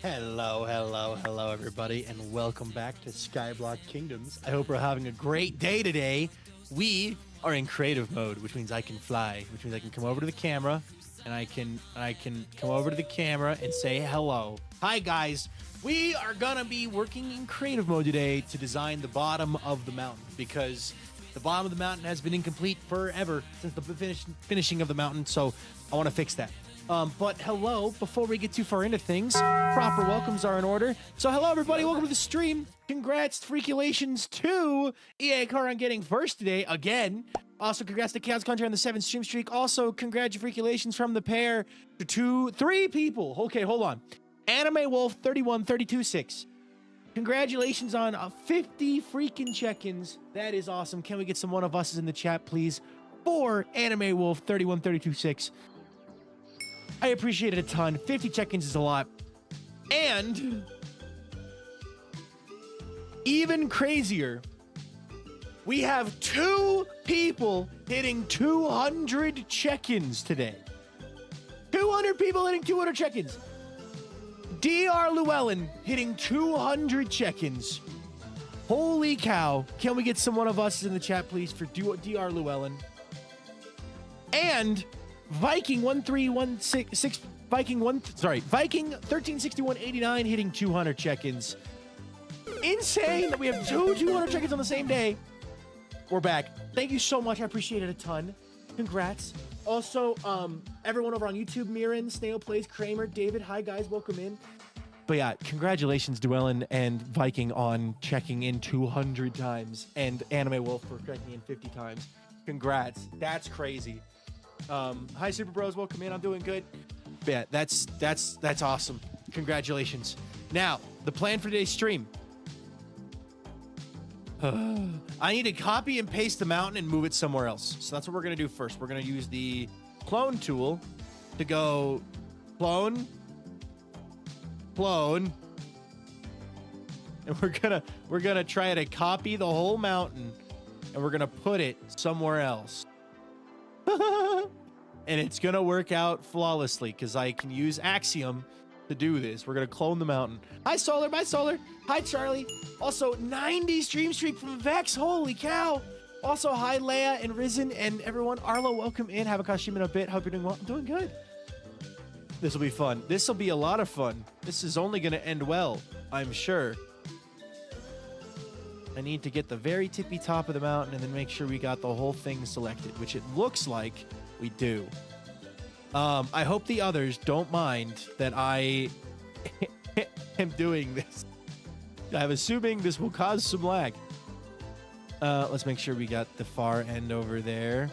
Hello, everybody, and welcome back to Skyblock Kingdoms. I hope we're having a great day today. We are in creative mode, which means I can fly, which means I can come over to the camera, and I can come over to the camera and say hello. Hi, guys. We are gonna be working in creative mode today to design the bottom of the mountain, because the bottom of the mountain has been incomplete forever since the finishing of the mountain, so I want to fix that. But hello, before we get too far into things, proper welcomes are in order. So hello, everybody. Welcome to the stream. Congrats, freakulations to EA Car on getting first today again. Also, congrats to Chaos Country on the 7th stream streak. Also, congratulations from the pair to 3 people. Okay, hold on. Anime Wolf 31326. Congratulations on 50 freaking check-ins. That is awesome. Can we get some one of us in the chat, please? For Anime Wolf 31326. I appreciate it a ton. 50 check-ins is a lot. And even crazier, we have 2 people hitting 200 check-ins today. 200 people hitting 200 check-ins. Dr. Llewellyn hitting 200 check-ins. Holy cow. Can we get some one of us in the chat, please, for Dr. Llewellyn? And Viking 1316 Viking 136189 hitting 200 check-ins. Insane that we have 200 check-ins on the same day. We're back. Thank you so much. I appreciate it a ton. Congrats. Also, everyone over on YouTube, Miran, Snail Plays, Kramer, David, hi guys, welcome in. But yeah, congratulations, Llewellyn and Viking, on checking in 200 times, and Anime Wolf for checking in 50 times. Congrats. That's crazy. Hi Super Bros, welcome in. I'm doing good. Yeah, that's awesome. Congratulations. Now, the plan for today's stream. I need to copy and paste the mountain and move it somewhere else. So that's what we're gonna do first. We're gonna use the clone tool to go clone, and we're gonna try to copy the whole mountain, and we're gonna put it somewhere else. And it's gonna work out flawlessly because I can use Axiom to do this. We're gonna clone the mountain. Hi Solar, bye Solar. Hi Charlie. Also 90 stream streak from Vex. Holy cow. Also hi Leia and Risen and everyone. Arlo, welcome in. Have a costume in a bit. Hope you're doing well. I'm doing good. This will be fun. This will be a lot of fun. This is only gonna end well, I'm sure. I need to get the very tippy top of the mountain and then make sure we got the whole thing selected, which it looks like we do. I hope the others don't mind that I am doing this. I'm assuming this will cause some lag. Let's make sure we got the far end over there.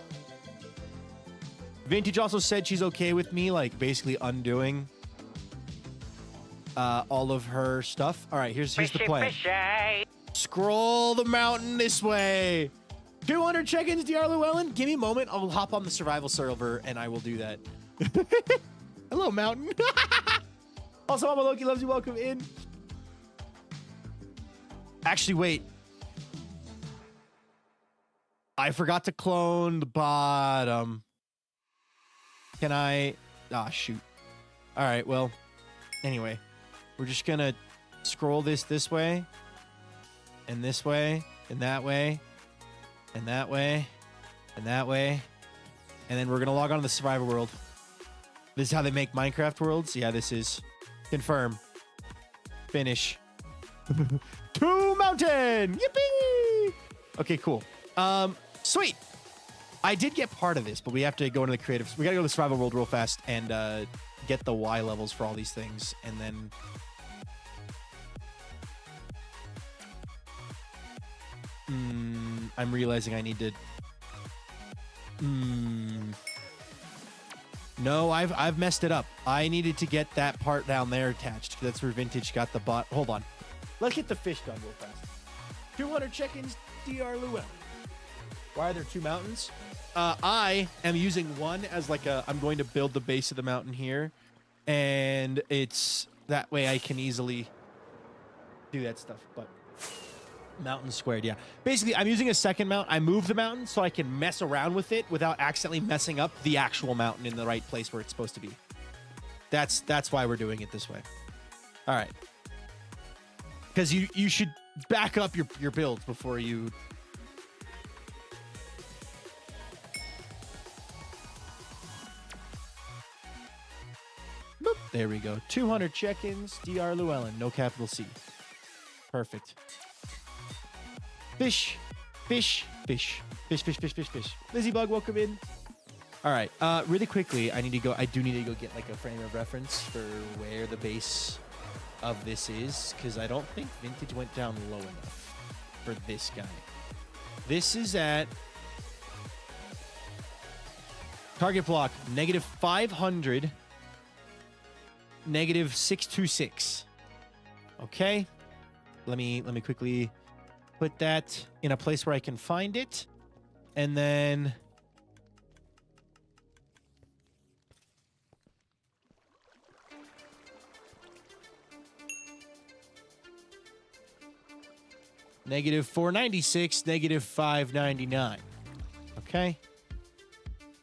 Vintage also said she's okay with me, like, basically undoing all of her stuff. All right, here's the plan. Scroll the mountain this way. 200 check-ins, Dr. Llewellyn. Give me a moment. I'll hop on the survival server and I will do that. Hello, mountain. Also, Mama Loki loves you. Welcome in. Actually, wait. I forgot to clone the bottom. Can I? Ah, shoot. All right, well, anyway, we're just gonna scroll this way, and this way, and that way, and that way, and that way, and then we're gonna log on to the survivor world. This is how they make Minecraft worlds. Yeah, this is confirm. Finish. To mountain. Yippee! Okay, cool. Sweet. I did get part of this, but we have to go into the creative. We gotta go to the survival world real fast and get the Y levels for all these things, and then I'm realizing I need to. No, I've messed it up. I needed to get that part down there attached. That's where Vintage got the bot. Hold on. Let's get the fish done real fast. 200 check-ins, Dr. Llewellyn. Why are there 2 mountains? I am using one as like I'm going to build the base of the mountain here. And it's that way I can easily do that stuff. But mountain squared, yeah. Basically, I'm using a second mount. I move the mountain so I can mess around with it without accidentally messing up the actual mountain in the right place where it's supposed to be. That's why we're doing it this way. All right. Because you should back up your builds before you... Boop. There we go. 200 check-ins. Dr. Llewellyn. No capital C. Perfect. Fish. Fish. Fish. Fish, fish, fish, fish, fish. Lizzie Bug, welcome in. All right. Really quickly, I do need to go get like a frame of reference for where the base of this is, because I don't think Vintage went down low enough for this guy. This is at target block -500, -626. Okay. Let me quickly put that in a place where I can find it, and then -496, -599. Okay.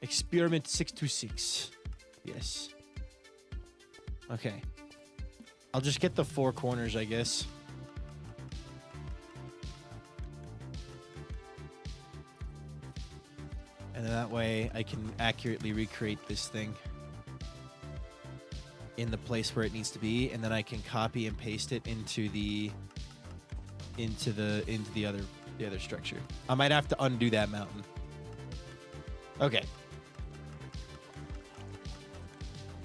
Experiment 626. Yes. Okay. I'll just get the 4 corners, I guess. And then that way I can accurately recreate this thing in the place where it needs to be, and then I can copy and paste it into the other structure. I might have to undo that mountain. Okay.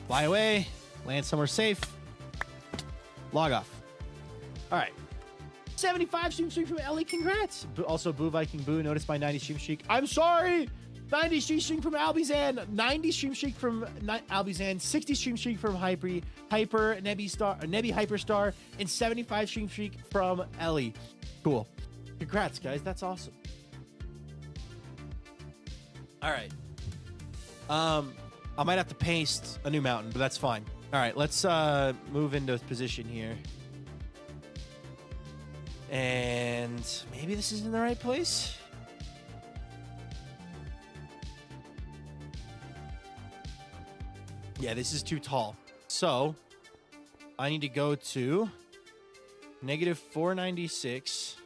Fly away. Land somewhere safe. Log off. All right. 75 stream streak from Ellie. Congrats. Also, Boo Viking Boo. Noticed my 90 stream streak. I'm sorry. 90 stream streak from Albizan. 90 stream streak from Albizan. 60 stream streak from Hyper Nebby Hyperstar, and 75 stream streak from Ellie. Cool. Congrats, guys. That's awesome. All right. I might have to paste a new mountain, but that's fine. All right, let's move into position here. And maybe this is in the right place. Yeah, this is too tall. So I need to go to -496,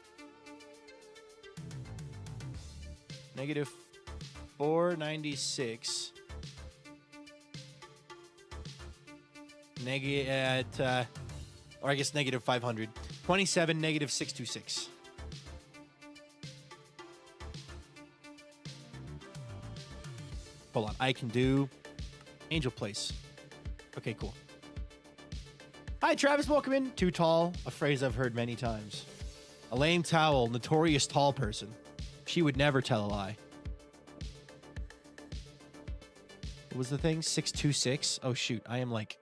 -496, or I guess -500, 27, -626. Hold on, I can do Angel Place. Okay, cool. Hi, Travis, welcome in. Too tall, a phrase I've heard many times. A lame towel, notorious tall person. She would never tell a lie. What was the thing? 626? Oh, shoot. I am like...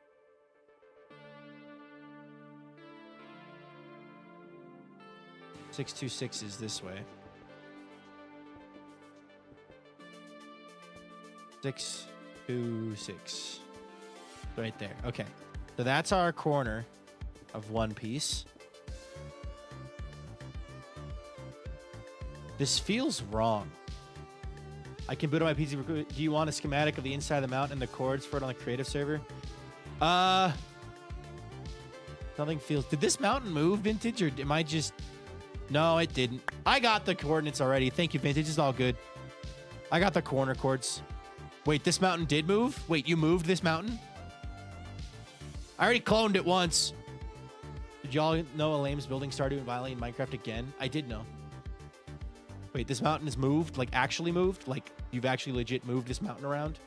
.626 is this way. 626. Right there. Okay. So that's our corner of one piece. This feels wrong. I can boot on my PC. Do you want a schematic of the inside of the mountain and the chords for it on the creative server? Something feels... Did this mountain move, Vintage, or am I just... No, it didn't. I got the coordinates already. Thank you, Vintage. It's all good. I got the corner chords. Wait, this mountain did move? Wait, you moved this mountain? I already cloned it once. Did y'all know Alame's building started doing violently in Minecraft again? I did know. Wait, this mountain is moved? Like, actually moved? Like, you've actually legit moved this mountain around?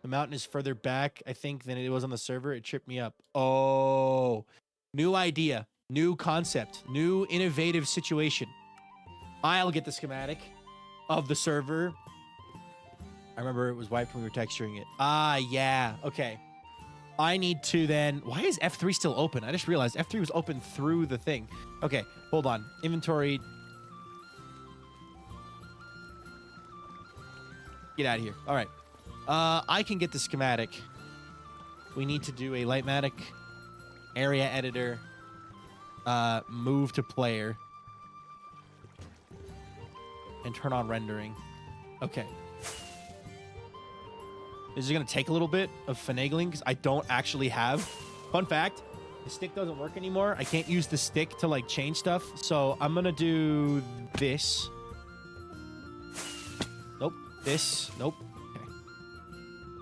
The mountain is further back, I think, than it was on the server. It tripped me up. Oh... New idea, new concept, new innovative situation. I'll get the schematic of the server. I remember it was wiped when we were texturing it. Ah, yeah. Okay. I need to then... Why is F3 still open? I just realized F3 was open through the thing. Okay, hold on. Inventory. Get out of here. All right. I can get the schematic. We need to do a Lightmatic... Area editor, move to player, and turn on rendering. Okay. This is going to take a little bit of finagling because I don't actually have... Fun fact, the stick doesn't work anymore. I can't use the stick to, like, change stuff. So I'm going to do this. Nope. This. Nope.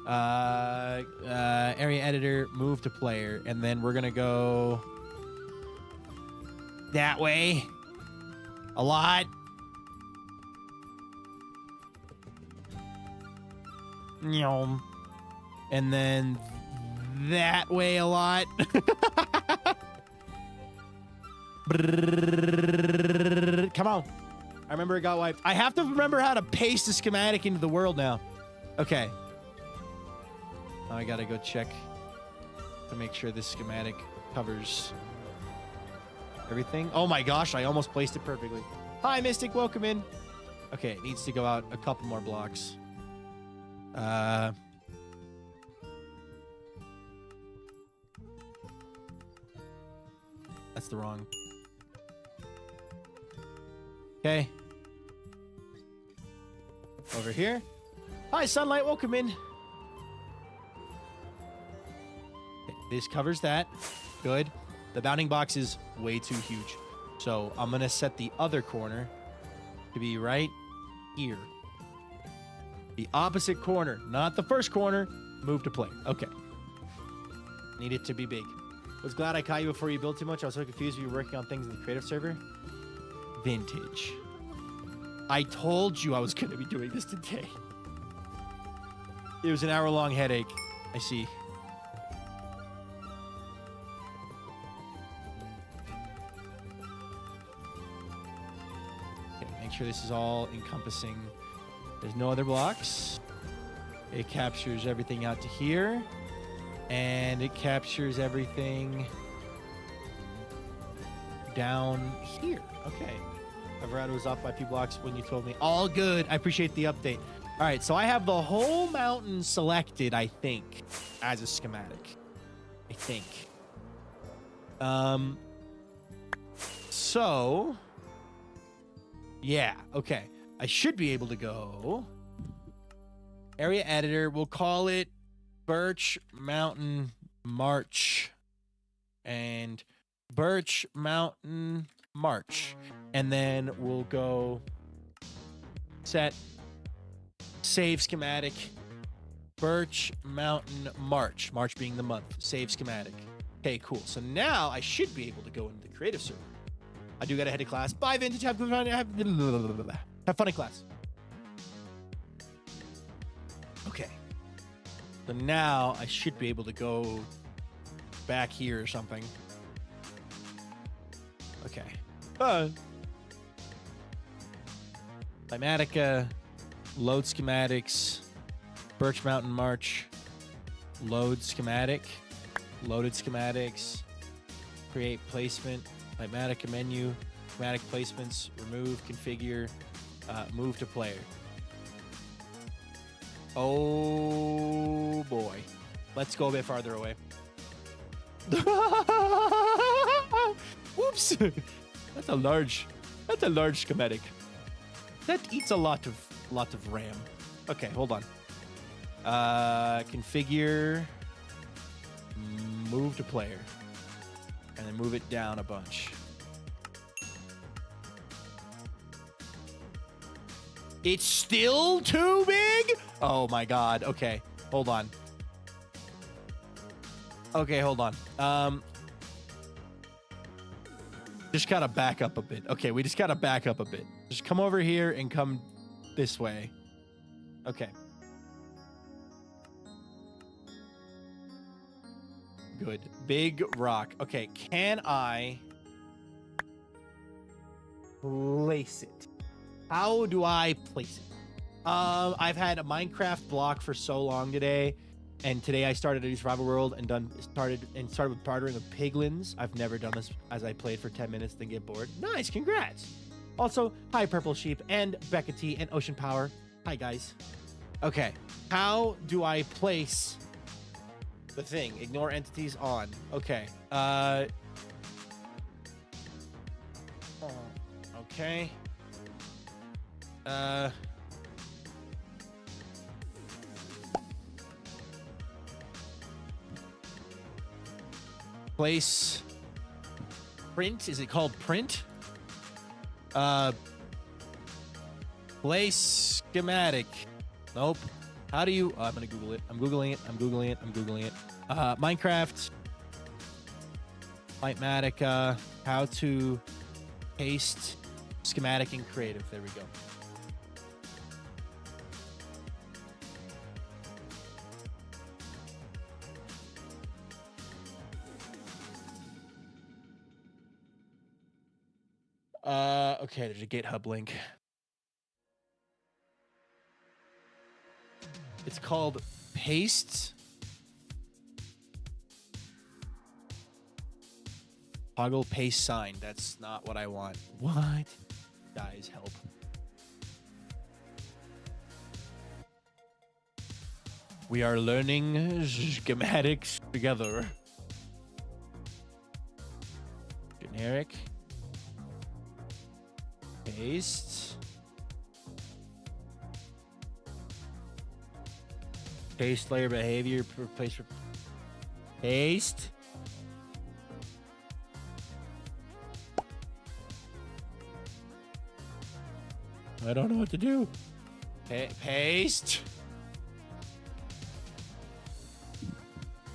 Okay. Area editor, move to player. And then we're going to go that way. A lot. And then that way a lot. Come on. I remember it got wiped. I have to remember how to paste the schematic into the world now. Okay. Now I gotta go check to make sure this schematic covers everything. Oh my gosh, I almost placed it perfectly. Hi, Mystic. Welcome in. Okay, it needs to go out a couple more blocks. That's the wrong. Okay. Over here. Hi, Sunlight. Welcome in. Okay, this covers that. Good. The bounding box is way too huge. So I'm going to set the other corner to be right here. The opposite corner, not the first corner. Move to play. Okay. Need it to be big. Was glad I caught you before you built too much. I was so confused you were working on things in the creative server. Vintage. I told you I was going to be doing this today. It was an hour-long headache. I see. Okay, make sure this is all encompassing. There's no other blocks. It captures everything out to here. And it captures everything down here. Okay. Everett was off by a few blocks when you told me. All good. I appreciate the update. All right. So I have the whole mountain selected, I think, as a schematic. I think. So, yeah. Okay. I should be able to go. Area editor. We'll call it Birch Mountain March. And Birch Mountain March. And then we'll go set save schematic Birch Mountain March. March being the month. Save schematic. Okay, cool. So now I should be able to go into the creative server. I do gotta head to class. Bye, Vintage. Have fun in class. Okay. So now I should be able to go back here or something. Okay. Climatica, load schematics, Birch Mountain March, load schematic, loaded schematics, create placement, Climatica menu, schematic placements, remove, configure, move to player. Oh boy. Let's go a bit farther away. Whoops. That's a large schematic. That eats a lot of RAM. Okay, hold on. Configure, move to player, and then move it down a bunch. It's still too big? Oh my god. Okay, hold on. Okay, hold on. Just gotta back up a bit. Okay, we just gotta back up a bit. Just come over here and come this way. Okay. Good. Big rock. Okay, can I place it? How do I place it? I've had a Minecraft block for so long today, and today I started a new survival world and started with bartering with piglins. I've never done this as I played for 10 minutes then get bored. Nice, congrats. Also, hi Purple Sheep and Becca T and Ocean Power. Hi guys. Okay, how do I place the thing? Ignore entities on. Okay. Okay. Place print. Is it called print? Place schematic. Nope. How do you? Oh, I'm gonna Google it. I'm googling it. I'm googling it. I'm googling it. Minecraft. Lightmatica. How to paste schematic in creative. There we go. Okay, there's a GitHub link. It's called paste. Toggle paste sign. That's not what I want. What? Guys, help. We are learning schematics together. Generic. Paste. Paste layer behavior. Replace. Paste. I don't know what to do. Paste.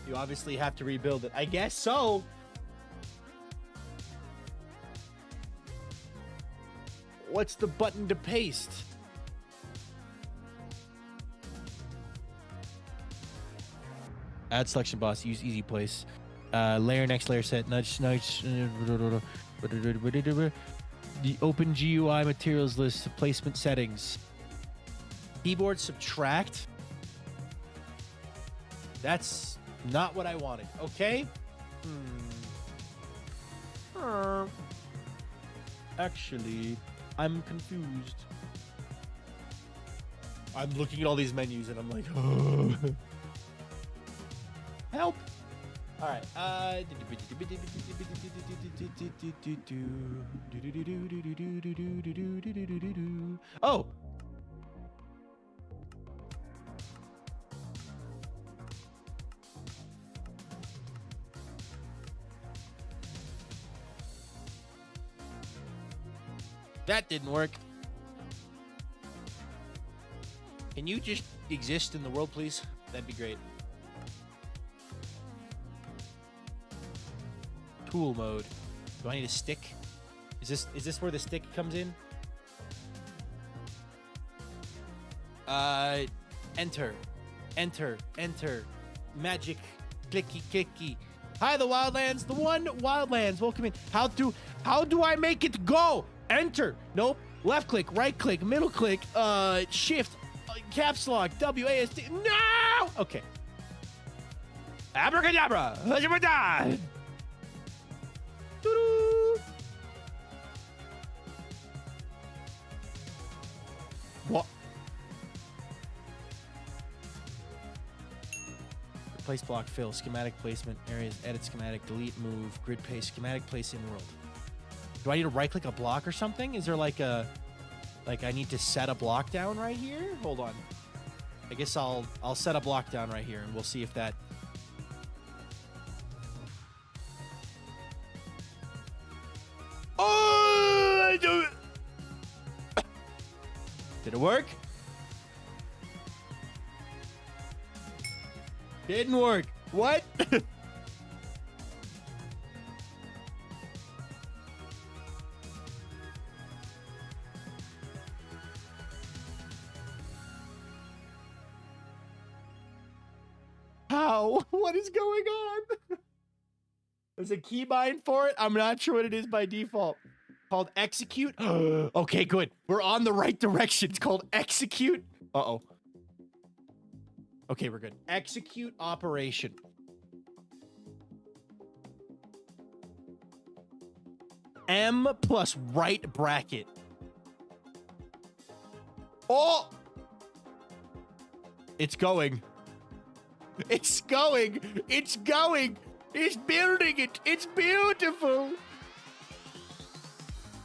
You obviously have to rebuild it. I guess so. What's the button to paste? Add selection boss. Use easy place. Layer next layer set. Nudge. The open GUI materials list. Placement settings. Keyboard subtract. That's not what I wanted. Okay. Actually, I'm confused. I'm looking at all these menus and I'm like, oh. Help. All right. Oh. That didn't work. Can you just exist in the world, please? That'd be great. Tool mode. Do I need a stick? Is this where the stick comes in? Enter. Magic. Clicky. Hi, the Wildlands. The one Wildlands. Welcome in. How do I make it go? Enter. Nope. Left click, right click, middle click, shift, caps lock, WASD. No! Okay. Abracadabra. What? Replace block, fill, schematic placement, areas, edit schematic, delete, move, grid paste, schematic place in world. Do I need to right click a block or something? Is there like I need to set a block down right here? Hold on. I guess I'll set a block down right here and we'll see if that. Oh, I do it. Did it work? Didn't work. What? How? What is going on? There's a keybind for it. I'm not sure what it is by default. Called execute. Okay, good. We're on the right direction. It's called execute. Uh-oh. Okay, we're good. Execute operation. M plus right bracket. Oh! It's going. It's going. It's going. It's building it. It's beautiful.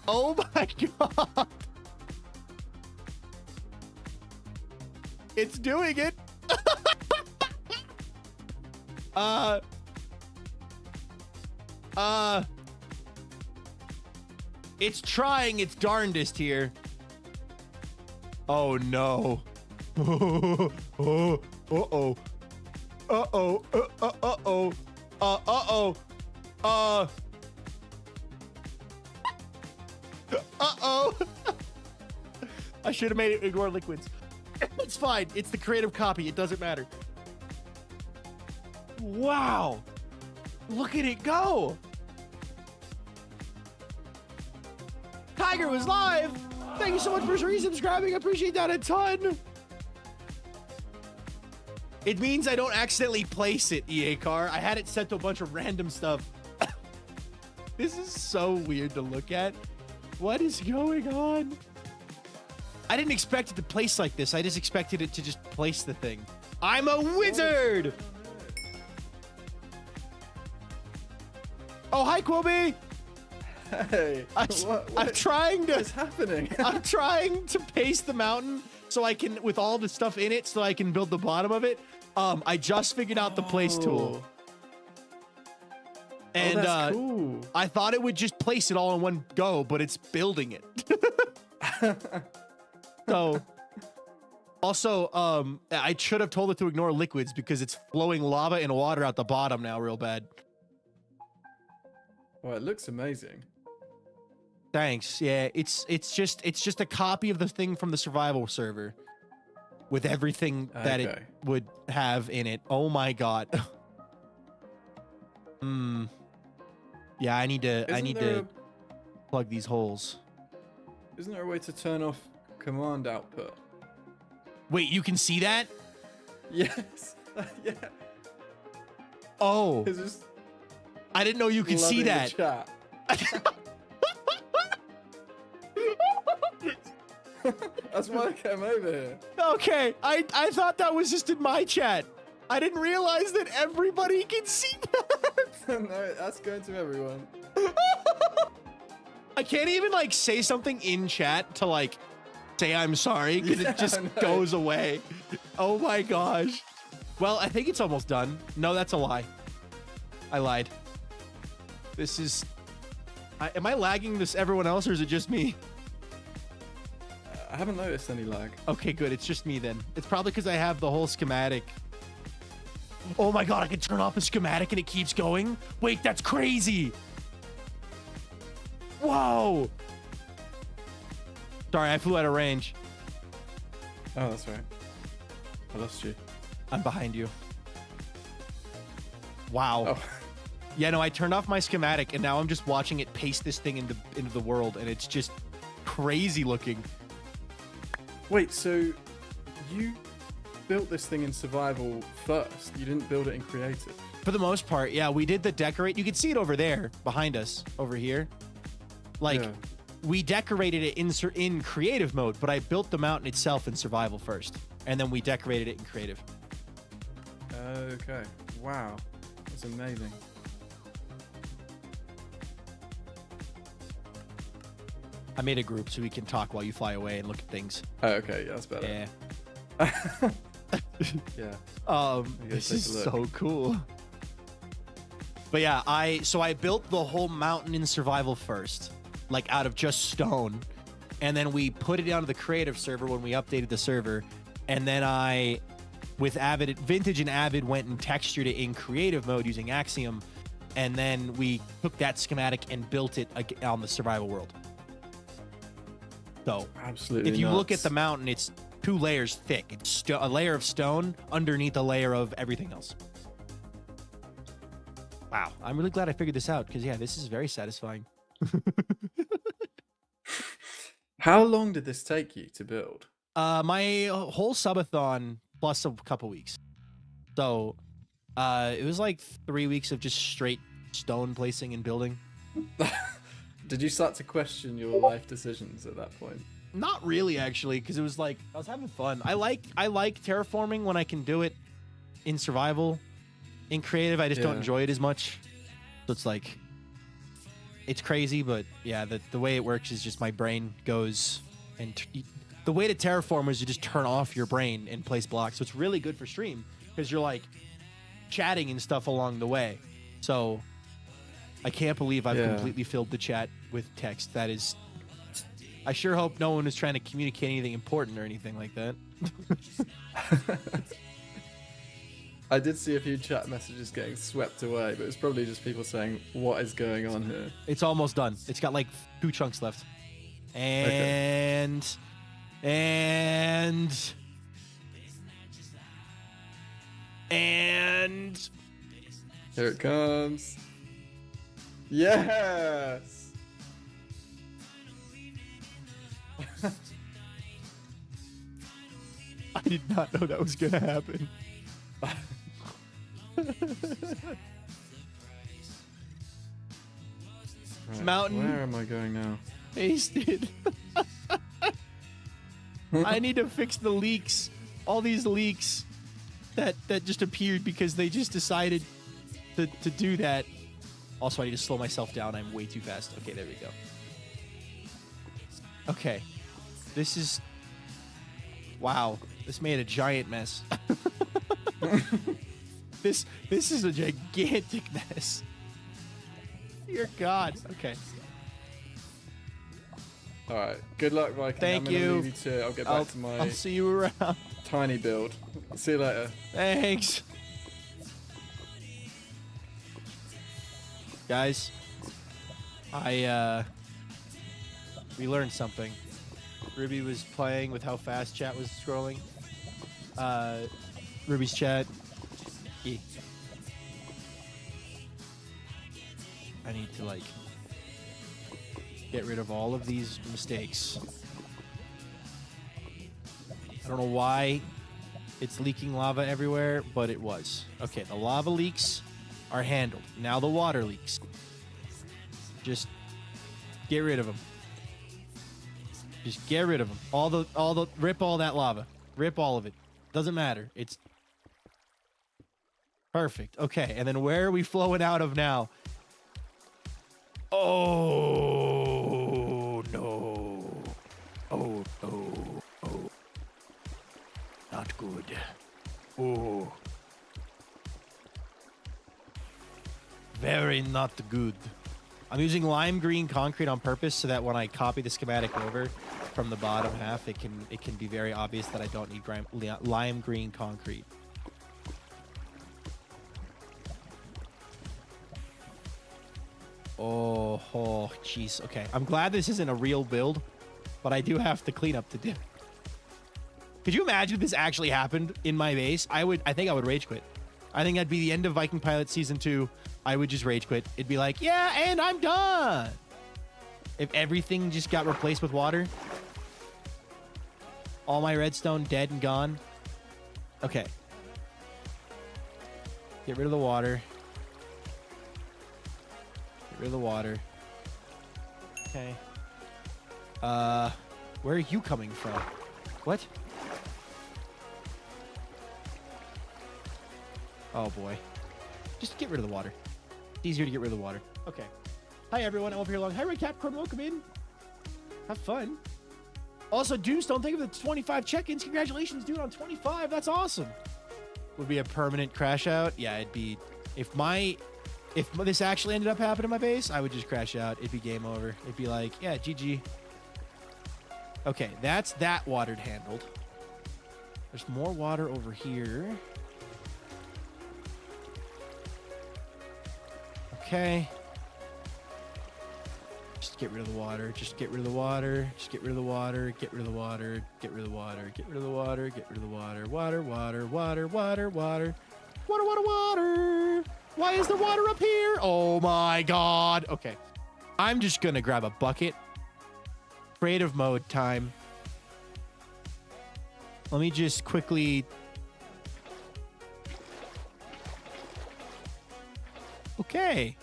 Oh my God. It's doing it. It's trying its darndest here. Oh no. Uh-oh. Uh-oh. Uh-oh. Uh-oh. Uh-oh. Uh-oh. I should have made it ignore liquids. It's fine. It's the creative copy. It doesn't matter. Wow. Look at it go. Tiger was live. Thank you so much for resubscribing. I appreciate that a ton. It means I don't accidentally place it, EA Car. I had it set to a bunch of random stuff. This is so weird to look at. What is going on? I didn't expect it to place like this. I just expected it to just place the thing. I'm a wizard. Oh, hi, Quoby. Hey, I'm trying to. What's happening? I'm trying to paste the mountain so I can, with all the stuff in it, so I can build the bottom of it. I just figured out the place tool. And that's cool. I thought it would just place it all in one go, but it's building it. So, also, I should have told it to ignore liquids because it's flowing lava and water out the bottom now real bad. Well, it looks amazing. Thanks. Yeah, it's just a copy of the thing from the survival server with everything that it would have in it. Oh my god. Yeah, I need to plug these holes. Isn't there a way to turn off command output? Wait, you can see that? Yes. Yeah. Oh. It's just I didn't know you could see that. Chat. That's why I came over here. Okay, I thought that was just in my chat. I didn't realize that everybody can see that. No, that's going to everyone. I can't even like say something in chat to like say I'm sorry because it just goes away. Oh my gosh. Well, I think it's almost done. No, that's a lie. I lied. This is... am I lagging this everyone else or is it just me? I haven't noticed any lag. Okay, good. It's just me then. It's probably because I have the whole schematic. Oh my god, I can turn off the schematic and it keeps going? Wait, that's crazy! Whoa! Sorry, I flew out of range. Oh, that's right. I lost you. I'm behind you. Wow. Oh. Yeah, no, I turned off my schematic and now I'm just watching it paste this thing into the world and it's just crazy looking. Wait, so you built this thing in survival first? You didn't build it in creative? For the most part, yeah, we did the decorate. You can see it over there behind us, over here. Like, yeah. We decorated it in creative mode, but I built the mountain itself in survival first. And then we decorated it in creative. Okay. Wow. That's amazing. I made a group so we can talk while you fly away and look at things. Oh, okay. Yeah, that's better. Yeah. Yeah. This is so cool. But yeah, I built the whole mountain in survival first, like out of just stone. And then we put it onto the creative server when we updated the server. And then I, with Vintage and Avid, went and textured it in creative mode using Axiom. And then we took that schematic and built it on the survival world. So absolutely if you nuts. look at the mountain, it's 2 layers thick. It's a layer of stone underneath a layer of everything else. Wow. I'm really glad I figured this out because, yeah, this is very satisfying. How long did this take you to build? My whole subathon plus a couple weeks. So it was like 3 weeks of just straight stone placing and building. Did you start to question your life decisions at that point? Not really, actually, because it was like I was having fun. I like terraforming when I can do it in survival. In creative, I just don't enjoy it as much. So it's like it's crazy, but yeah, the way it works is just my brain goes and the way to terraform is you just turn off your brain and place blocks. So it's really good for stream because you're like chatting and stuff along the way. So I can't believe I've Yeah. completely filled the chat with text. That is... I sure hope no one is trying to communicate anything important or anything like that. I did see a few chat messages getting swept away, but it's probably just people saying, what is going on here? It's almost done. It's got like 2 chunks left. And... And... Here it comes. Yes! I did not know that was gonna happen. Right, Mountain. Where am I going now? Pasted. I need to fix the leaks. All these leaks that just appeared because they just decided to do that. Also, I need to slow myself down. I'm way too fast. Okay, there we go. Okay. This is... Wow. This made a giant mess. This is a gigantic mess. Dear God. Okay. All right. Good luck, Viking. Thank I'm gonna you. leave you to it. I'll get back to my I'll see you around. tiny build. See you later. Thanks. Guys, we learned something. Ruby was playing with how fast chat was scrolling. Ruby's chat. E. I need to like get rid of all of these mistakes. I don't know why it's leaking lava everywhere, but it was. Okay, the lava leaks are handled. Now the water leaks. Just get rid of them. Just get rid of them. Rip all that lava. Rip all of it. Doesn't matter. It's perfect. Okay, and then where are we flowing out of now? Oh, no. Oh, no. Oh. Not good. Oh. Very not good. I'm using lime green concrete on purpose so that when I copy the schematic over from the bottom half, it can be very obvious that I don't need lime green concrete. Oh, jeez. Okay, I'm glad this isn't a real build, but I do have to clean up to do. Could you imagine if this actually happened in my base? I think I would rage quit. I think that'd be the end of VikingPilot Season 2. I would just rage quit. It'd be like, yeah, and I'm done. If everything just got replaced with water. All my redstone dead and gone. Okay. Get rid of the water. Get rid of the water. Okay. Where are you coming from? What? Oh boy. Just get rid of the water. It's easier to get rid of the water. Okay. Hi everyone, I'm over here long. Hi Red Capcorn, welcome in. Have fun. Also, Doomstone, thank you for the 25 check-ins. Congratulations, dude, on 25. That's awesome. Would be a permanent crash out. Yeah, it'd be if this actually ended up happening in my base, I would just crash out. It'd be game over. It'd be like, yeah, GG. Okay, that's that watered handled. There's more water over here. Okay. Just get rid of the water. Just get rid of the water. Just get rid of the water. Get rid of the water. Get rid of the water. Get rid of the water. Get rid of the water. Water, water, water, water, water. Water, water, water. Why is there water up here? Oh my God. Okay. I'm just gonna grab a bucket. Creative mode time. Let me just quickly... Okay.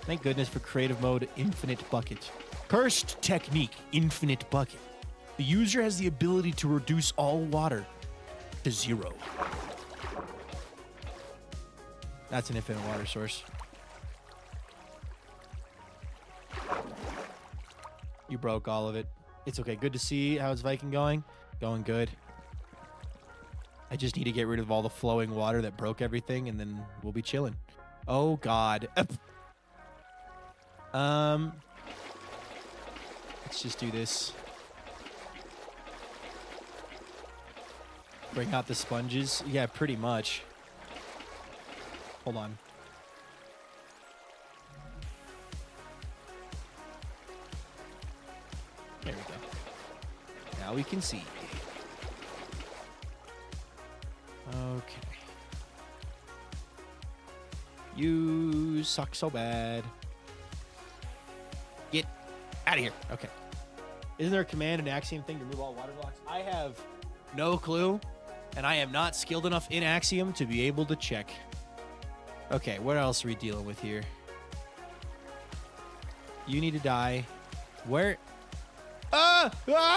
Thank goodness for creative mode, infinite bucket. Cursed technique, infinite bucket. The user has the ability to reduce all water to 0. That's an infinite water source. You broke all of it. It's okay. Good to see. How's Viking going? Going good. I just need to get rid of all the flowing water that broke everything, and then we'll be chilling. Oh, God. Let's just do this. Bring out the sponges. Yeah, pretty much. Hold on. There we go. Now we can see. Okay. You suck so bad. Get out of here. Okay. Isn't there a command and Axiom thing to remove all water blocks? I have no clue, and I am not skilled enough in Axiom to be able to check. Okay, what else are we dealing with here? You need to die. Where? Yeah!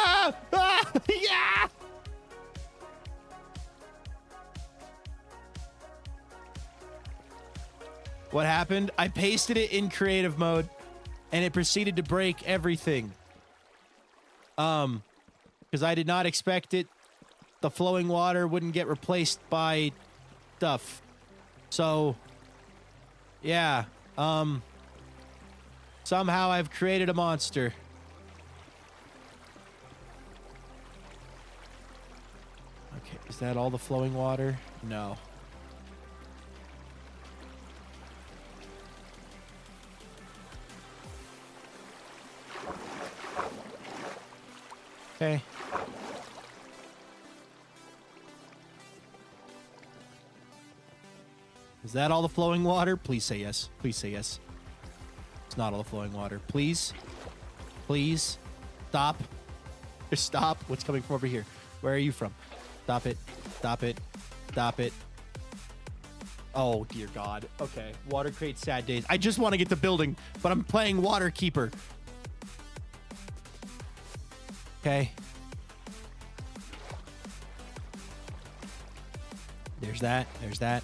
What happened? I pasted it in creative mode, and it proceeded to break everything. Because I did not expect it. The flowing water wouldn't get replaced by stuff. So, yeah. Somehow I've created a monster. Okay, is that all the flowing water? No. Okay. Is that all the flowing water? Please say yes. Please say yes. It's not all the flowing water. Please. Please. Stop. Just stop. What's coming from over here? Where are you from? Stop it. Stop it. Stop it. Oh, dear God. Okay. Water creates sad days. I just want to get the building, but I'm playing Water Keeper. Okay. There's that. There's that.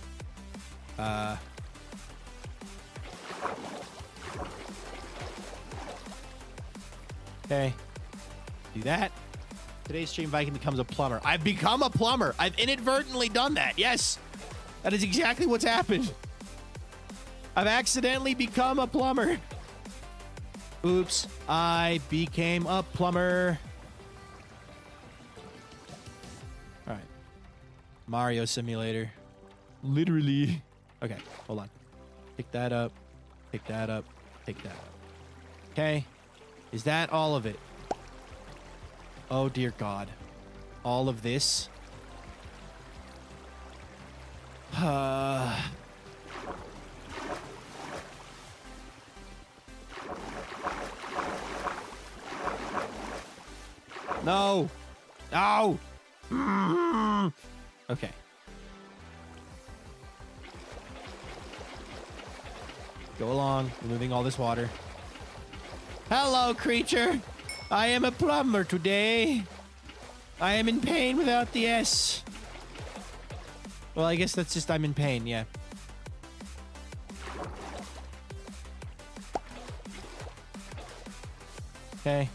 Okay. Do that. Today's stream, Viking becomes a plumber. I've become a plumber. I've inadvertently done that. Yes. That is exactly what's happened. I've accidentally become a plumber. Oops. I became a plumber. All right. Mario Simulator. Literally. Okay, hold on. Pick that up. Pick that up. Pick that up. Okay. Is that all of it? Oh, dear God. All of this? No. No. Okay. Go along, removing all this water. Hello, creature. I am a plumber today. I am in pain without the S. Well, I guess that's just I'm in pain, yeah. Okay.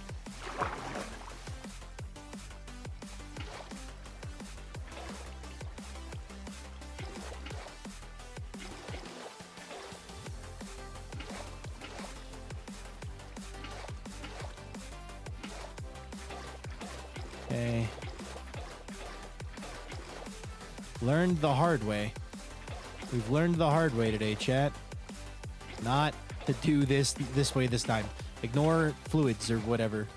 Okay. Learned the hard way. We've learned the hard way today, chat. Not to do this way this time. Ignore fluids or whatever.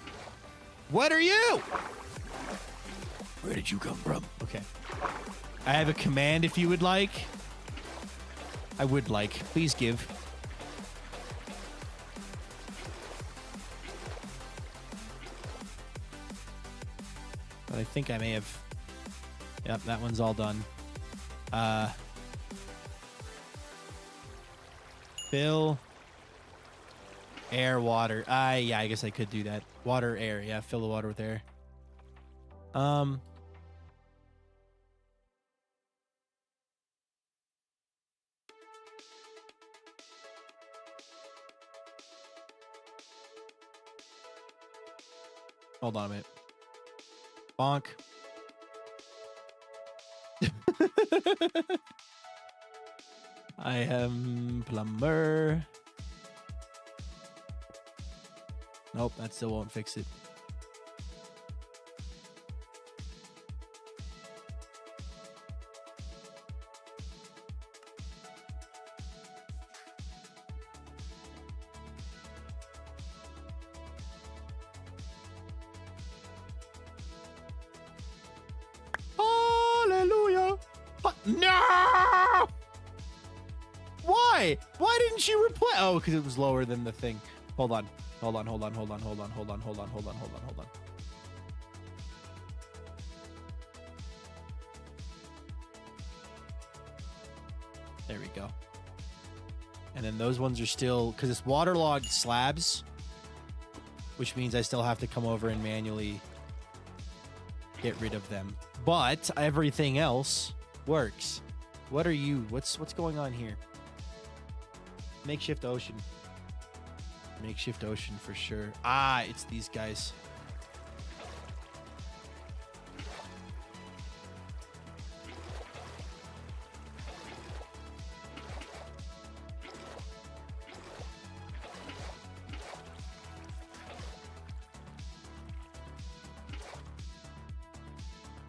What are you? Where did you come from? Okay. I have a command if you would like. I would like. Please give. But I think I may have... Yep, that one's all done. Fill. Air, water. Yeah, I guess I could do that. Water, air. Yeah, fill the water with air. Hold on a minute. Bonk. I am plumber. Nope, that still won't fix it. Hallelujah! No! Why? Why didn't she replace? Oh, because it was lower than the thing. Hold on. Hold on. Hold on. Hold on. Hold on. Hold on. Hold on. Hold on. Hold on. Hold on. There we go. And then those ones are still, because it's waterlogged slabs, which means I still have to come over and manually get rid of them. But everything else works. What are you? What's going on here? Makeshift ocean. Makeshift ocean for sure. Ah, it's these guys.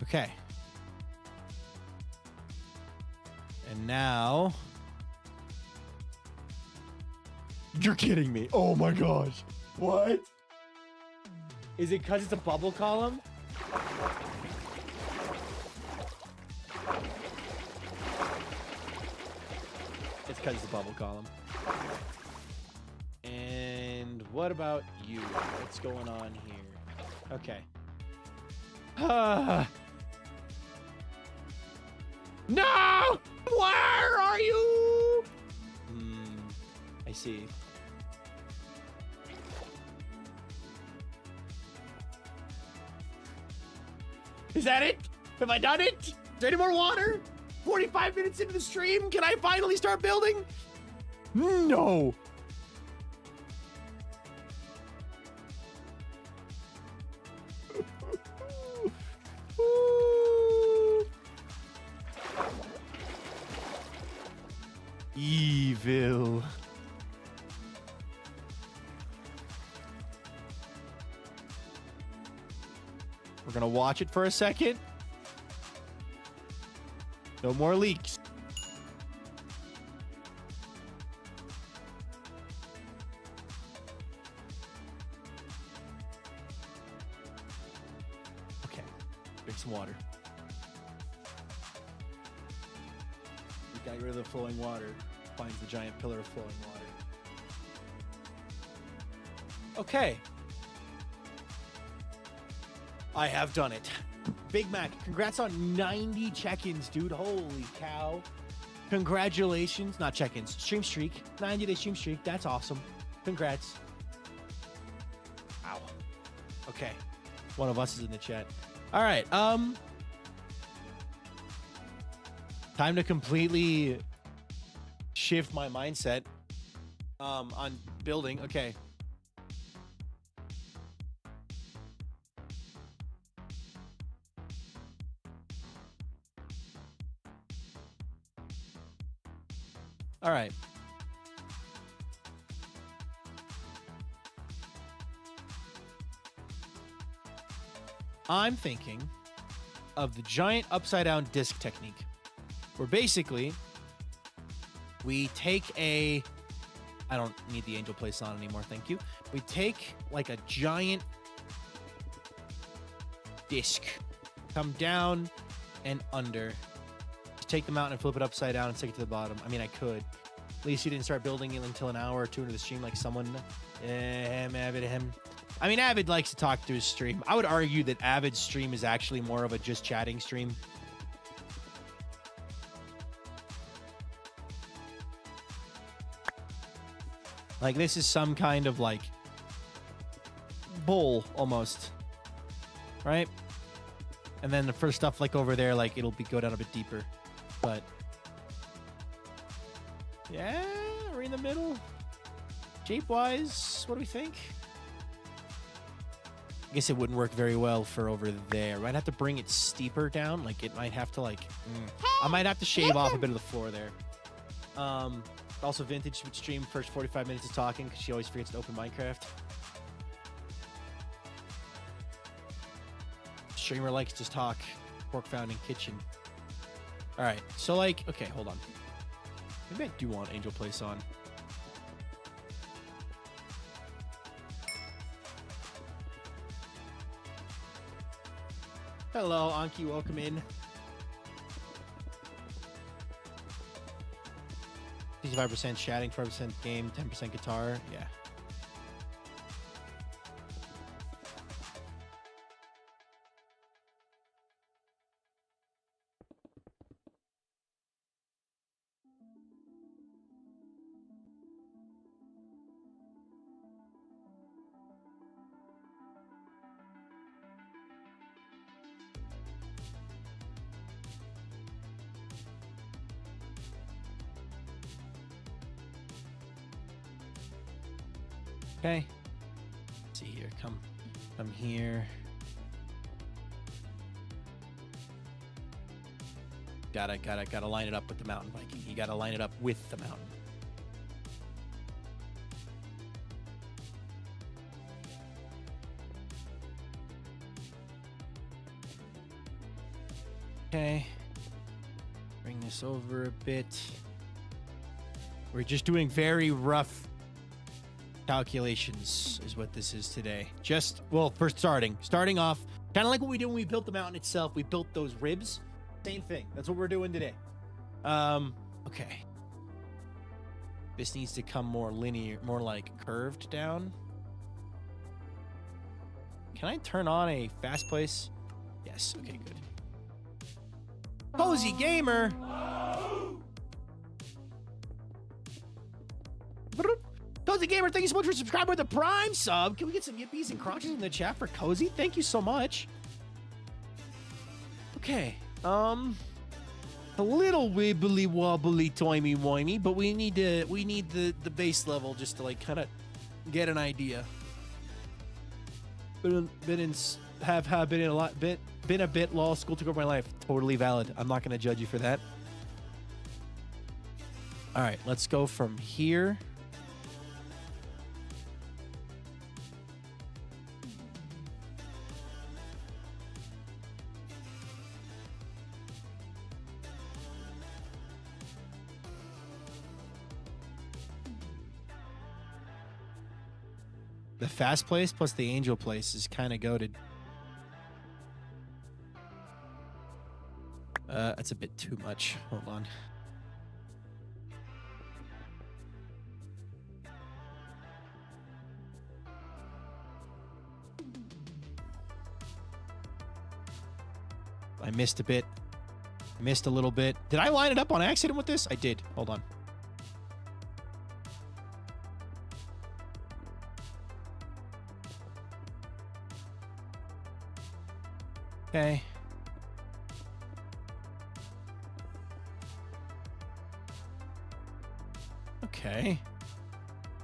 Okay. And now... You're kidding me. Oh my gosh. What? Is it because it's a bubble column? It's because it's a bubble column. And what about you? What's going on here? Okay. No! Where are you? I see. Is that it? Have I done it? Is there any more water? 45 minutes into the stream, can I finally start building? No. Evil. We're gonna watch it for a second. No more leaks. Okay, drink some water. We got rid of the flowing water. Finds the giant pillar of flowing water. Okay. I have done it. Big Mac, congrats on 90 check-ins, dude. Holy cow. Congratulations. Not check-ins. Stream streak. 90-day stream streak. That's awesome. Congrats. Ow. Okay. One of us is in the chat. All right. Time to completely shift my mindset on building. Okay. All right. I'm thinking of the giant upside down disc technique, where basically we take a, I don't need the angel place on anymore, thank you. We take like a giant disc, come down and under. Take them out and flip it upside down and stick it to the bottom. I mean, I could. At least you didn't start building it until an hour or two into the stream like someone. Avid. I mean, Avid likes to talk to his stream. I would argue that Avid's stream is actually more of a just chatting stream. Like, this is some kind of, like, bowl, almost. Right? And then for stuff like over there, like, it'll go down a bit deeper. But yeah, we're in the middle. Shape-wise, what do we think? I guess it wouldn't work very well for over there. Might have to bring it steeper down. Like it might have to like. I might have to shave off a bit of the floor there. Also, Vintage would stream first 45 minutes of talking because she always forgets to open Minecraft. Streamer likes to talk. Pork found in kitchen. All right, so like, okay, hold on. Maybe I do want Angel Place on. Hello, Anki, welcome in. 65% chatting, 12% game, 10% guitar. Yeah. Okay. Let's see here. Come here. Gotta line it up with the mountain Viking. You gotta line it up with the mountain. Okay. Bring this over a bit. We're just doing very rough calculations is what this is today. Just, well, for starting off, kind of like what we did when we built the mountain itself. We built those ribs. Same thing. That's what we're doing today. Okay. This needs to come more linear, more like curved down. Can I turn on a fast place? Yes. Okay, good. Cozy Gamer. Cozy Gamer, thank you so much for subscribing with the Prime sub. Can we get some yippies and crunches in the chat for Cozy? Thank you so much. Okay. A little wibbly wobbly timey wimey, but we need the base level just to like kind of get an idea. Been a bit law school took over my life. Totally valid. I'm not gonna judge you for that. All right, let's go from here. The fast place plus the angel place is kind of goated. That's a bit too much. Hold on. I missed a bit. Missed a little bit. Did I line it up on accident with this? I did. Hold on. Okay. Okay.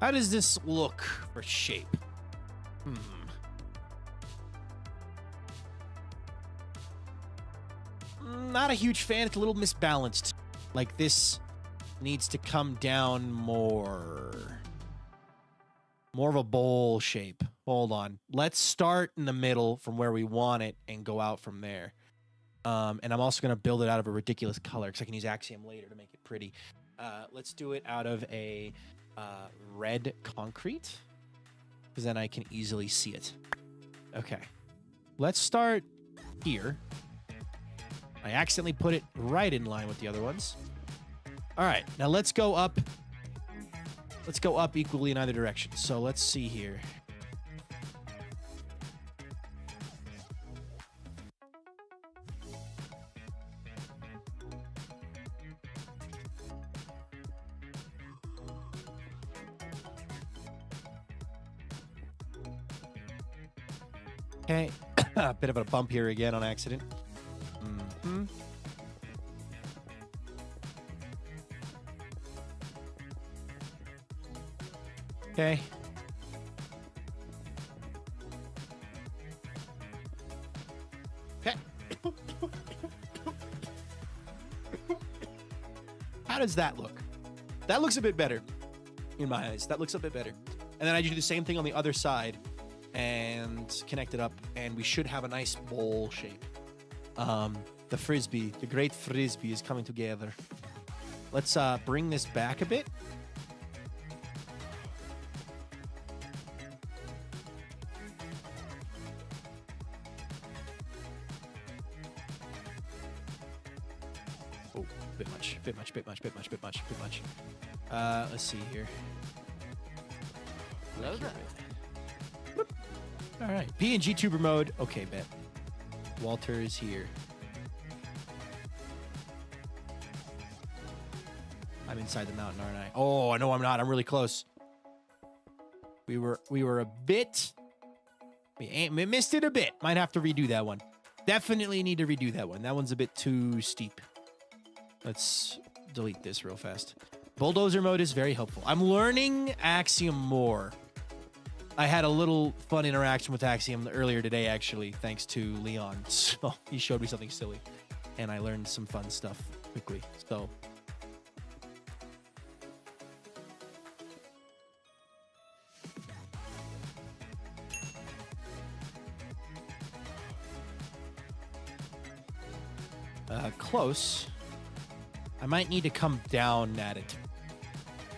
How does this look for shape? Not a huge fan. It's a little misbalanced. Like this needs to come down more. More of a bowl shape. Hold on. Let's start in the middle from where we want it and go out from there. And I'm also going to build it out of a ridiculous color because I can use Axiom later to make it pretty. Let's do it out of a red concrete because then I can easily see it. Okay. Let's start here. I accidentally put it right in line with the other ones. All right. Now let's go up. Let's go up equally in either direction. So let's see here. Okay. A bit of a bump here again on accident. Okay. How does that look? That looks a bit better in my eyes. That looks a bit better. And then I do the same thing on the other side and connect it up, and we should have a nice bowl shape. The frisbee, the great frisbee is coming together. Let's bring this back a bit. Oh, bit much. Let's see here. Hello there. Whoop. All right, PNG tuber mode. Okay, bet. Walter is here. I'm inside the mountain, aren't I? Oh, no, I'm not. I'm really close. We were a bit. We missed it a bit. Might have to redo that one. Definitely need to redo that one. That one's a bit too steep. Let's delete this real fast. Bulldozer mode is very helpful. I'm learning Axiom more. I had a little fun interaction with Axiom earlier today, actually, thanks to Leon. So he showed me something silly, and I learned some fun stuff quickly. So close. I might need to come down at it.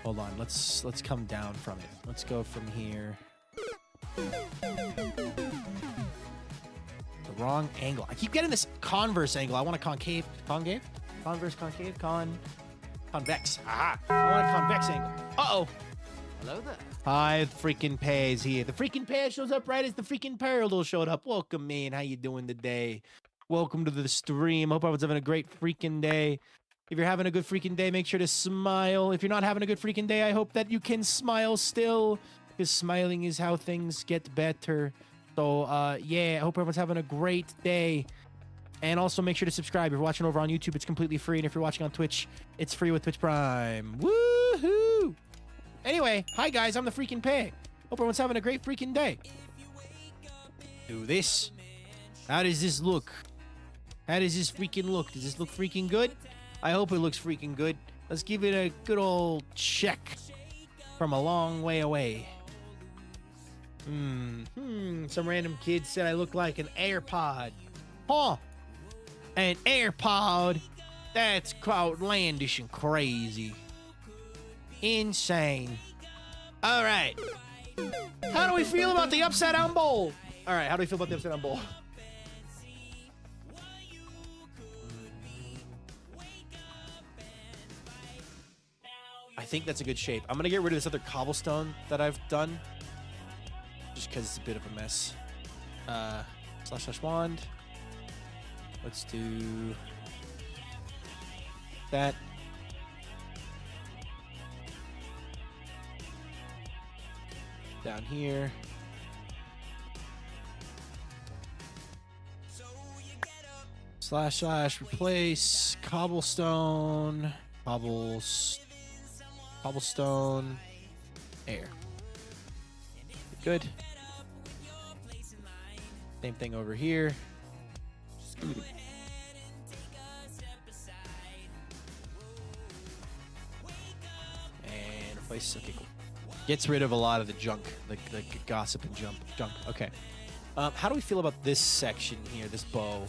Hold on. Let's come down from it. Let's go from here. The wrong angle. I keep getting this converse angle. I want a concave. Concave? Converse, concave, convex. Aha! I want a convex angle. Uh-oh. Hello there. Hi, the freaking Pay is here. The freaking Pay shows up right as the freaking Pearl showed up. Welcome, man. How you doing today? Welcome to the stream. Hope everyone's having a great freaking day. If you're having a good freaking day, make sure to smile. If you're not having a good freaking day, I hope that you can smile still, because smiling is how things get better. So, yeah, I hope everyone's having a great day. And also make sure to subscribe. If you're watching over on YouTube, it's completely free. And if you're watching on Twitch, it's free with Twitch Prime. Woohoo! Anyway, hi guys, I'm the freaking Pay. Hope everyone's having a great freaking day. Do this. How does this look? How does this freaking look? Does this look freaking good? I hope it looks freaking good. Let's give it a good old check from a long way away. Some random kid said I look like an AirPod. Huh? An AirPod? That's outlandish and crazy. Insane. All right. How do we feel about the upside down bowl? All right, how do we feel about the upside down bowl? I think that's a good shape. I'm gonna get rid of this other cobblestone that I've done, just because it's a bit of a mess. / wand. Let's do that. Down here. / replace cobblestone. Cobblestone, air. Good. Same thing over here. And replace. Okay, cool. Gets rid of a lot of the junk, the gossip and junk. Okay. How do we feel about this section here? This bow.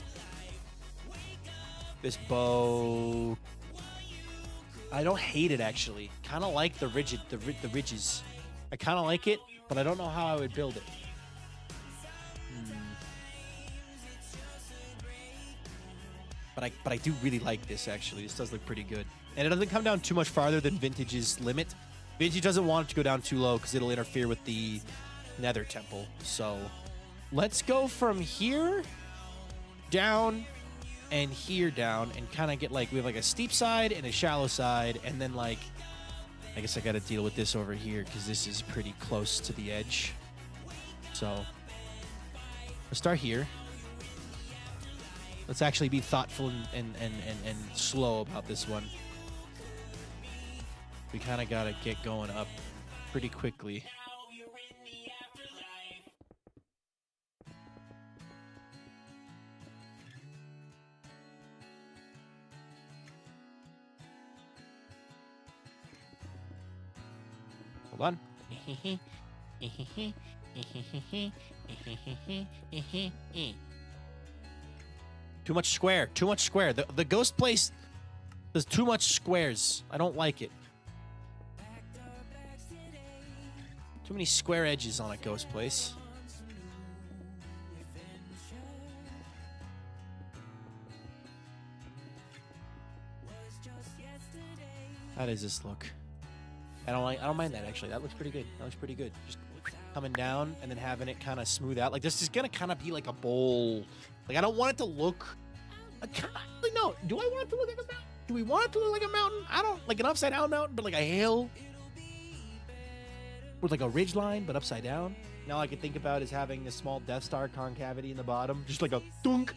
I don't hate it, actually. Kind of like the ridges. I kind of like it, but I don't know how I would build it. But I do really like this, actually. This does look pretty good. And it doesn't come down too much farther than Vintage's limit. Vintage doesn't want it to go down too low because it'll interfere with the Nether Temple. So let's go from here down and here down and kind of get like, we have like a steep side and a shallow side, and then like, I guess I got to deal with this over here because this is pretty close to the edge. So let's start here. Let's actually be thoughtful and slow about this one. We kind of got to get going up pretty quickly. Hold on. Too much square. Too much square. The ghost place does too much squares. I don't like it. Too many square edges on a ghost place. How does this look? I don't mind that actually. That looks pretty good. That looks pretty good. Just coming down and then having it kind of smooth out. Like this is gonna kind of be like a bowl. Like I don't want it to look. No. Do I want it to look like a mountain? Do we want it to look like a mountain? I don't like an upside down mountain, but like a hill with like a ridge line, but upside down. Now all I can think about is having a small Death Star concavity in the bottom, just like a thunk.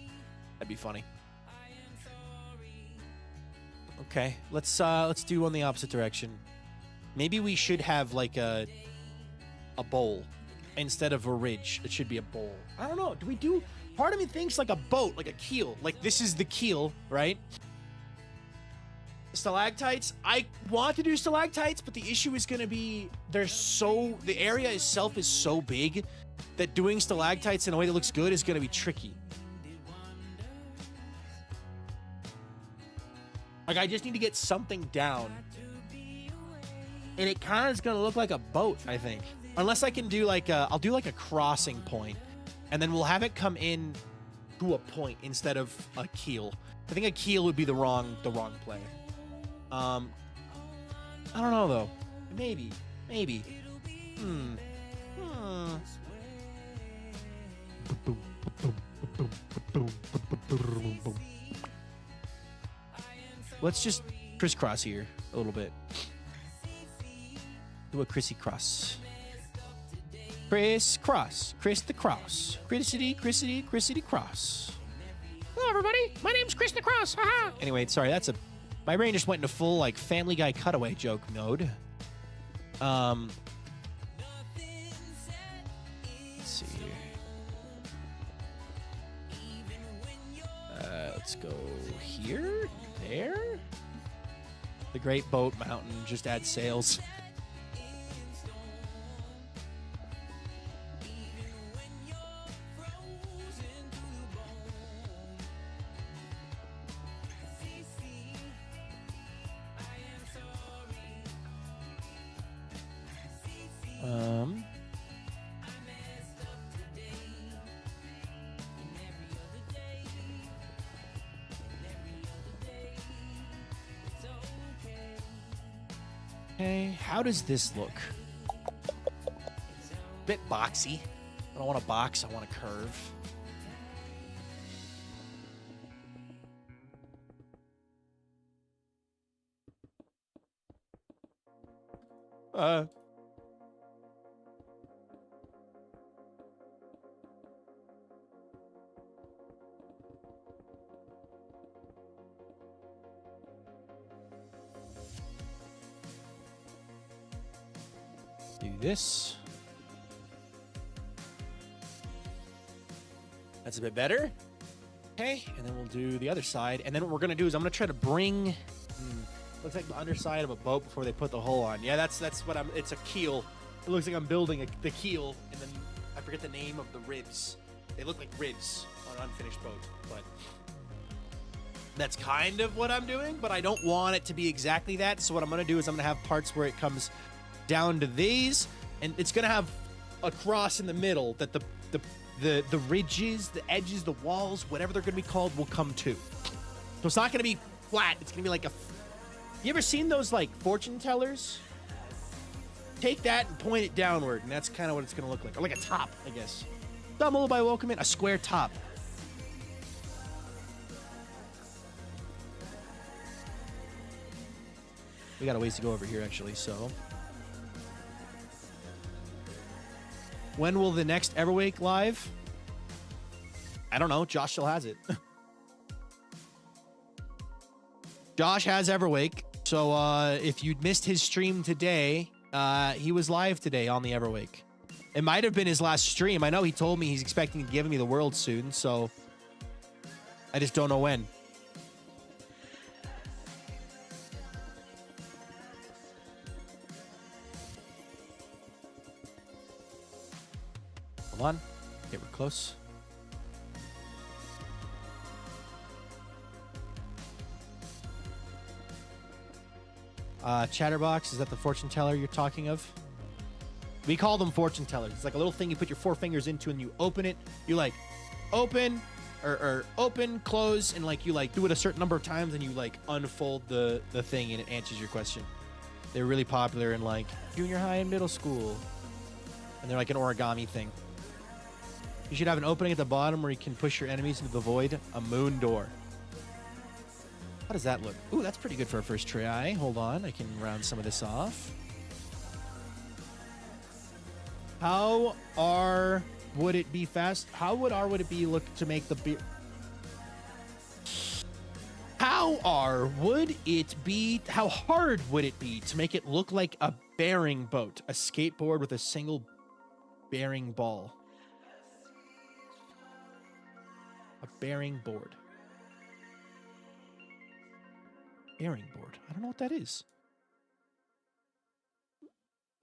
That'd be funny. Okay, let's do on the opposite direction. Maybe we should have like a bowl instead of a ridge. It should be a bowl. I don't know. Do we do? Part of me thinks like a boat, like a keel. Like this is the keel, right? Stalactites. I want to do stalactites, but the issue is going to be the area itself is so big that doing stalactites in a way that looks good is going to be tricky. Like I just need to get something down. And it kind of is going to look like a boat, I think. Unless I can do like I'll do like a crossing point, and then we'll have it come in to a point instead of a keel. I think a keel would be the wrong play. I don't know though. Maybe. Let's just crisscross here a little bit. Do a Chrissy cross. Crisscross. Chris the cross. Chrissy cross. Hello everybody. My name's Chris the cross. Haha. Anyway, sorry, my brain just went into full like Family Guy cutaway joke mode. Let's see here. Let's go here. There. The Great Boat Mountain. Just add sails. Okay, how does this look? Bit boxy. I don't want a box, I want a curve. Do this. That's a bit better. Okay, and then we'll do the other side. And then what we're gonna do is I'm gonna try to bring. Looks like the underside of a boat before they put the hull on. Yeah, that's what I'm. It's a keel. It looks like I'm building the keel, and then I forget the name of the ribs. They look like ribs on an unfinished boat, but that's kind of what I'm doing. But I don't want it to be exactly that. So what I'm gonna do is I'm gonna have parts where it comes down to these, and it's gonna have a cross in the middle that the ridges, the edges, the walls, whatever they're gonna be called, will come to. So it's not gonna be flat. It's gonna be like a. You ever seen those like fortune tellers? Take that and point it downward, and that's kind of what it's gonna look like, or like a top, I guess. Double by welcome in a square top. We got a ways to go over here, actually. So. When will the next Everwake live? I don't know. Josh still has it. Josh has Everwake. So if you'd missed his stream today, he was live today on the Everwake. It might have been his last stream. I know he told me he's expecting to give me the world soon. So I just don't know when. Hold on. Okay, we're close. Chatterbox, is that the fortune teller you're talking of? We call them fortune tellers. It's like a little thing you put your 4 fingers into and you open it. You like open or open, close, and like you like do it a certain number of times and you like unfold the thing and it answers your question. They're really popular in like junior high and middle school. And they're like an origami thing. You should have an opening at the bottom where you can push your enemies into the void. A moon door. How does that look? Ooh, that's pretty good for a first try. Hold on, I can round some of this off. How would it be fast? How would it be look to make the beer? How hard would it be to make it look like a bearing boat, a skateboard with a single bearing ball? A bearing board. Bearing board. I don't know what that is.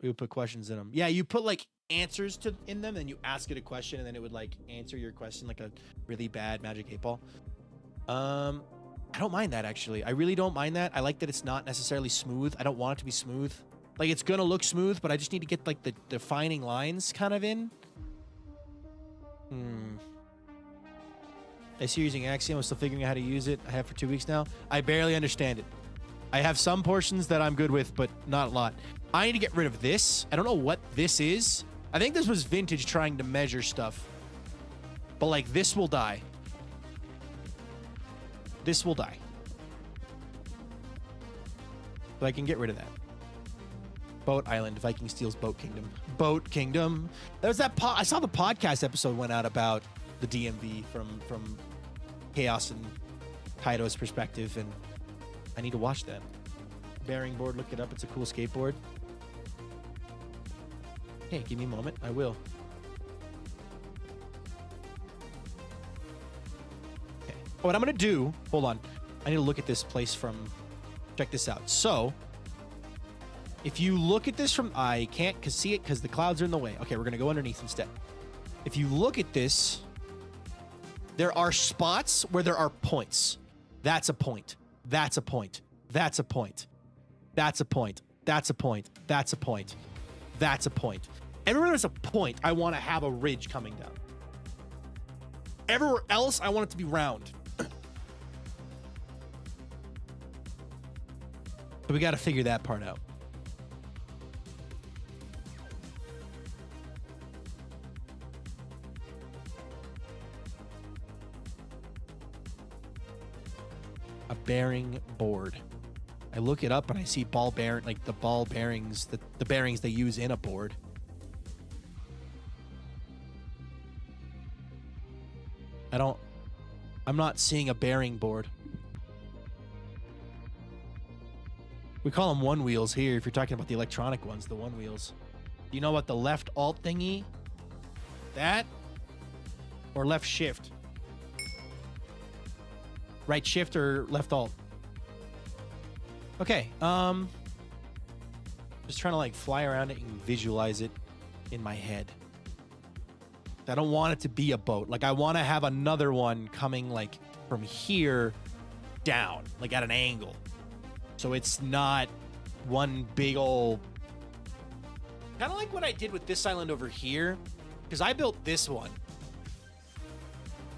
We would put questions in them. Yeah, you put like answers in them, and you ask it a question, and then it would like answer your question like a really bad Magic 8 Ball. I don't mind that actually. I really don't mind that. I like that it's not necessarily smooth. I don't want it to be smooth. Like it's gonna look smooth, but I just need to get like the defining lines kind of in. I see you're using Axiom. I'm still figuring out how to use it. I have for 2 weeks now. I barely understand it. I have some portions that I'm good with, but not a lot. I need to get rid of this. I don't know what this is. I think this was vintage trying to measure stuff. But like this will die. This will die. So I can get rid of that. Boat Island, Viking steals Boat Kingdom. Boat Kingdom. There was that I saw the podcast episode went out about the DMV from Chaos and Kaido's perspective, and I need to watch that. Bearing board, look it up. It's a cool skateboard. Hey, give me a moment. I will. Okay. What I'm going to do... Hold on. I need to look at this place from... Check this out. So, if you look at this from... I can't see it because the clouds are in the way. Okay, we're going to go underneath instead. If you look at this... There are spots where there are points. That's a point. That's a point. That's a point. That's a point. That's a point. That's a point. That's a point. Everywhere there's a point, I want to have a ridge coming down. Everywhere else, I want it to be round. So we got to figure that part out. A bearing board. I look it up and I see ball bearing, like the ball bearings, the bearings they use in a board. I'm not seeing a bearing board. We call them one wheels here if you're talking about the electronic ones, the one wheels. Do you know what the left alt thingy? That? Or left shift? Right shift or left alt? Okay, just trying to like fly around it and visualize it in my head. I don't want it to be a boat. Like I want to have another one coming like from here down, like at an angle. So it's not one big old... Kind of like what I did with this island over here, because I built this one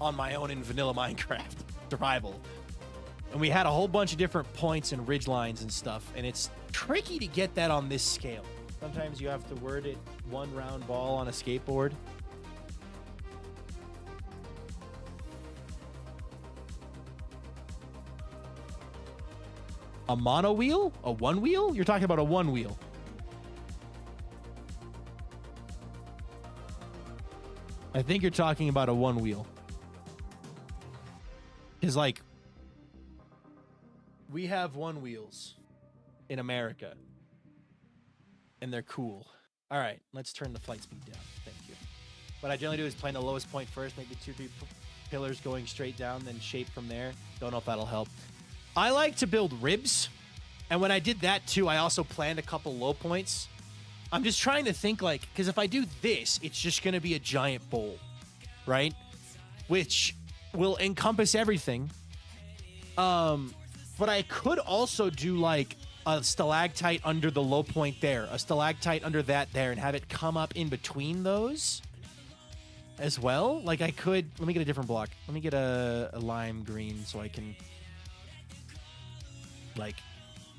on my own in vanilla Minecraft survival. And we had a whole bunch of different points and ridge lines and stuff, and it's tricky to get that on this scale. Sometimes you have to word it one round ball on a skateboard. A mono wheel? A one wheel? You're talking about a one wheel. I think you're talking about a one wheel. Is like... We have one wheels in America, and they're cool. All right, let's turn the flight speed down. Thank you. What I generally do is play the lowest point first, maybe 2-3 pillars going straight down, then shape from there. Don't know if that'll help. I like to build ribs, and when I did that too, I also planned a couple low points I'm just trying to think, like, because if I do this, it's just going to be a giant bowl, right? Which will encompass everything. But I could also do, like, a stalactite under the low point there, a stalactite under that there, and have it come up in between those as well. Like, I could... Let me get a different block. Let me get a lime green so I can, like,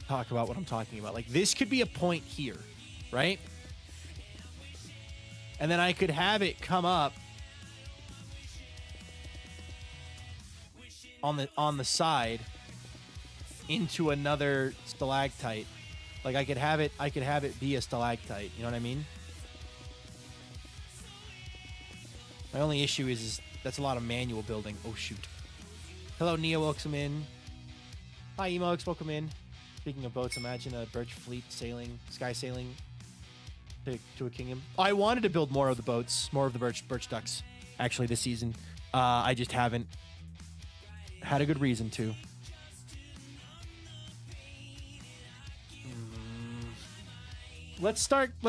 talk about what I'm talking about. Like, this could be a point here, right? And then I could have it come up on the side into another stalactite. Like, I could have it be a stalactite, you know what I mean? My only issue is that's a lot of manual building. Oh shoot. Hello Neo, welcome in. Hi Emox, welcome in. Speaking of boats, imagine a birch fleet sailing, sky sailing to a kingdom. I wanted to build more of the boats, more of the birch ducks actually this season. I just haven't had a good reason to. Let's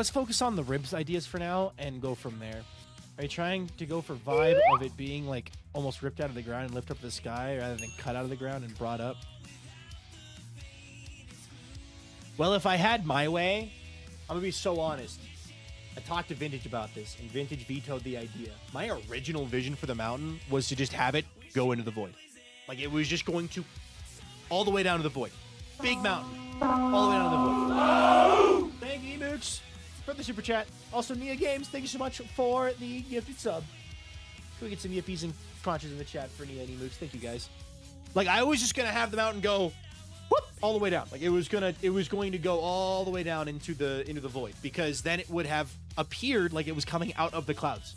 focus on the ribs ideas for now and go from there. Are you trying to go for vibe of it being like almost ripped out of the ground and lift up to the sky rather than cut out of the ground and brought up? Well, if I had my way, I'm gonna be so honest. I talked to Vintage about this, and Vintage vetoed the idea. My original vision for the mountain was to just have it go into the void. Like, it was just going to all the way down to the void. Big mountain. All the way down to the void. Thank you, Mooks, for the super chat. Also, Nia Games, thank you so much for the gifted sub. Can we get some yippies and crunches in the chat for Nia and Mooks? Thank you, guys. Like, I was just going to have the mountain go whoop, all the way down. Like, it was going to go all the way down into the void, because then it would have appeared like it was coming out of the clouds.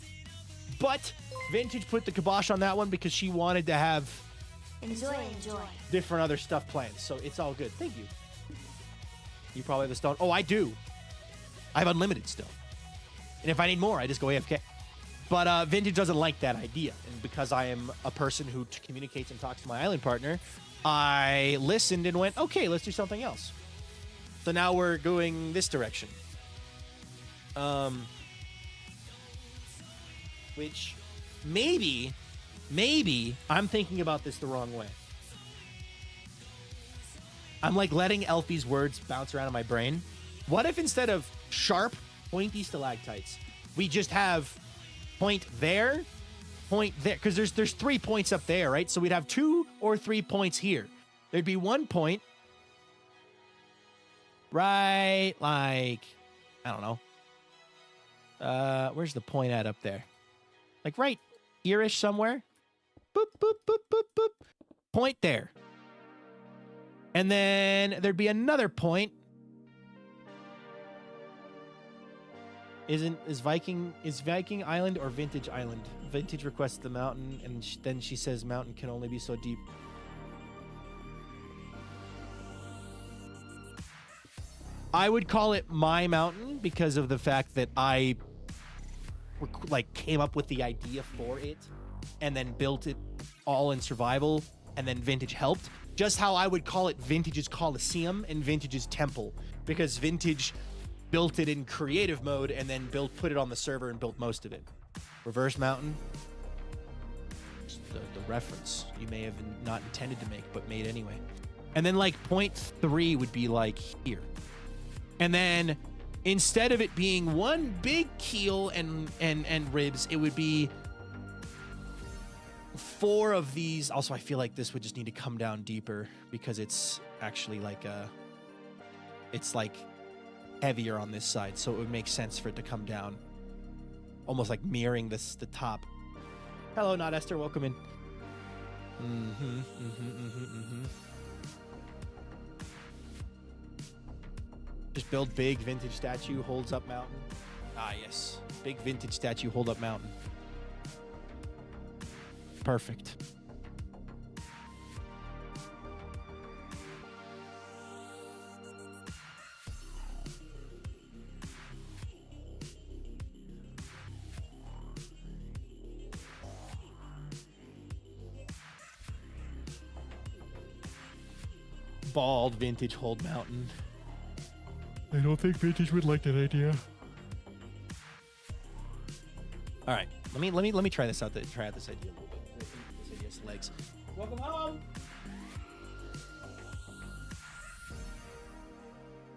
But Vintage put the kibosh on that one because she wanted to have Enjoy. different other stuff planned. So it's all good. Thank you. You probably have the stone. Oh, I do. I have unlimited stone. And if I need more, I just go AFK. But Vintage doesn't like that idea. And because I am a person who communicates and talks to my island partner, I listened and went, okay, let's do something else. So now we're going this direction. Which maybe I'm thinking about this the wrong way. I'm like letting Elfie's words bounce around in my brain. What if instead of sharp, pointy stalactites, we just have point there? Because there's 3 points up there, right? So we'd have 2 or 3 points here. There'd be 1 point, right? Like, I don't know. Where's the point at up there? Like right here-ish somewhere. Boop, boop, boop, boop, boop. Point there. And then there'd be another point. Is Viking Island or Vintage Island? Vintage requests the mountain, and then she says mountain can only be so deep. I would call it my mountain because of the fact that I like came up with the idea for it and then built it all in survival, and then Vintage helped. Just how I would call it Vintage's Coliseum and Vintage's Temple, because Vintage built it in creative mode and then put it on the server and built most of it. Reverse mountain, the reference you may have not intended to make but made anyway. And then like point 3 would be like here. And then instead of it being one big keel and ribs, it would be 4 of these. Also, I feel like this would just need to come down deeper because it's actually like it's like heavier on this side, so it would make sense for it to come down almost like mirroring the top. Hello, not Esther, welcome in. Just build big vintage statue, holds up mountain. Ah yes, big vintage statue, hold up mountain. Perfect. Bald vintage hold mountain. I don't think Vintage would like that idea. All right, let me try this out. Try out this idea a little bit. This idea's legs. Welcome home.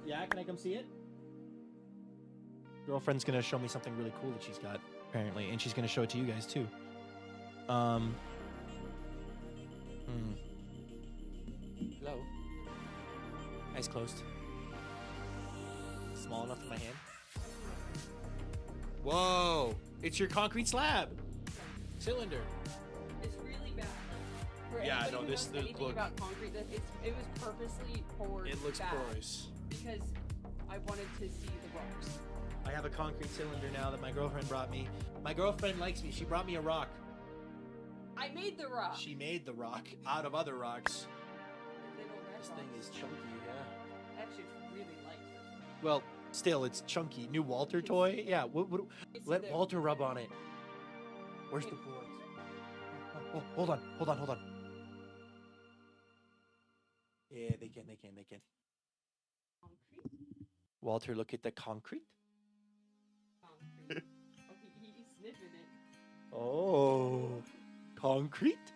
Yeah, can I come see it? Girlfriend's gonna show me something really cool that she's got apparently, and she's gonna show it to you guys too. Hello. Eyes closed. Small enough for my hand. Whoa! It's your concrete slab cylinder. It's really bad. For Yeah, anybody no, who this knows anything look. about concrete. It was purposely poured. It looks bad porous. because I wanted to see the rocks. I have a concrete cylinder now that my girlfriend brought me. My girlfriend likes me. She brought me a rock. I made the rock. She made the rock out of other rocks. Little red This thing rocks. is chunky, yeah. Actually, it's really light. Well, still, it's chunky. New Walter toy? Yeah, It's let the- Walter rub on it. Where's the boards? Oh, hold on. Yeah, they can. Concrete? Walter, look at the concrete. Concrete. Oh, he's sniffing it. Oh, concrete?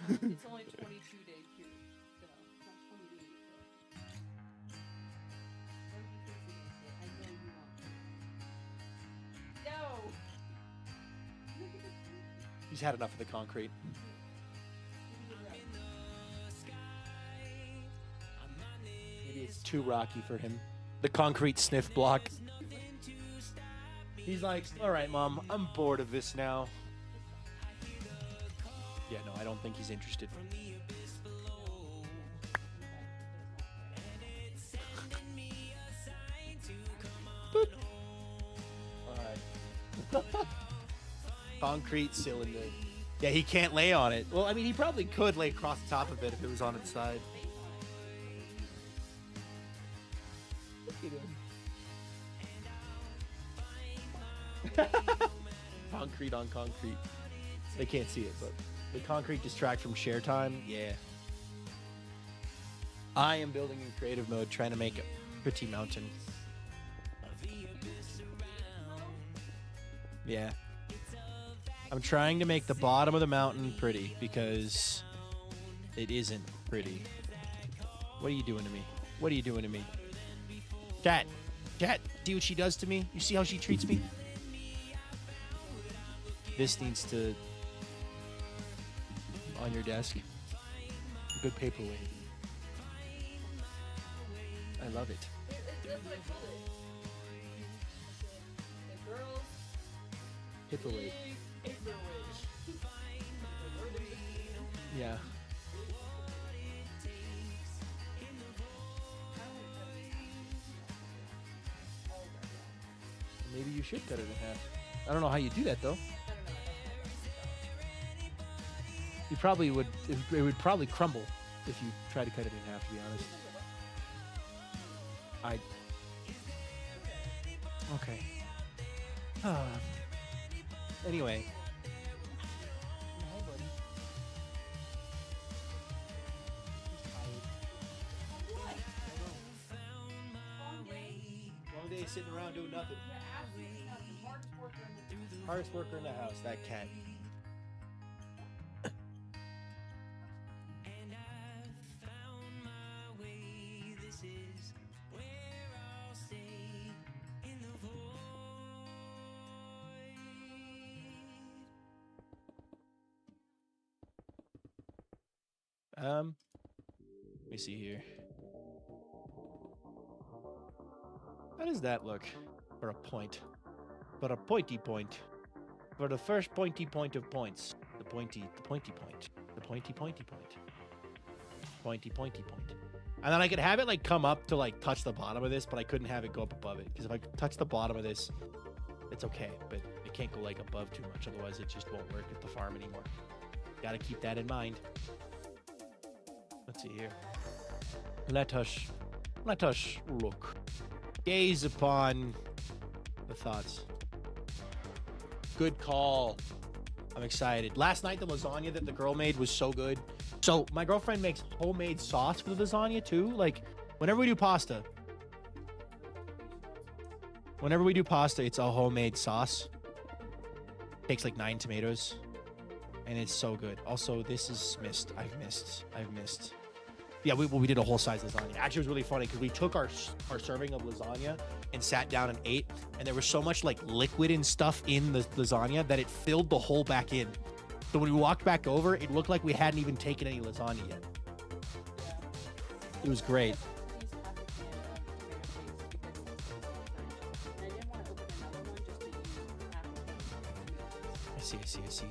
It's only 22 days here. So, it's not 20 days. So. What are you fixing it? I know you want to. No! Look at the concrete. He's had enough of the concrete. Maybe it's too rocky for him. The concrete sniff block. He's like, all right, Mom, I'm bored of this now. Yeah, no, I don't think he's interested. Boop. All right. Concrete cylinder. Yeah, he can't lay on it. Well, I mean, he probably could lay across the top of it if it was on its side. Look at him. Concrete on concrete. They can't see it, but the concrete distract from share time. Yeah. I am building in creative mode, trying to make a pretty mountain. Yeah. I'm trying to make the bottom of the mountain pretty because it isn't pretty. What are you doing to me? What are you doing to me? Cat, see what she does to me? You see how she treats me? This needs to on your desk. A good paperweight. I love it. That's what I told it. The girls. Paperweight. Yeah. Maybe you should cut it in half. I don't know how you do that though. You probably would. It would probably crumble if you try to cut it in half. To be honest. Okay. Anyway. Long day sitting around doing nothing. Hardest worker in the house, that cat. Let me see here. How does that look for a point? For a pointy point. For the first pointy point of points. The pointy point. The pointy point. Pointy point. And then I could have it like come up to like touch the bottom of this, but I couldn't have it go up above it. Because if I touch the bottom of this, it's okay. But it can't go like above too much. Otherwise it just won't work at the farm anymore. Gotta keep that in mind. Let's see here. Let us look. Gaze upon the thoughts. Good call. I'm excited. Last night, the lasagna that the girl made was so good. So my girlfriend makes homemade sauce for the lasagna too. Like whenever we do pasta. Whenever we do pasta, it's a homemade sauce. Takes like 9 tomatoes. And it's so good. Also, this is missed. I've missed. Yeah, we did a whole size lasagna. Actually, it was really funny because we took our serving of lasagna and sat down and ate. And there was so much like liquid and stuff in the lasagna that it filled the hole back in. So when we walked back over, it looked like we hadn't even taken any lasagna yet. It was great. I see. Basically, it's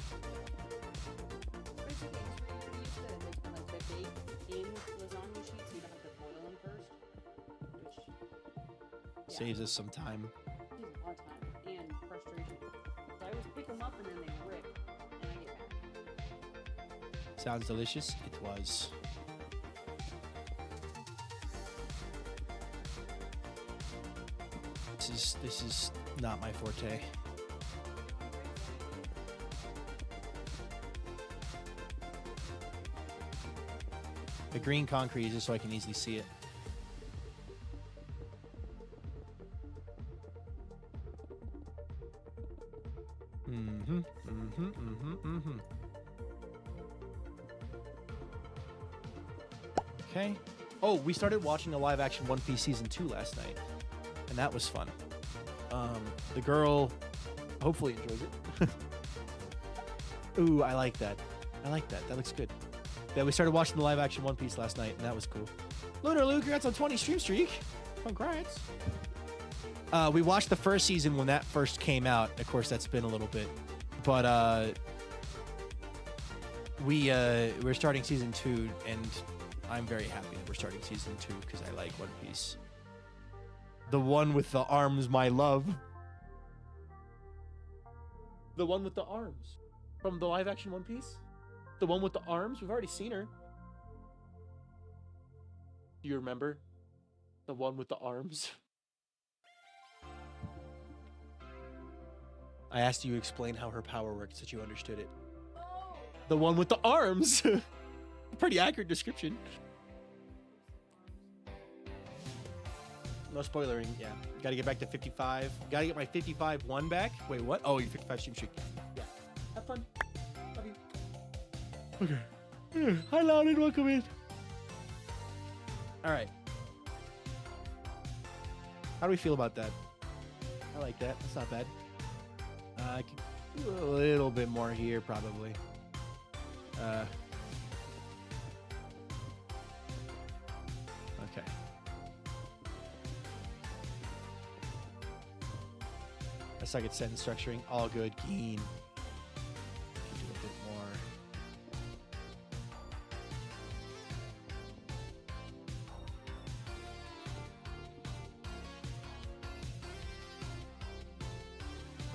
like the bake in lasagna sheets, so you don't have to boil them first. Which Saves us some time. saves a lot of time and frustration. So I always pick them up and then they rip, and I get mad. Sounds delicious. It was. This is not my forte. The green concrete is just so I can easily see it. Okay. Oh, we started watching the live action One Piece season 2 last night, and that was fun. The girl hopefully enjoys it. Ooh, I like that. That looks good. Yeah, we started watching the live action One Piece last night, and that was cool. Lunar Luke, congrats on 20 stream streak. Congrats. We watched the first season when that first came out. Of course, that's been a little bit, but we're starting season 2, and I'm very happy that we're starting season 2 because I like One Piece. The one with the arms, my love. The one with the arms from the live action One Piece. The one with the arms? We've already seen her. Do you remember? The one with the arms? I asked you to explain how her power works so you understood it. The one with the arms! Pretty accurate description. No spoilering, yeah. Gotta get back to 55. Gotta get my 55-1 back. Wait, what? Oh, your 55 stream streak. Yeah. Have fun. Love you. Okay. Hi, Loudon. Welcome in. All right. How do we feel about that? I like that. That's not bad. I could do a little bit more here, probably. Okay. I suck at sentence structuring. All good. Keen. Do a bit more.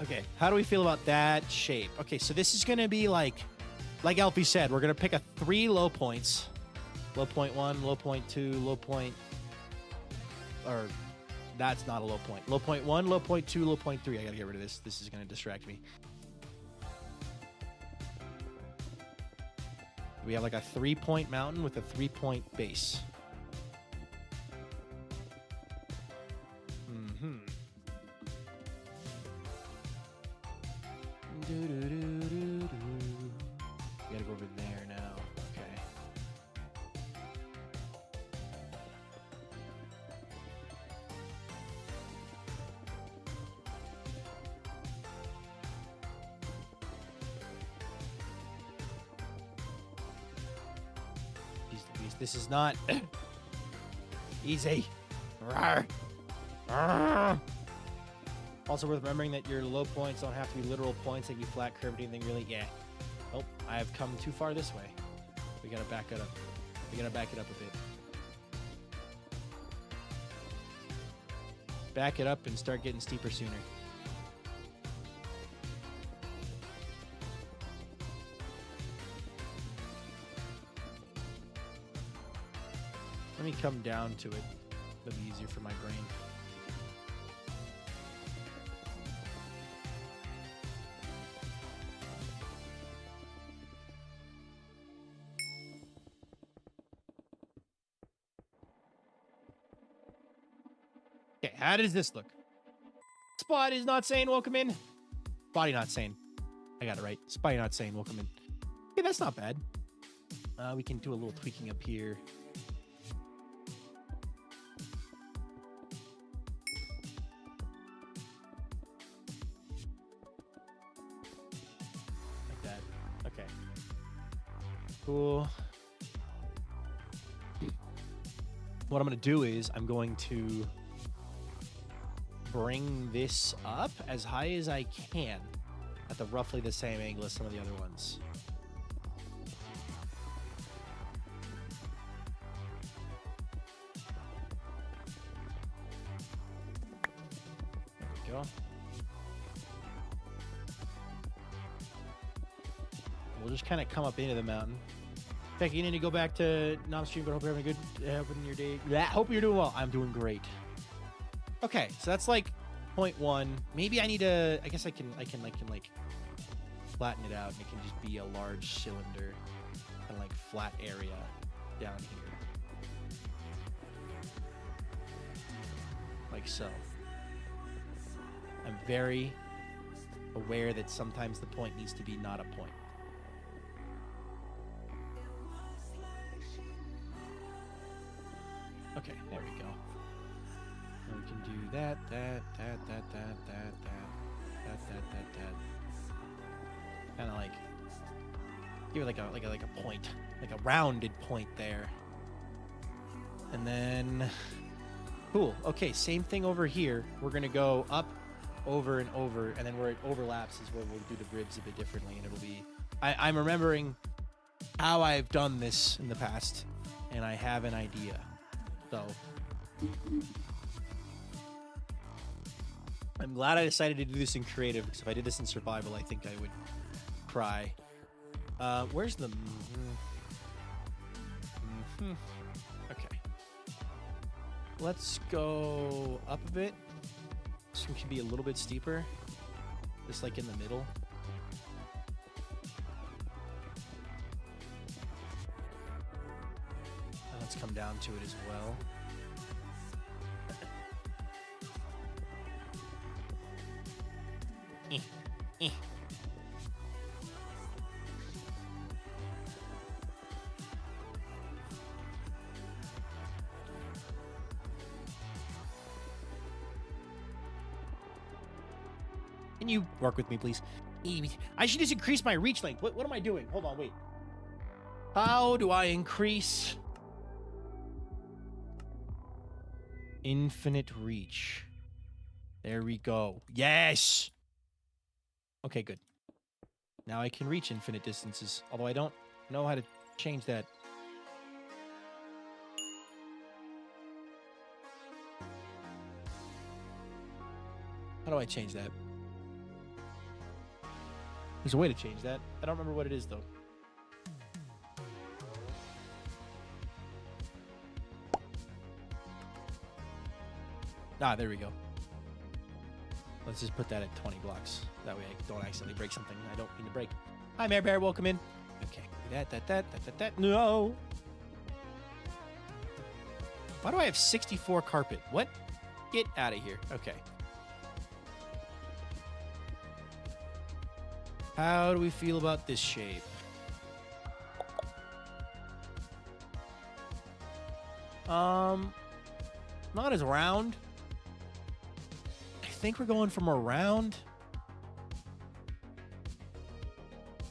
Okay, how do we feel about that shape? Okay, so this is gonna be like Alfie said, we're gonna pick a 3 low points. Low point 1, low point 2, low point, or that's not a low point. Low point 1, low point 2, low point 3. I gotta get rid of this. This is gonna distract me. We have like a 3-point mountain with a 3-point base. We gotta go over there now. Okay. This is not easy. Rawr. Rawr. Also worth remembering that your low points don't have to be literal points. They can be flat, curved, anything really. Yeah. Oh, I have come too far this way. We gotta back it up. We gotta back it up a bit. Back it up and start getting steeper sooner. Let me come down to it. That'll be easier for my brain. Okay, how does this look? Spot is not saying welcome in. Spotty not saying. I got it right. Spotty not saying welcome in. Okay, that's not bad. We can do a little tweaking up here. Like that. Okay. Cool. What I'm going to do is I'm going to bring this up as high as I can at the roughly the same angle as some of the other ones. There we go. We'll just kind of come up into the mountain. Becky, you need to go back to non-stream, but hope you're having a good open your day. Hope you're doing well. I'm doing great. Okay, so that's like 0.1. Maybe I need to. I guess I can like flatten it out, and it can just be a large cylinder, kind of like flat area down here, like so. I'm very aware that sometimes the point needs to be not a point. Okay, there we go. And we can do that. Kind of like give it like a point, like a rounded point there. And then, cool. Okay, same thing over here. We're gonna go up, over, and over, and then where it overlaps is where we'll do the ribs a bit differently, and it'll be. I'm remembering how I've done this in the past, and I have an idea. So I'm glad I decided to do this in creative, because if I did this in survival, I think I would cry. Where's the... Okay. Let's go up a bit. This one can be a little bit steeper. Just like in the middle. Let's come down to it as well. Can you work with me, please? I should just increase my reach length. What am I doing? Hold on, wait. How do I increase infinite reach? There we go. Yes! Okay, good. Now I can reach infinite distances, although I don't know how to change that. How do I change that? There's a way to change that. I don't remember what it is, though. Ah, there we go. Let's just put that at 20 blocks. That way I don't accidentally break something I don't mean to break. Hi, Mayor Bear. Welcome in. Okay. That. No. Why do I have 64 carpet? What? Get out of here. Okay. How do we feel about this shape? Not as round. I think we're going from around.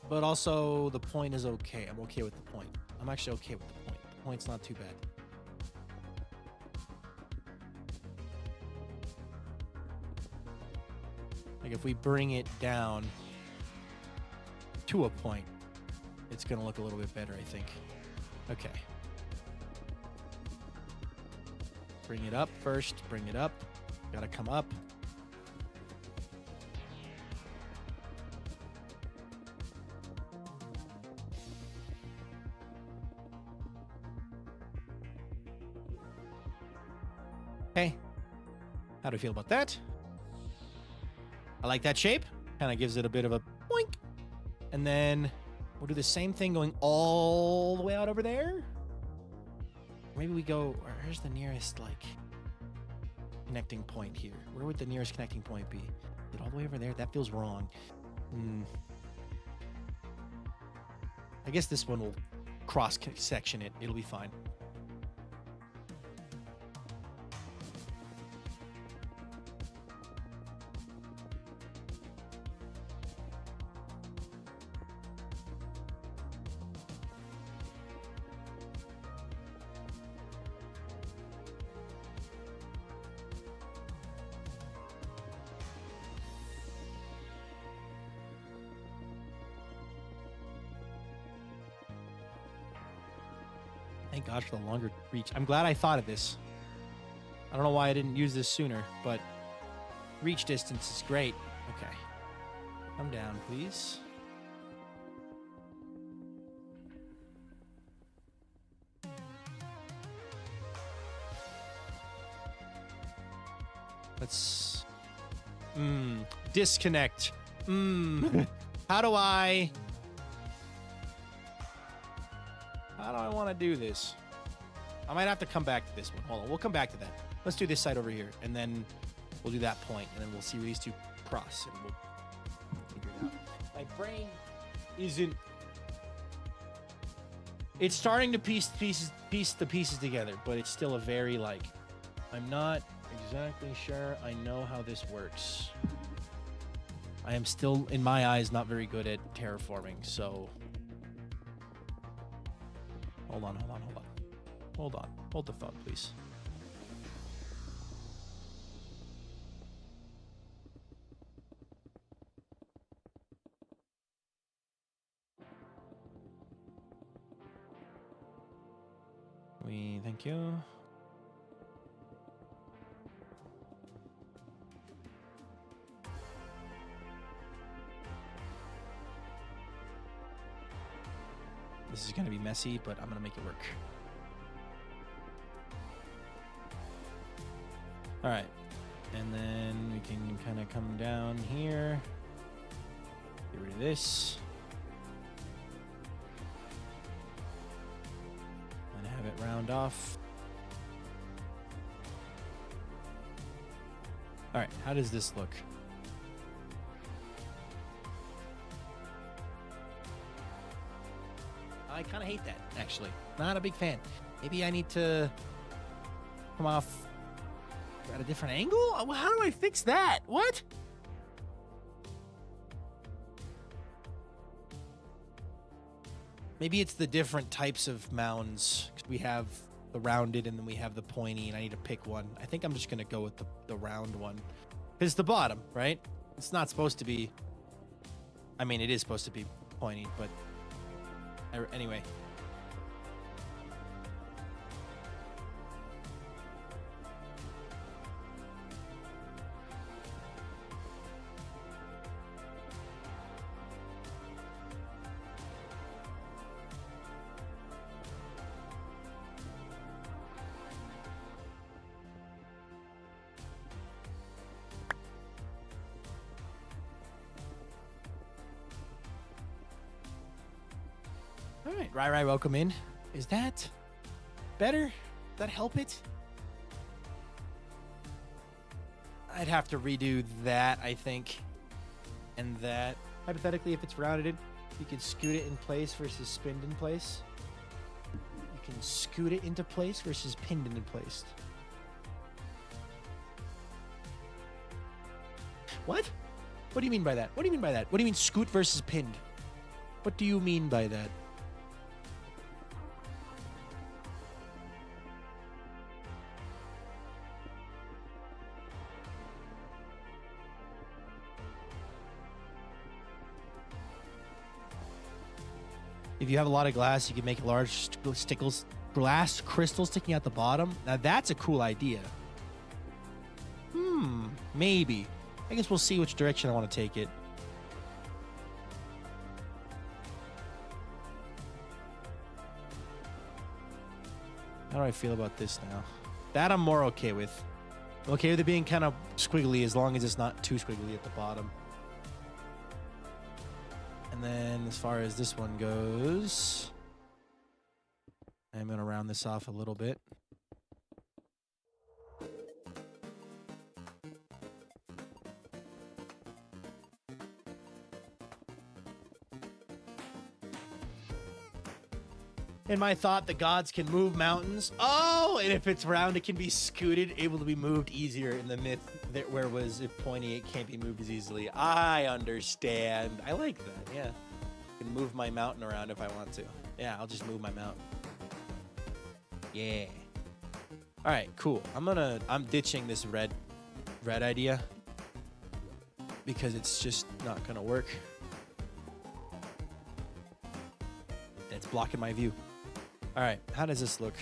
But also, the point is okay. I'm okay with the point. I'm actually okay with the point. The point's not too bad. Like, if we bring it down to a point, it's going to look a little bit better, I think. Okay. Bring it up first. Bring it up. Got to come up. Okay. How do you feel about that? I like that shape. Kind of gives it a bit of a boink. And then we'll do the same thing going all the way out over there. Maybe we go, where's the nearest, like, connecting point here? Where would the nearest connecting point be? Is it all the way over there? That feels wrong. I guess this one will cross-section it. It'll be fine. Thank gosh for the longer reach. I'm glad I thought of this. I don't know why I didn't use this sooner, but reach distance is great. Okay. Come down, please. Let's... disconnect. How do I want to do this? I might have to come back to this one. Hold on, we'll come back to that. Let's do this side over here, and then we'll do that point, and then we'll see where these two cross, and we'll figure it out. My brain isn't... It's starting to piece the pieces together, but it's still a very, like... I'm not exactly sure I know how this works. I am still, in my eyes, not very good at terraforming, so... Hold on. Hold the phone, please. Thank you. This is going to be messy, but I'm going to make it work. All right. And then we can kind of come down here. Get rid of this. And have it round off. All right. How does this look? I kind of hate that, actually. Not a big fan. Maybe I need to come off at a different angle? How do I fix that? What? Maybe it's the different types of mounds. We have the rounded and then we have the pointy, and I need to pick one. I think I'm just going to go with the round one. It's the bottom, right? It's not supposed to be... I mean, it is supposed to be pointy, but... Anyway. All right, Rai, welcome in. Is that better? Does that help it? I'd have to redo that, I think. And that, hypothetically, if it's rounded, you can scoot it in place versus spinned in place. You can scoot it into place versus pinned into place. What? What do you mean by that? What do you mean by that? What do you mean scoot versus pinned? What do you mean by that? If you have a lot of glass, you can make large glass crystals sticking out the bottom. Now that's a cool idea. Maybe. I guess we'll see which direction I want to take it. How do I feel about this now? That I'm more okay with. I'm okay with it being kind of squiggly as long as it's not too squiggly at the bottom. And then as far as this one goes, I'm going to round this off a little bit. In my thought, the gods can move mountains. Oh, and if it's round, it can be scooted, able to be moved easier. In the myth, that where was if pointy, it can't be moved as easily. I understand. I like that. Yeah, I can move my mountain around if I want to. Yeah, I'll just move my mountain. Yeah. All right, cool. I'm ditching this red idea because it's just not gonna work. It's blocking my view. All right, how does this look?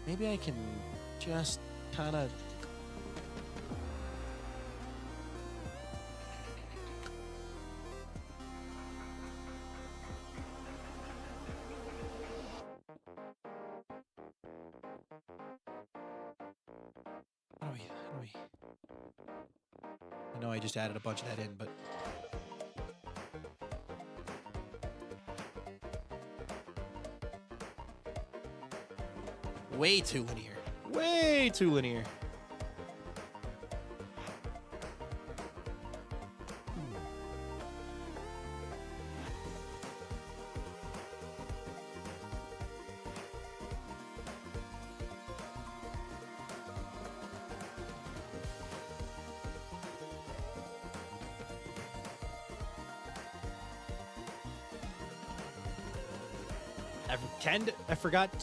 Maybe I can just kind of... How do we... I know I just added a bunch of that in, but... Way too linear. Way too linear.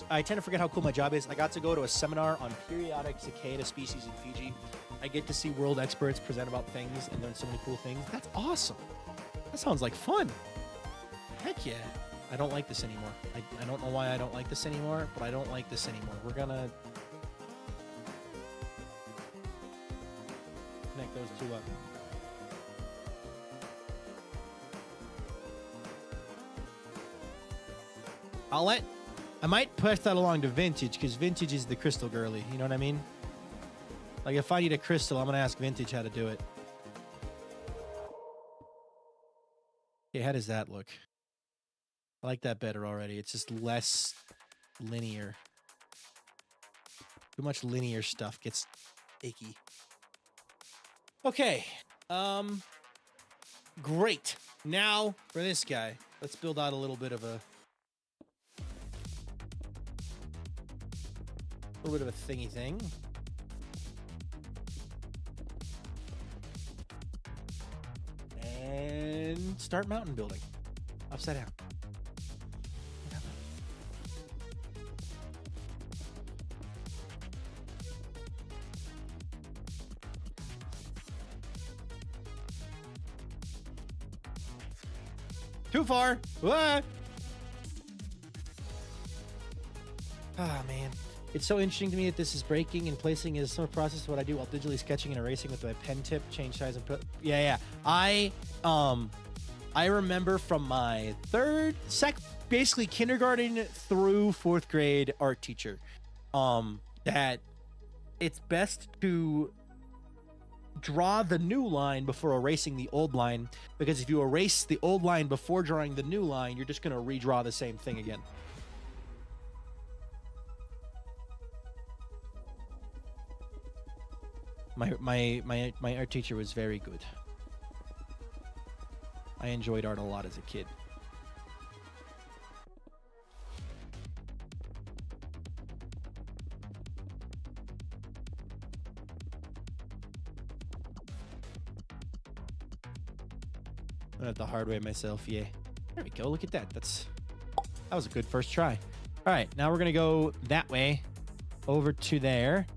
I tend to forget how cool my job is. I got to go to a seminar on periodic cicada species in Fiji. I get to see world experts present about things and learn so many cool things. That's awesome. That sounds like fun. Heck yeah. I don't like this anymore. I don't know why I don't like this anymore, but I don't like this anymore. We're gonna connect those two up. I might push that along to vintage because vintage is the crystal girly. You know what I mean? Like if I need a crystal, I'm gonna ask vintage how to do it. Okay, how does that look? I like that better already. It's just less linear. Too much linear stuff gets icky. Okay. Great. Now for this guy, let's build out a little bit of a thingy thing. And start mountain building. Upside down. Too far. What? Ah, man. It's so interesting to me that this is breaking and placing is some process of what I do while digitally sketching and erasing with my pen tip, change size and put. Yeah. I remember from my basically kindergarten through 4th grade art teacher, that it's best to draw the new line before erasing the old line, because if you erase the old line before drawing the new line, you're just going to redraw the same thing again. My art teacher was very good. I enjoyed art a lot as a kid. I learned it the hard way myself, yeah. There we go, look at that. That was a good first try. All right, now we're gonna go that way, over to there.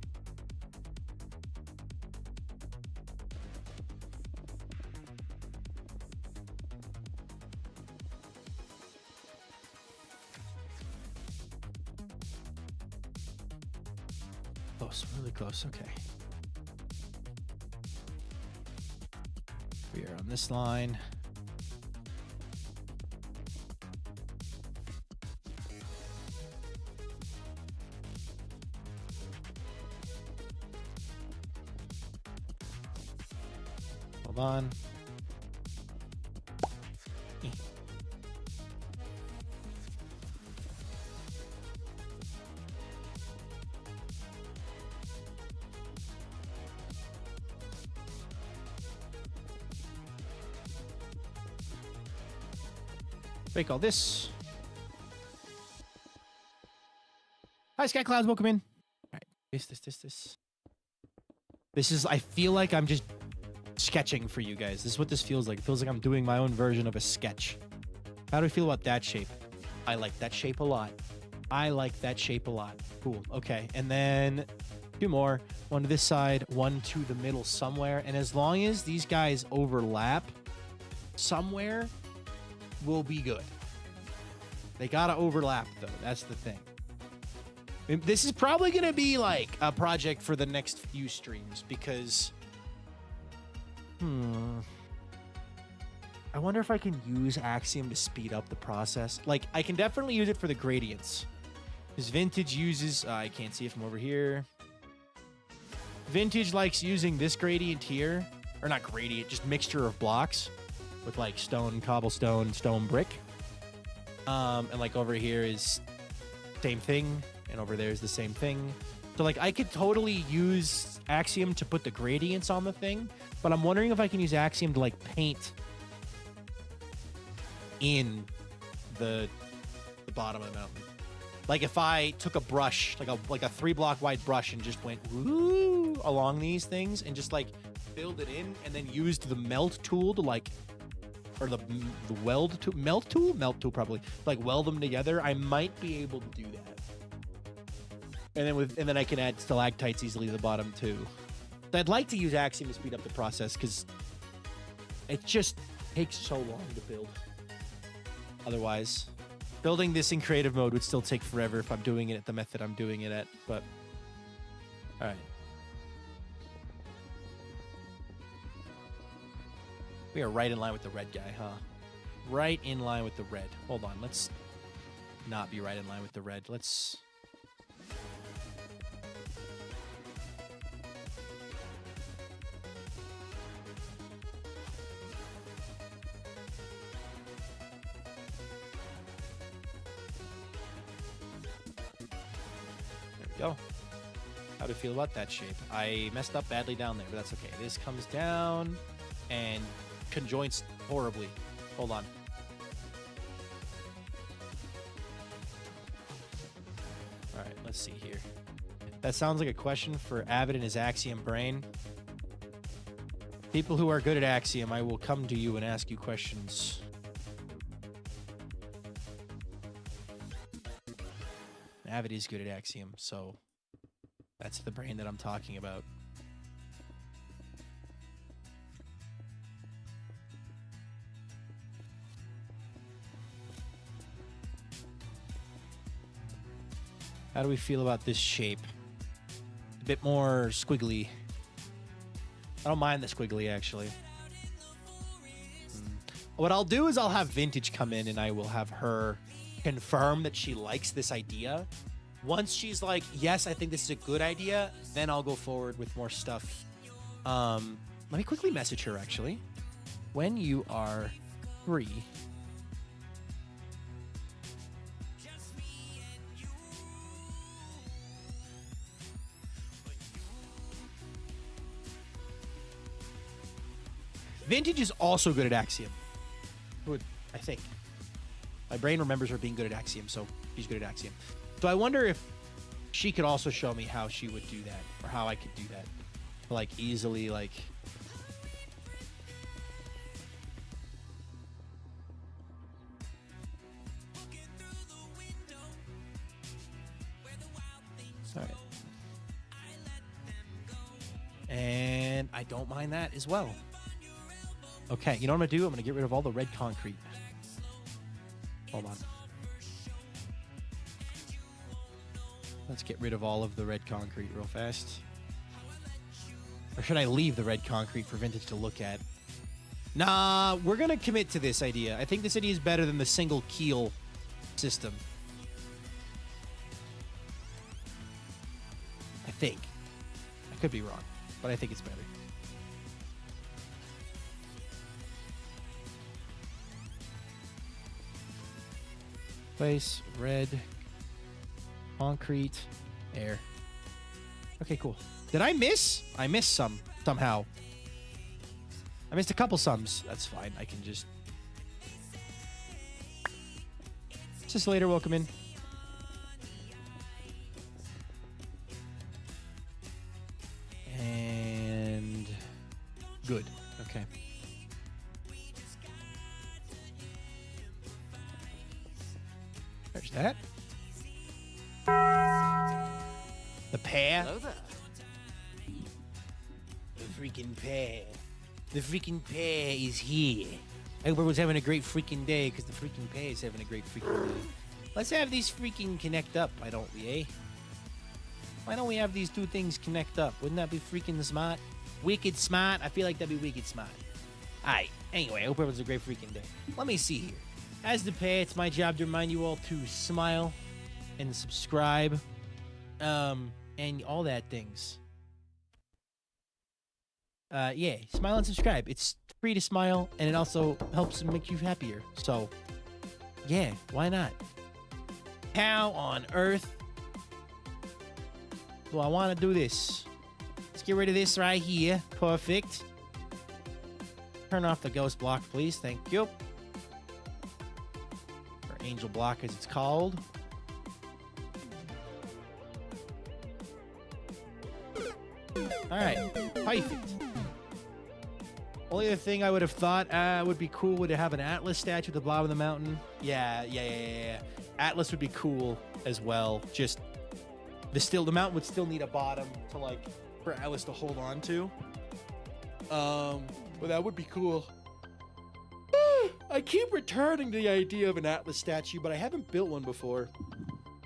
Close, really close, okay. We are on this line. Hold on. Break all this. Hi, Sky Clouds. Welcome in. All right. This. This is, I feel like I'm just sketching for you guys. This is what this feels like. It feels like I'm doing my own version of a sketch. How do you feel about that shape? I like that shape a lot. I like that shape a lot. Cool. Okay. And then 2 more. One to this side, one to the middle somewhere. And as long as these guys overlap somewhere, we'll be good. They gotta overlap, though. That's the thing. This is probably going to be like a project for the next few streams because... I wonder if I can use Axiom to speed up the process. Like, I can definitely use it for the gradients. Because Vintage uses... I can't see it from over here. Vintage likes using this gradient here. Or not gradient, just mixture of blocks. With like stone, cobblestone, stone, brick. And like over here is same thing. And over there is the same thing. So, like, I could totally use Axiom to put the gradients on the thing. But I'm wondering if I can use Axiom to, like, paint in the bottom of the mountain. Like, if I took a brush, like a 3-block wide brush and just went woo along these things and just, like, filled it in and then used the melt tool to, like... Or the weld tool? Melt tool? Melt tool, probably. Like, weld them together. I might be able to do that. And then I can add stalactites easily to the bottom too. So I'd like to use Axiom to speed up the process because it just takes so long to build. Otherwise, building this in creative mode would still take forever if I'm doing it at the method I'm doing it at. But all right, we are right in line with the red guy, huh? Right in line with the red. Hold on, let's not be right in line with the red. Let's. Go. How do you feel about that shape? I messed up badly down there, but that's okay. This comes down and conjoints horribly. Hold on. All right, let's see here. That sounds like a question for Avid and his Axiom brain. People who are good at Axiom, I will come to you and ask you questions. Avid is good at Axiom, so that's the brain that I'm talking about. How do we feel about this shape? A bit more squiggly. I don't mind the squiggly, actually. What I'll do is I'll have Vintage come in and I will have her confirm that she likes this idea. Once she's like, yes, I think this is a good idea, then I'll go forward with more stuff. Let me quickly message her, actually. When you are free. Vintage is also good at Axiom. I think. My brain remembers her being good at Axiom, so she's good at Axiom. So I wonder if she could also show me how she would do that, or how I could do that. Like, easily, like... Alright. And I don't mind that as well. Okay, you know what I'm going to do? I'm going to get rid of all the red concrete. Hold on. Let's get rid of all of the red concrete real fast. Or should I leave the red concrete for Vintage to look at? Nah, we're going to commit to this idea. I think this idea is better than the single keel system. I think. I could be wrong, but I think it's better. Place, red, concrete, air. Okay, cool. Did I miss? I missed some, somehow. I missed a couple sums. That's fine. I can just... Sister Later, welcome in. And good. Okay. There's that. The pear. Hello there. The freaking pear. The freaking pear is here. I hope everyone's having a great freaking day because the freaking pear is having a great freaking day. Let's have these freaking connect up, why don't we, eh? Why don't we have these two things connect up? Wouldn't that be freaking smart? Wicked smart? I feel like that'd be wicked smart. Alright, anyway, I hope everyone's a great freaking day. Let me see here. As the pair, it's my job to remind you all to smile and subscribe. And all that things. Yeah, smile and subscribe. It's free to smile, and it also helps make you happier. So, yeah, why not? How on earth do I want to do this? Let's get rid of this right here. Perfect. Turn off the ghost block, please. Thank you. Or angel block, as it's called. Alright, perfect. Only other thing I would have thought would be cool would have an Atlas statue at the bottom of the mountain. Yeah. Atlas would be cool as well. Just the mountain would still need a bottom to like for Atlas to hold on to. But that would be cool. I keep returning to the idea of an Atlas statue, but I haven't built one before.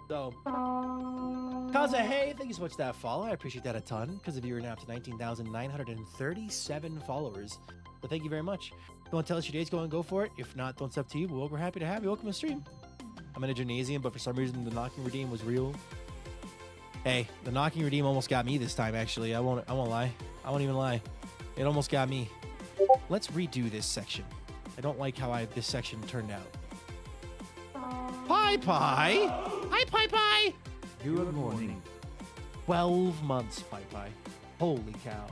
So, Kaza, hey, thank you so much for that follow. I appreciate that a ton. Because of you, we're now up to 19,937 followers. So thank you very much. If you want to tell us your day's going, go for it. If not, it's up to you. But we're happy to have you. Welcome to the stream. I'm in a gymnasium, but for some reason, the knocking redeem was real. Hey, the knocking redeem almost got me this time, actually. I won't lie. I won't even lie. It almost got me. Let's redo this section. I don't like how this section turned out. Pie Pie! Hi, Pie Pie! Good morning. 12 months, Pie Pie. Holy cow.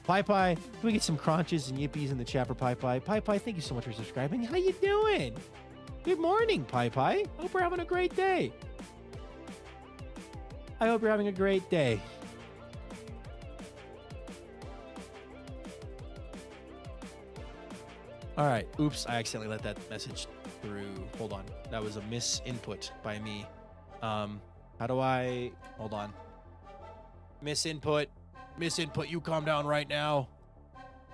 Pie Pie, can we get some crunches and yippies in the chat for Pie Pie? Pie Pie, thank you so much for subscribing. How you doing? Good morning, Pie Pie. Hope we're having a great day. I hope you're having a great day. All right. Oops, I accidentally let that message through. Hold on. That was a misinput by me. How do I... Hold on. Misinput. Misinput. You calm down right now.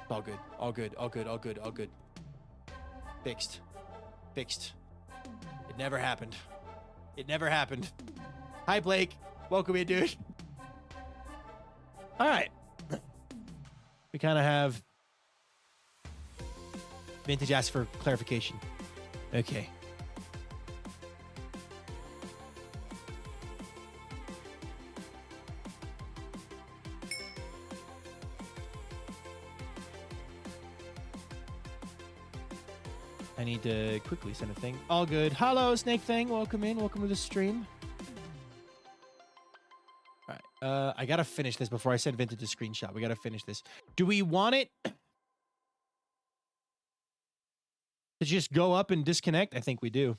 All good. All good. All good. All good. All good. Fixed. Fixed. It never happened. It never happened. Hi, Blake. Welcome in, dude. All right. We kind of have... Vintage asked for clarification. Okay. I need to quickly send a thing. All good. Hello, Snake Thing. Welcome in. Welcome to the stream. All right. I gotta finish this before I send Vintage a screenshot. We gotta finish this. Do we want it to just go up and disconnect? I think we do.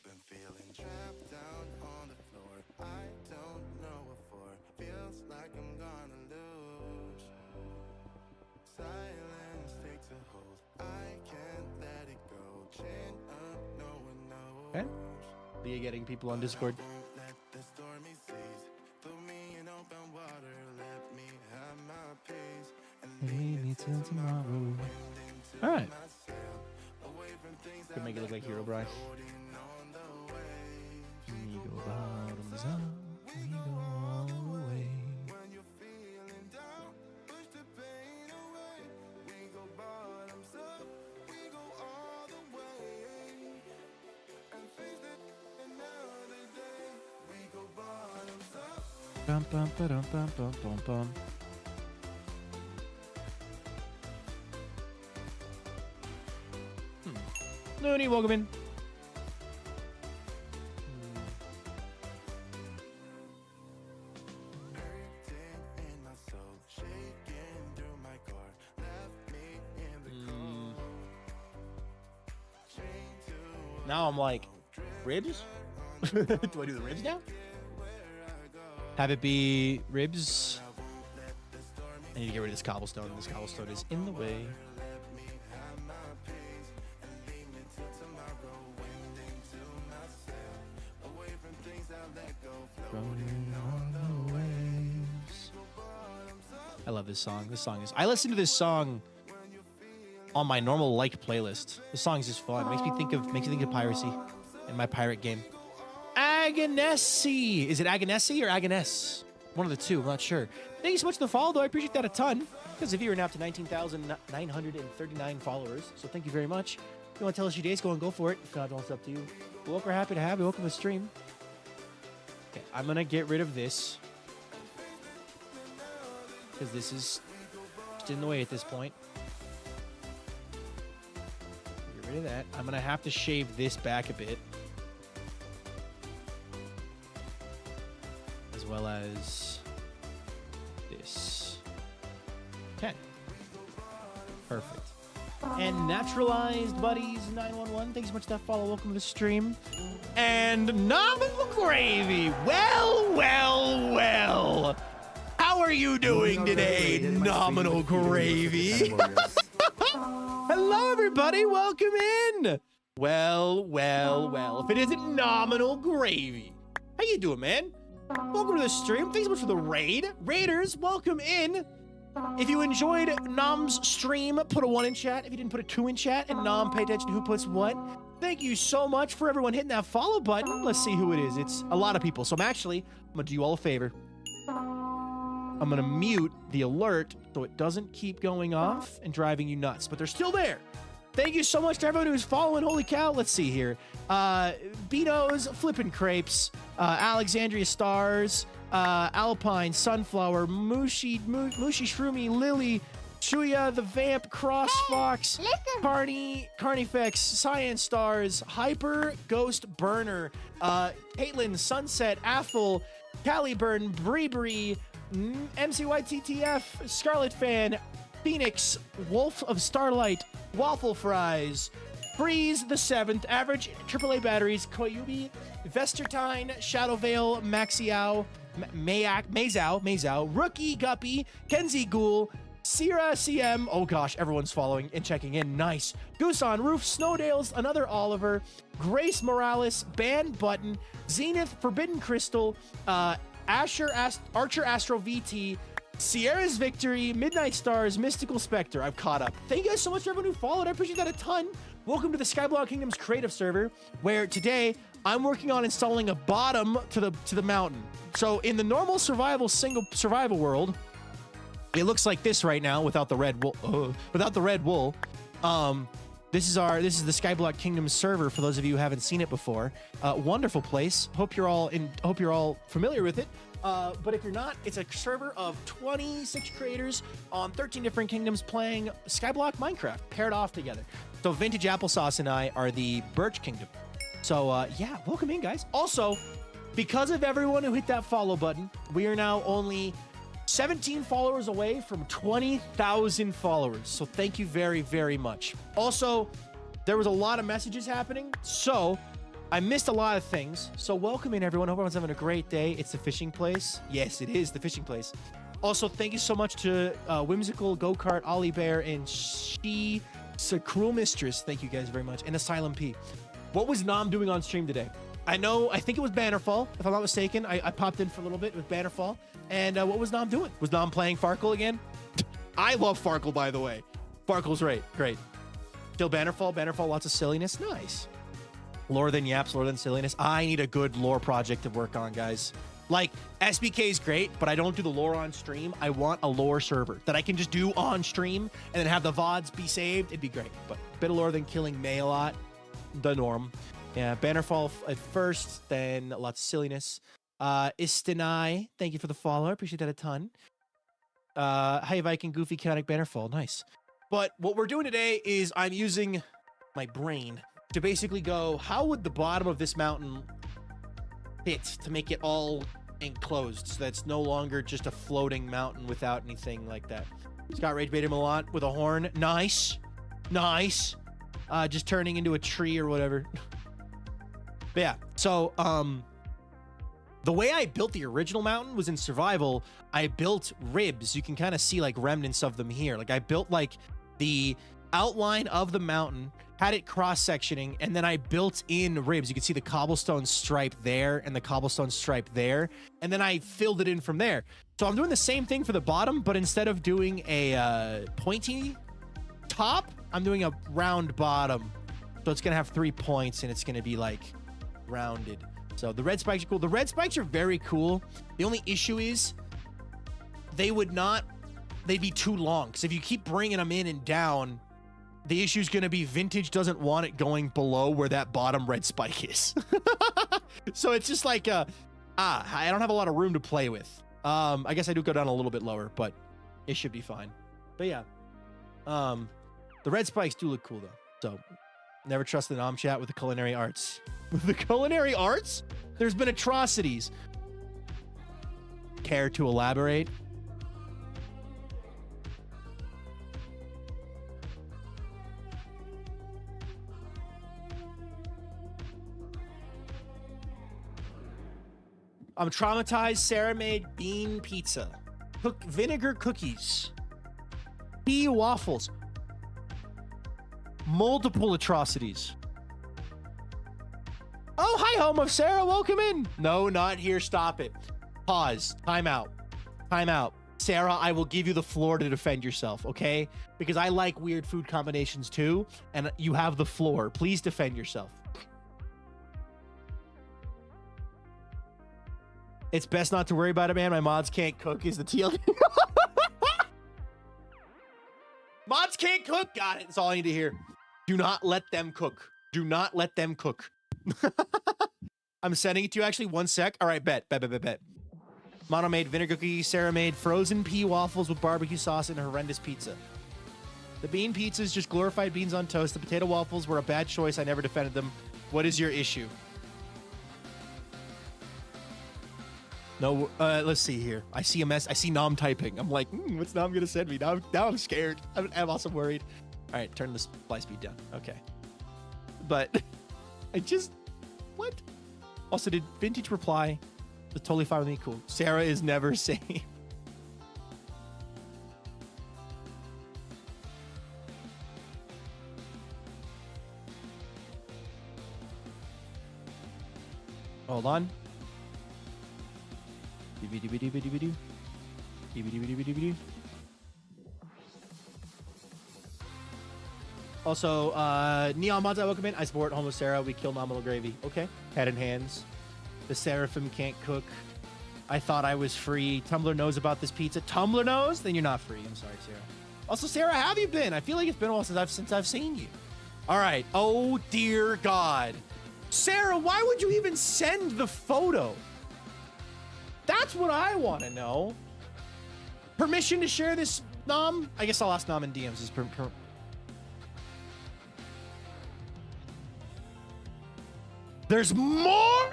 Okay. Leah getting people on Discord. Leave me till tomorrow. All right. Could make it look like Hero Brian. We go bottoms up, we go all the way. Bum, bum, ba-dum, bum, bum, bum, bum. Looney, welcome in. Now I'm like, ribs? Do I do the ribs now? Have it be ribs. I need to get rid of this cobblestone. This cobblestone is in the way. I love this song. This song is. I listen to this song on my normal liked playlist. This song is just fun. Makes me think of piracy and my pirate game. Agonessi. Is it Agonessi or Agoness? One of the two. I'm not sure. Thank you so much for the follow, though. I appreciate that a ton. Because of you are now up to 19,939 followers. So thank you very much. If you want to tell us your days, go for it. If not, it's up to you. Well, we're happy to have you. Welcome to the stream. Okay, I'm going to get rid of this. Because this is just in the way at this point. Get rid of that. I'm going to have to shave this back a bit. As well as this. Okay. Perfect. And Naturalized Buddies 911. Thanks so much for that follow. Welcome to the stream. And Nominal Gravy. Well. How are you doing today, Nominal Gravy? Hello, everybody. Welcome in. Well. If it isn't Nominal Gravy. How you doing, man? Welcome to the stream. Thanks so much for the raid. Raiders, welcome in. If you enjoyed Nom's stream, put a 1 in chat. If you didn't, put a 2 in chat. And Nom, pay attention to who puts what. Thank you so much for everyone hitting that follow button. Let's see who it is. It's a lot of people. So I'm going to do you all a favor. I'm going to mute the alert so it doesn't keep going off and driving you nuts. But they're still there. Thank you so much to everyone who's following. Holy cow. Let's see here. Beano's, Flippin' Crepes, Alexandria Stars, Alpine, Sunflower, Mushy Shroomy, Lily, Shuya, The Vamp, Cross Fox, Carnifex, Cyan Stars, Hyper, Ghost Burner, Caitlin, Sunset, Affle, Caliburn, Bree, MCYTTF, Scarlet Fan, Phoenix, Wolf of Starlight, Waffle Fries, Freeze the 7th, Average AAA Batteries, Koyubi, Vestertine, Shadowvale, Maxiao, Mazao, Rookie Guppy, Kenzie Ghoul, Sierra CM, oh gosh, everyone's following and checking in, nice. Goose on Roof, Snowdales, Another Oliver, Grace Morales, Band Button, Zenith, Forbidden Crystal, Archer Astro VT, Sierra's Victory, Midnight Stars, Mystical Spectre. I've caught up. Thank you guys so much for everyone who followed. I appreciate that a ton. Welcome to the Skyblock Kingdoms creative server, where today I'm working on installing a bottom to the mountain. So in the normal survival world, it looks like this right now without the red wool. This is the Skyblock Kingdoms server for those of you who haven't seen it before. Wonderful place. Hope you're all familiar with it. But if you're not, it's a server of 26 creators on 13 different kingdoms playing Skyblock Minecraft paired off together. So Vintage Applesauce and I are the Birch Kingdom. So yeah, welcome in, guys. Also, because of everyone who hit that follow button, we are now only 17 followers away from 20,000 followers. So thank you very, very much. Also, there was a lot of messages happening, so I missed a lot of things. So welcome in, everyone. Hope everyone's having a great day. It's the fishing place. Yes, it is the fishing place. Also, thank you so much to Whimsical, Go-Kart, Ollie Bear, and Cruel Mistress. Thank you guys very much. And Asylum P. What was Nom doing on stream today? I think it was Bannerfall, if I'm not mistaken. I popped in for a little bit with Bannerfall. And what was Nom doing? Was Nom playing Farkle again? I love Farkle, by the way. Farkle's great. Still Bannerfall, lots of silliness. Nice. Lore than yaps, lore than silliness. I need a good lore project to work on, guys. Like, SBK is great, but I don't do the lore on stream. I want a lore server that I can just do on stream and then have the VODs be saved. It'd be great. But a bit of lore than killing May a lot. The norm. Yeah, Bannerfall at first, then lots of silliness. Istinai, thank you for the follow. I appreciate that a ton. Hi, Viking, Goofy, Chaotic, Bannerfall. Nice. But what we're doing today is I'm using my brain to basically go, how would the bottom of this mountain fit to make it all enclosed so that it's no longer just a floating mountain without anything like that. Scott rage baited him a lot with a horn. Nice. Just turning into a tree or whatever. But yeah, so the way I built the original mountain was in survival. I built ribs. You can kind of see like remnants of them here. Like I built like the outline of the mountain, had it cross-sectioning, and then I built in ribs. You can see the cobblestone stripe there and the cobblestone stripe there, and then I filled it in from there. So I'm doing the same thing for the bottom, but instead of doing a pointy top, I'm doing a round bottom. So it's gonna have 3 points and it's gonna be like rounded. So the red spikes are cool. The red spikes are very cool. The only issue is they'd be too long, because if you keep bringing them in and down, the issue is going to be Vintage doesn't want it going below where that bottom red spike is. So it's just like, I don't have a lot of room to play with. I guess I do go down a little bit lower, but it should be fine. But yeah, the red spikes do look cool though. So never trust the nom chat with the culinary arts. With the culinary arts, there's been atrocities. Care to elaborate? I'm traumatized. Sarah made bean pizza, vinegar cookies, pea waffles, multiple atrocities. Oh, hi, home of Sarah. Welcome in. No, not here. Stop it. Pause. Time out. Time out. Sarah, I will give you the floor to defend yourself, okay? Because I like weird food combinations too, and you have the floor. Please defend yourself. It's best not to worry about it, man. My mods can't cook is the TLD. Mods can't cook. Got it. That's all I need to hear. Do not let them cook. Do not let them cook. I'm sending it to you actually. 1 sec. All right, bet. Mono made vinegar cookies. Sarah made frozen pea waffles with barbecue sauce and a horrendous pizza. The bean pizza is just glorified beans on toast. The potato waffles were a bad choice. I never defended them. What is your issue? No, let's see here. I see a mess. I see Nom typing. I'm like, what's Nom gonna send me? Now I'm scared. I'm also worried. All right, turn the fly speed down. Okay. But I just, what? Also, did Vintage reply? It's totally fine with me. Cool. Sarah is never safe. Hold on. Also, Neon Mods, I welcome in. I support Homo Sarah. We kill nominal gravy. Okay. Head and hands. The Seraphim can't cook. I thought I was free. Tumblr knows about this pizza. Tumblr knows? Then you're not free. I'm sorry, Sarah. Also, Sarah, how have you been? I feel like it's been a while since I've seen you. All right. Oh, dear God. Sarah, why would you even send the photo? That's what I want to know. Permission to share this, Nom? I guess I'll ask Nom in DMs. There's more?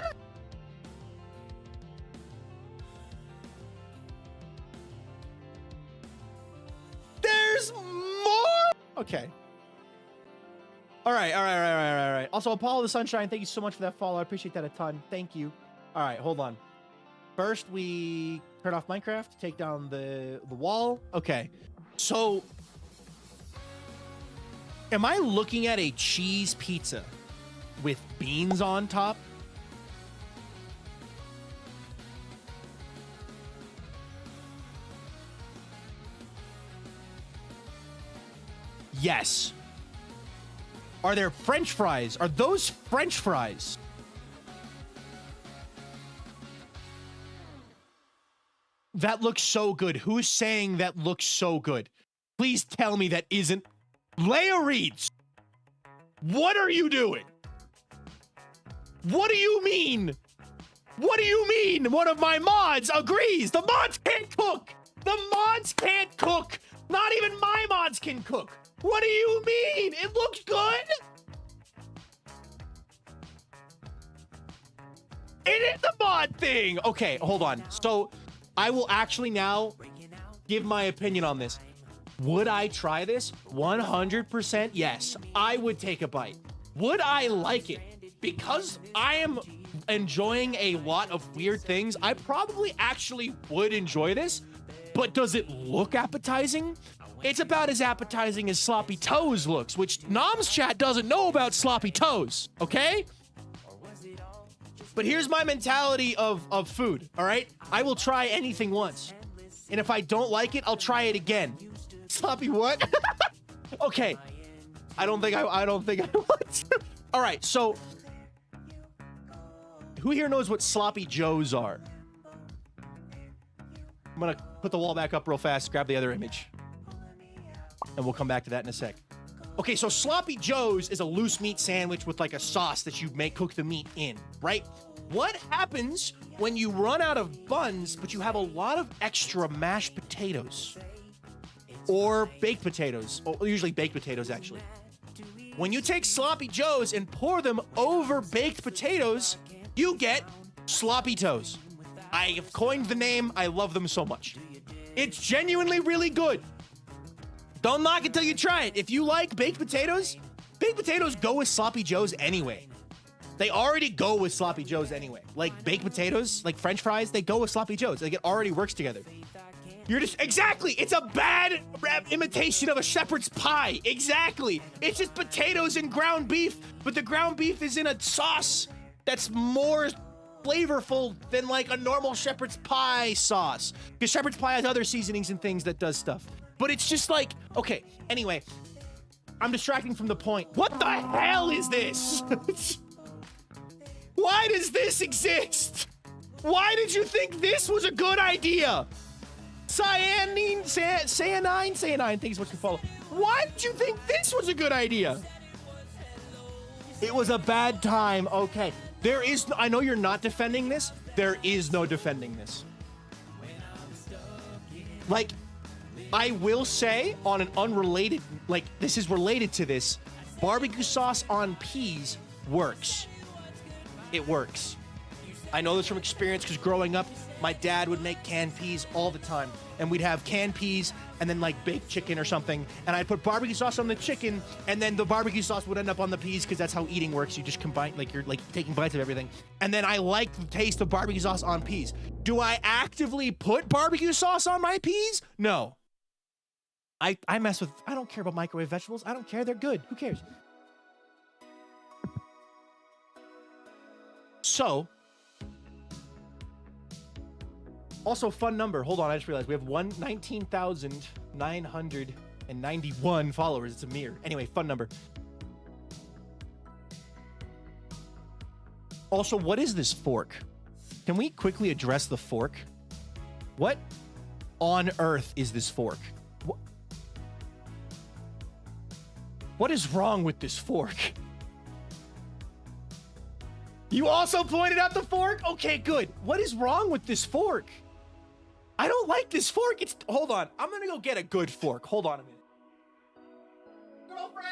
There's more? Okay. All right. Also, Apollo the Sunshine, thank you so much for that follow. I appreciate that a ton. Thank you. All right, hold on. First, we turn off Minecraft, take down the wall. Okay, so am I looking at a cheese pizza with beans on top? Yes. Are there French fries? Are those French fries? That looks so good. Who's saying that looks so good? Please tell me that isn't Leia Reeds. What are you doing? What do you mean? What do you mean? One of my mods agrees. The mods can't cook. The mods can't cook. Not even my mods can cook. What do you mean? It looks good. It is the mod thing. Okay, hold on. So I will actually now give my opinion on this. Would I try this? 100% yes. I would take a bite. Would I like it? because I am enjoying a lot of weird things, I probably actually would enjoy this, but does it look appetizing? It's about as appetizing as sloppy toes looks, which Nom's chat doesn't know about sloppy toes, okay? But here's my mentality of food, all right? I will try anything once. And if I don't like it, I'll try it again. Sloppy what? Okay. I don't think I want to. All right, so who here knows what sloppy joes are? I'm gonna put the wall back up real fast, grab the other image. And we'll come back to that in a sec. Okay, so sloppy joes is a loose meat sandwich with like a sauce that you cook the meat in, right? What happens when you run out of buns, but you have a lot of extra mashed potatoes? Or baked potatoes, or usually baked potatoes actually. When you take sloppy joes and pour them over baked potatoes, you get sloppy toes. I have coined the name, I love them so much. It's genuinely really good. Don't knock it till you try it. If you like baked potatoes go with sloppy joes anyway. They already go with sloppy joes anyway. Like baked potatoes, like French fries, they go with sloppy joes. Like it already works together. You're just, exactly, it's a bad imitation of a shepherd's pie. Exactly. It's just potatoes and ground beef, but the ground beef is in a sauce that's more flavorful than like a normal shepherd's pie sauce. Because shepherd's pie has other seasonings and things that does stuff. But it's just like, okay, anyway, I'm distracting from the point. What the hell is this? Why does this exist? Why did you think this was a good idea? Cyanine, thanks so much for follow. Why did you think this was a good idea? It was a bad time, okay. There is, I know you're not defending this. There is no defending this. Like, I will say on an unrelated, like this is related to this, barbecue sauce on peas works. It works. I know this from experience because growing up, my dad would make canned peas all the time. And we'd have canned peas and then like baked chicken or something. And I'd put barbecue sauce on the chicken and then the barbecue sauce would end up on the peas because that's how eating works. You just combine, like you're like taking bites of everything. And then I like the taste of barbecue sauce on peas. Do I actively put barbecue sauce on my peas? No. I mess with, I don't care about microwave vegetables. I don't care. They're good. Who cares? So, also fun number. Hold on, I just realized we have 19,991 followers. It's a mirror. Anyway, fun number. Also, what is this fork? Can we quickly address the fork? What on earth is this fork? What is wrong with this fork? You also pointed out the fork? Okay, good. What is wrong with this fork? I don't like this fork. It's, hold on. I'm gonna go get a good fork. Hold on a minute. Girlfriend!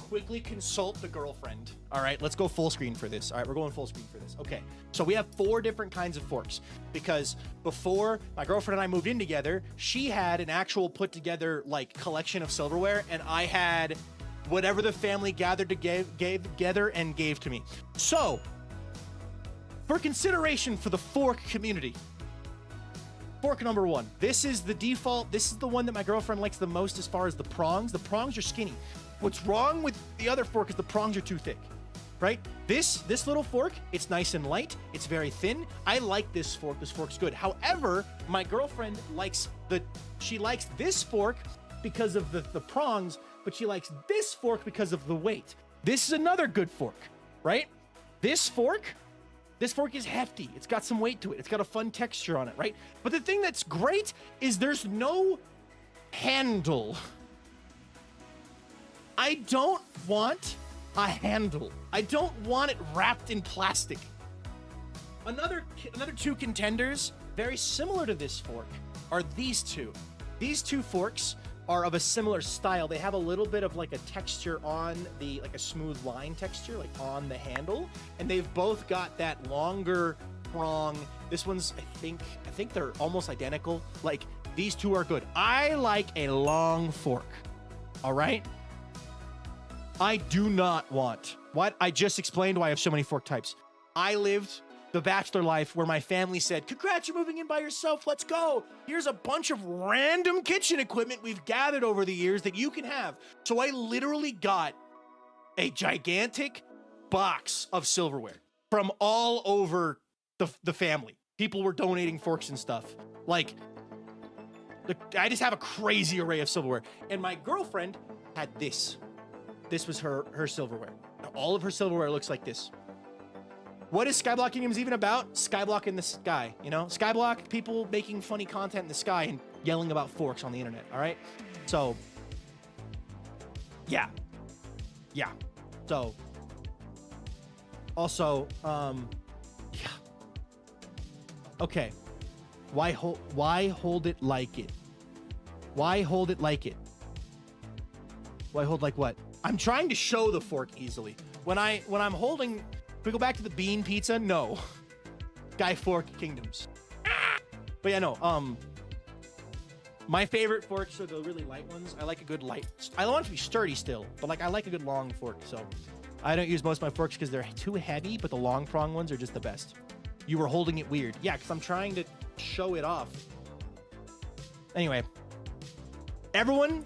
Quickly consult the girlfriend. All right, let's go full screen for this. All right, we're going full screen for this. Okay, so we have 4 different kinds of forks because before my girlfriend and I moved in together, she had an actual put together like collection of silverware and I had whatever the family gathered to gave together and gave to me. So, for consideration for the fork community, fork number 1. This is the default. This is the one that my girlfriend likes the most as far as the prongs. The prongs are skinny. What's wrong with the other fork is the prongs are too thick, right? This little fork, it's nice and light. It's very thin. I like this fork. This fork's good. However, my girlfriend likes she likes this fork because of the prongs, but she likes this fork because of the weight. This is another good fork, right? This fork This fork is hefty. It's got some weight to it. It's got a fun texture on it, right? But the thing that's great is there's no handle. I don't want a handle. I don't want it wrapped in plastic. Another two contenders, very similar to this fork, are these two. These two forks are of a similar style. They have a little bit of like a texture on the, like a smooth line texture, like on the handle. And they've both got that longer prong. This one's, I think they're almost identical. Like, these two are good. I like a long fork, all right? I do not want, what I just explained why I have so many fork types. I lived the bachelor life where my family said, congrats, you're moving in by yourself, let's go. Here's a bunch of random kitchen equipment we've gathered over the years that you can have. So I literally got a gigantic box of silverware from all over the family. People were donating forks and stuff. Like, I just have a crazy array of silverware. And my girlfriend had this. This was her silverware. All of her silverware looks like this. What is Skyblock Kingdoms even about? Skyblock in the sky, you know? Skyblock, people making funny content in the sky and yelling about forks on the internet, all right? So, yeah. Yeah. So, also, yeah. Okay. Why hold it like it? Why hold it like it? Why hold like what? I'm trying to show the fork easily. When I'm holding, if we go back to the bean pizza, no. Guy Fork Kingdoms. But yeah, no. My favorite forks are the really light ones. I like a good light. I want it to be sturdy still, but like I like a good long fork. So I don't use most of my forks because they're too heavy, but the long prong ones are just the best. You were holding it weird. Yeah, because I'm trying to show it off. Anyway, everyone,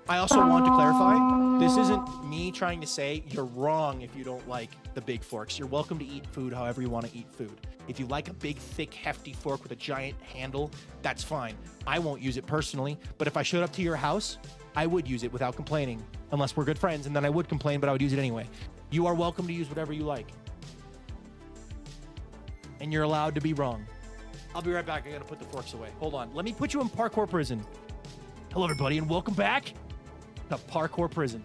I also want to clarify, this isn't me trying to say you're wrong if you don't like the big forks. You're welcome to eat food however you want to eat food. If you like a big, thick, hefty fork with a giant handle, that's fine. I won't use it personally, but if I showed up to your house, I would use it without complaining, unless we're good friends, and then I would complain, but I would use it anyway. You are welcome to use whatever you like. And you're allowed to be wrong. I'll be right back. I gotta put the forks away. Hold on. Let me put you in parkour prison. Hello, everybody, and welcome back to parkour prison.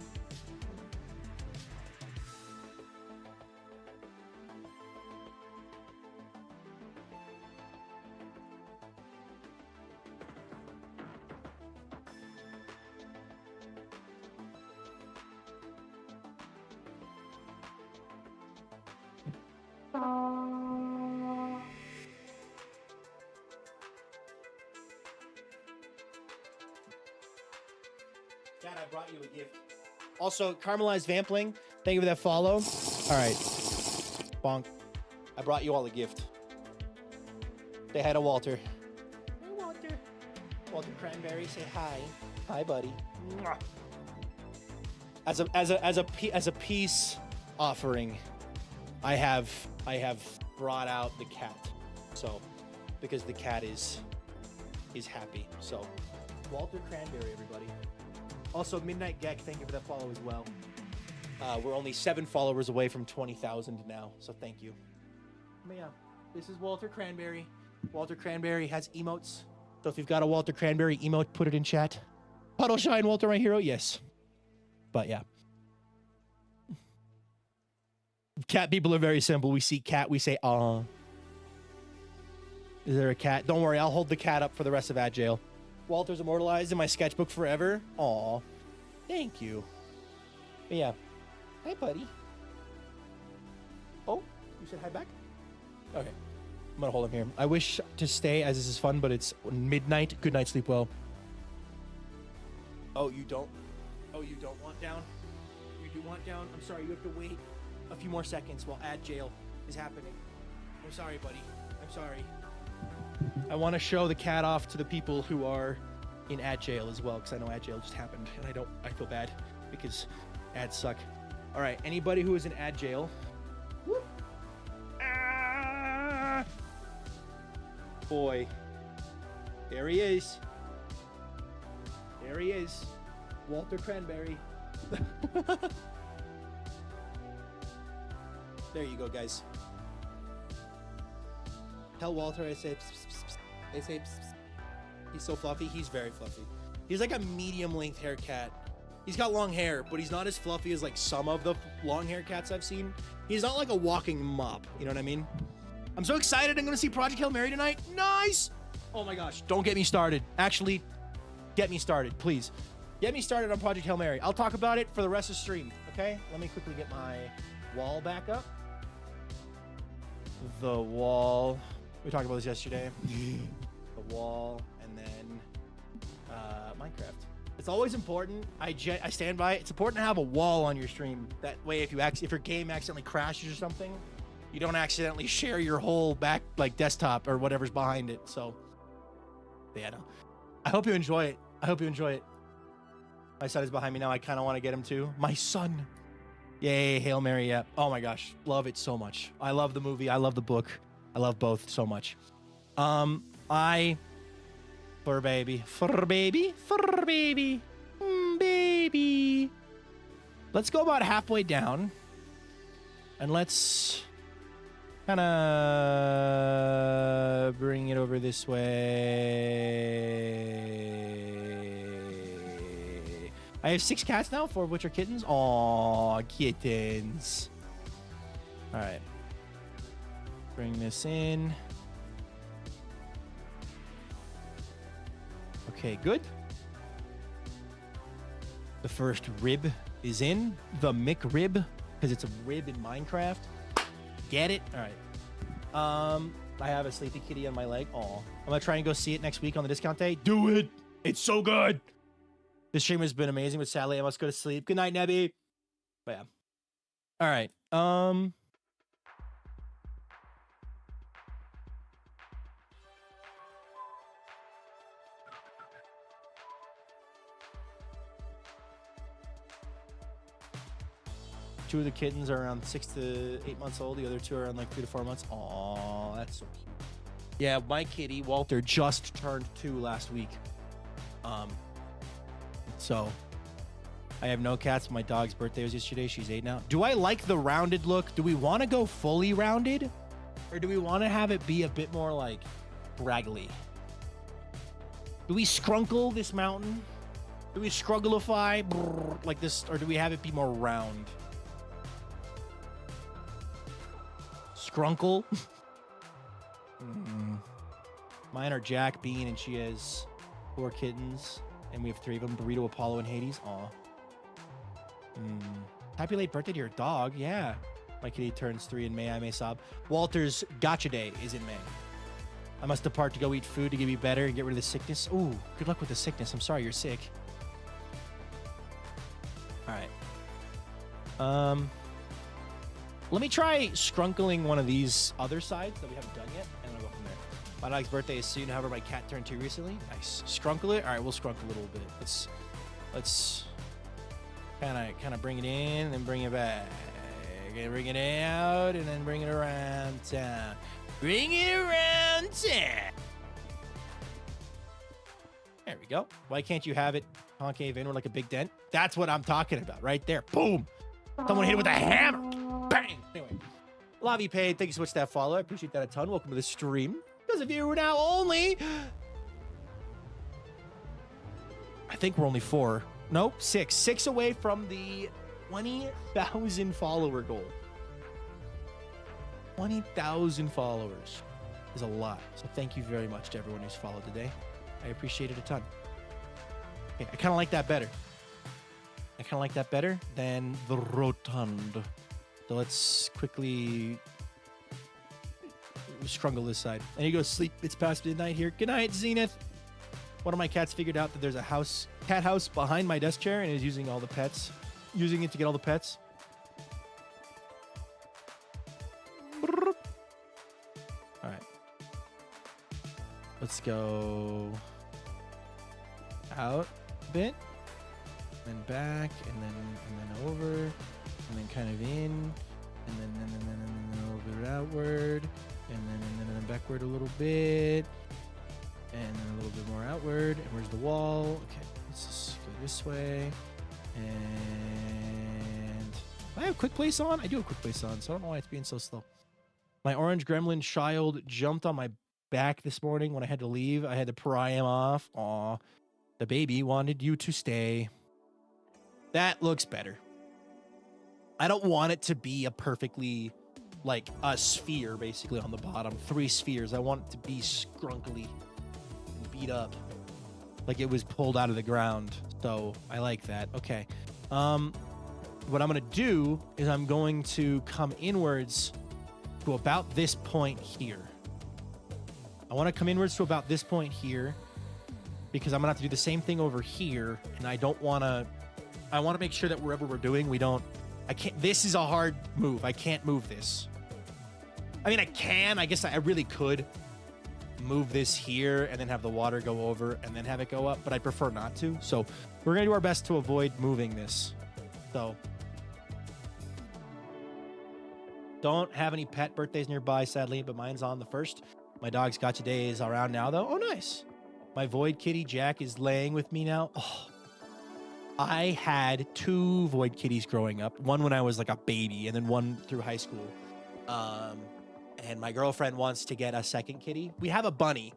Dad, I brought you a gift. Also, Caramelized Vampling, thank you for that follow. All right. Bonk. I brought you all a gift. Say hi to Walter. Hey, Walter. Walter Cranberry, say hi. Hi, buddy. As a peace offering, I have brought out the cat. So, because the cat is happy. So, Walter Cranberry, everybody. Also, Midnight Geck, thank you for that follow as well. We're only 7 followers away from 20,000 now, so thank you. But yeah, this is Walter Cranberry. Walter Cranberry has emotes. So if you've got a Walter Cranberry emote, put it in chat. Puddle Shine, Walter, my hero, yes. But yeah. Cat people are very simple. We see cat, we say, aw. Is there a cat? Don't worry, I'll hold the cat up for the rest of jail. Walter's immortalized in my sketchbook forever. Aw. Thank you. But yeah. Hi, buddy. Oh, you said hi back? Okay. I'm gonna hold him here. I wish to stay as this is fun, but it's midnight. Good night, sleep well. Oh, you don't? Oh, you don't want down? You do want down? I'm sorry, you have to wait a few more seconds while jail is happening. I'm sorry, buddy. I'm sorry. I want to show the cat off to the people who are in jail as well, because I know jail just happened, and I feel bad because ads suck. All right, anybody who is in jail. Whoop. Ah! Boy, there he is. There he is, Walter Cranberry. There you go, guys. Tell Walter I say. Pss, pss, pss. They say. Pss, pss. He's so fluffy. He's very fluffy. He's like a medium length hair cat. He's got long hair, but he's not as fluffy as like some of the long hair cats I've seen. He's not like a walking mop. You know what I mean? I'm so excited. I'm gonna see Project Hail Mary tonight. Nice. Oh my gosh. Don't get me started. Actually, get me started, please. Get me started on Project Hail Mary. I'll talk about it for the rest of the stream. Okay? Let me quickly get my wall back up. The wall. We talked about this yesterday. The wall, and then Minecraft. It's always important. I stand by it. It's important to have a wall on your stream. That way, if your game accidentally crashes or something, you don't accidentally share your whole back like desktop or whatever's behind it. So, yeah, no. I hope you enjoy it. I hope you enjoy it. My son is behind me now. I kind of want to get him too. My son. Yay, Hail Mary. Yeah. Oh my gosh, love it so much. I love the movie. I love the book. I love both so much. Fur baby, baby. Let's go about halfway down, and let's kind of bring it over this way. I have 6 cats now, 4 of which are kittens. Aw, kittens. All right, bring this in. Okay, good. The first rib is in. The McRib, because it's a rib in Minecraft. Get it? All right. I have a sleepy kitty on my leg. Aw. I'm going to try and go see it next week on the discount day. Do it. It's so good. This stream has been amazing, but sadly I must go to sleep. Good night, Nebby. But yeah. All right. 2 of the kittens are around 6 to 8 months old. The other 2 are around like 3 to 4 months. Aw, that's so cute. Yeah, my kitty, Walter, just turned 2 last week. So I have no cats. My dog's birthday was yesterday. She's 8 now. Do I like the rounded look? Do we want to go fully rounded? Or do we want to have it be a bit more like raggly? Do we scrunkle this mountain? Do we scrugglify like this? Or do we have it be more round? Scrunkle. Mine are Jack, Bean, and she has 4 kittens. And we have 3 of them. Burrito, Apollo, and Hades. Aw. Happy late birthday to your dog. Yeah. My kitty turns 3 in May. I may sob. Walter's gotcha day is in May. I must depart to go eat food to get me better and get rid of the sickness. Ooh, good luck with the sickness. I'm sorry you're sick. All right. Let me try scrunkling one of these other sides that we haven't done yet, and then I'll go from there. My dog's birthday is soon. However, my cat turned 2 recently. Nice. Scrunkle it. All right, we'll scrunkle a little bit. Let's kind of bring it in and then bring it back. Okay, bring it out and then bring it around town. Bring it around town. There we go. Why can't you have it concave inward like a big dent? That's what I'm talking about right there. Boom. Someone hit it with a hammer. Bang. Anyway, Lavi Paid, thank you so much for that follow. I appreciate that a ton. Welcome to the stream. Because of you, we're now only... I think we're only 4. Nope, 6. 6 away from the 20,000 follower goal. 20,000 followers is a lot. So thank you very much to everyone who's followed today. I appreciate it a ton. Okay, I kind of like that better. I kind of like that better than the rotund. So let's quickly scrungle this side. And you go sleep. It's past midnight here. Good night, Zenith. One of my cats figured out that there's a cat house behind my desk chair and is using all the pets. Using it to get all the pets. All right. Let's go out a bit. Then back, and then over, and then kind of in, and then a little bit outward, and then backward a little bit, and then a little bit more outward. And where's the wall? Okay, let's just go this way. And I have quick place on. I do have quick place on, so I don't know why it's being so slow. My orange gremlin child jumped on my back this morning when I had to leave. I had to pry him off. Aw. The baby wanted you to stay. That looks better. I don't want it to be a perfectly, like, a sphere, basically, on the bottom. 3 spheres. I want it to be scrunkly and beat up. Like it was pulled out of the ground. So I like that. Okay. What I'm going to do is I'm going to come inwards to about this point here. I want to come inwards to about this point here because I'm going to have to do the same thing over here. And I don't want to, I want to make sure that wherever we're doing, we don't, I can't, this is a hard move. I can't move this. I mean, I can, I guess I really could move this here and then have the water go over and then have it go up, but I prefer not to. So we're going to do our best to avoid moving this. So don't have any pet birthdays nearby, sadly, but mine's on the 1st. My dog's gotcha day is around now, though. Oh, nice. My void kitty, Jack, is laying with me now. Oh, I had 2 void kitties growing up. One when I was like a baby and then one through high school. And my girlfriend wants to get a second kitty. We have a bunny.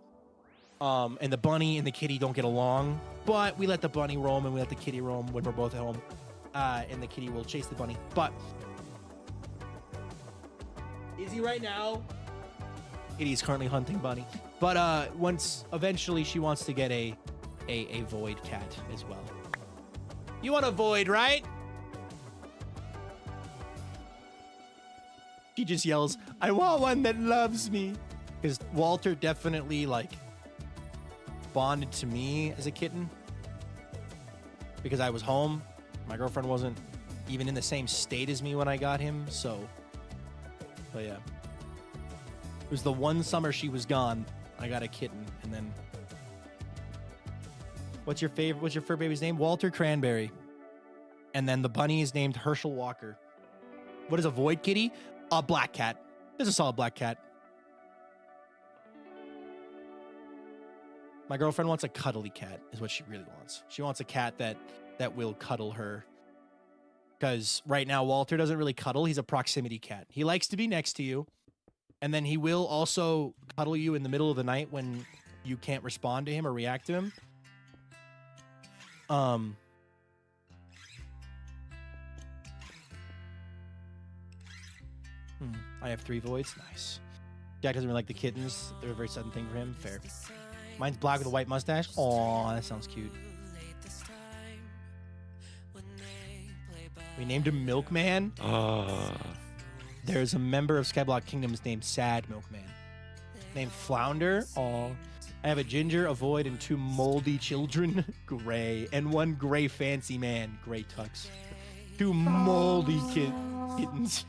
And the bunny and the kitty don't get along, but we let the bunny roam and we let the kitty roam when we're both at home. And the kitty will chase the bunny. But is he right now? Kitty's currently hunting bunny. But once eventually she wants to get a void cat as well. You want a void, right? He just yells, I want one that loves me. Because Walter definitely, like, bonded to me as a kitten. Because I was home. My girlfriend wasn't even in the same state as me when I got him, so. But yeah. It was the one summer she was gone, I got a kitten, and then. What's your fur baby's name? Walter Cranberry. And then the bunny is named Herschel Walker. What is a void kitty? A black cat. There's a solid black cat. My girlfriend wants a cuddly cat, is what she really wants. She wants a cat that will cuddle her. Because right now, Walter doesn't really cuddle. He's a proximity cat. He likes to be next to you. And then he will also cuddle you in the middle of the night when you can't respond to him or react to him. I have 3 voids. Nice. Jack doesn't really like the kittens. They're a very sudden thing for him. Fair. Mine's black with a white mustache. Aw, that sounds cute. We named him Milkman. There's a member of Skyblock Kingdoms named Sad Milkman. Named Flounder. Aw. I have a ginger, a void, and 2 moldy children. Gray. And 1 gray fancy man. Gray tux. 2 moldy kittens.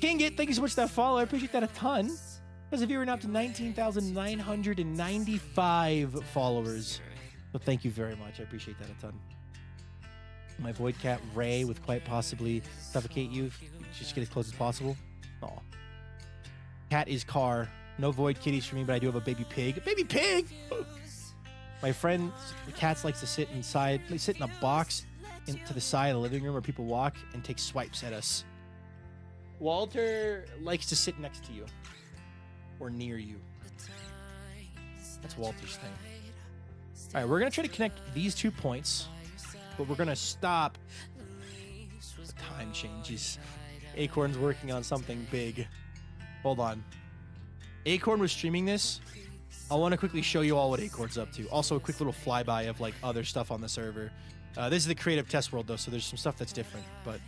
King It, thank you so much for that follow. I appreciate that a ton. As if you were now up to 19,995 followers. So thank you very much. I appreciate that a ton. My void cat, Ray, would quite possibly suffocate you. Just get as close as possible. Aw. Cat is Car. No void kitties for me, but I do have a baby pig. A baby pig! My friend, the cats likes to sit inside. They sit in a box to the side of the living room where people walk and take swipes at us. Walter likes to sit next to you. Or near you. That's Walter's thing. All right, we're going to try to connect these 2 points. But we're going to stop. The time changes. Acorn's working on something big. Hold on. Acorn was streaming this. I want to quickly show you all what Acorn's up to. Also, a quick little flyby of, like, other stuff on the server. This is the creative test world, though, so there's some stuff that's different. But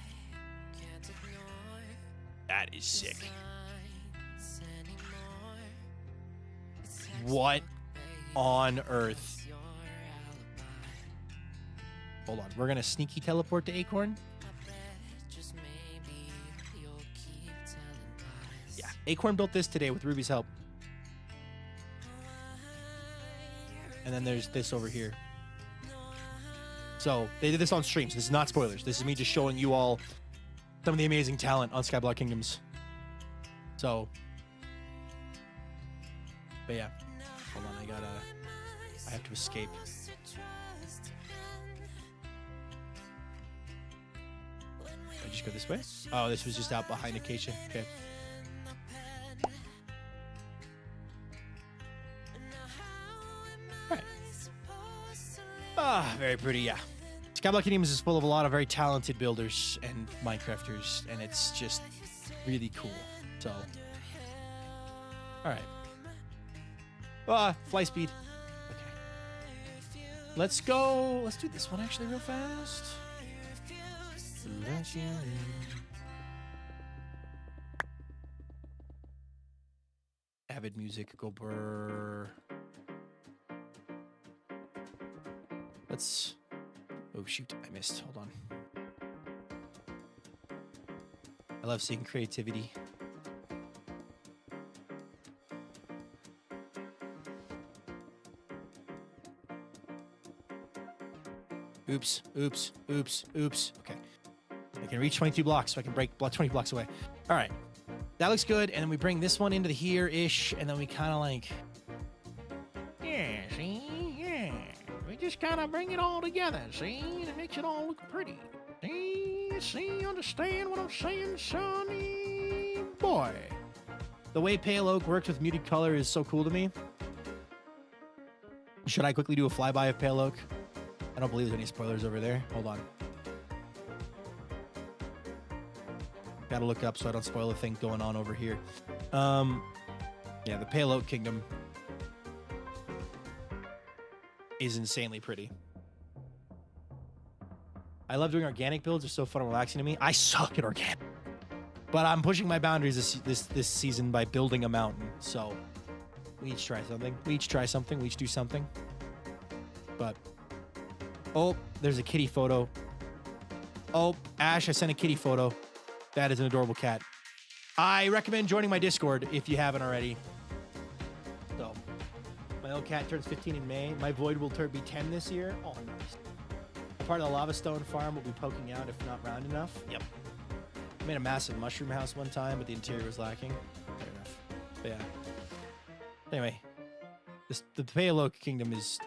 that is sick. What on earth? Hold on. We're going to sneaky teleport to Acorn. Yeah. Acorn built this today with Ruby's help. And then there's this over here. So they did this on stream. So this is not spoilers. This is me just showing you all some of the amazing talent on Skyblock Kingdoms. So, but yeah. Hold on, I have to escape. I just go this way? Oh, this was just out behind Acacia. Okay. All right. Ah, very pretty, yeah. Skyblock Kingdoms is full of a lot of very talented builders and Minecrafters, and it's just really cool. So, all right. Fly speed. Okay. Let's go. Let's do this one actually real fast. Avid music, go brr. Let's. Oh shoot, I missed. Hold on. I love seeing creativity. Oops, oops, oops, oops. Okay. I can reach 22 blocks, so I can break 20 blocks away. All right. That looks good. And then we bring this one into the here-ish, and then we kind of like... Yeah, see? Yeah. We just kind of bring it all together, see? And it makes it all look pretty. See? Understand what I'm saying, sonny? Boy. The way pale oak works with muted color is so cool to me. Should I quickly do a flyby of pale oak? I don't believe there's any spoilers over there. Hold on. Gotta look up so I don't spoil a thing going on over here. Yeah, the Pale Oak Kingdom is insanely pretty. I love doing organic builds. They're so fun and relaxing to me. I suck at organic, but I'm pushing my boundaries this season by building a mountain. So we each try something. We each try something. We each do something. But oh, there's a kitty photo. Oh, Ash, I sent a kitty photo. That is an adorable cat. I recommend joining my Discord if you haven't already. So, my old cat turns 15 in May. My void will be 10 this year. Oh, nice. Part of the lava stone farm will be poking out if not round enough. Yep. I made a massive mushroom house one time, but the interior was lacking. Fair enough. But yeah. Anyway, the Pale Oak Kingdom is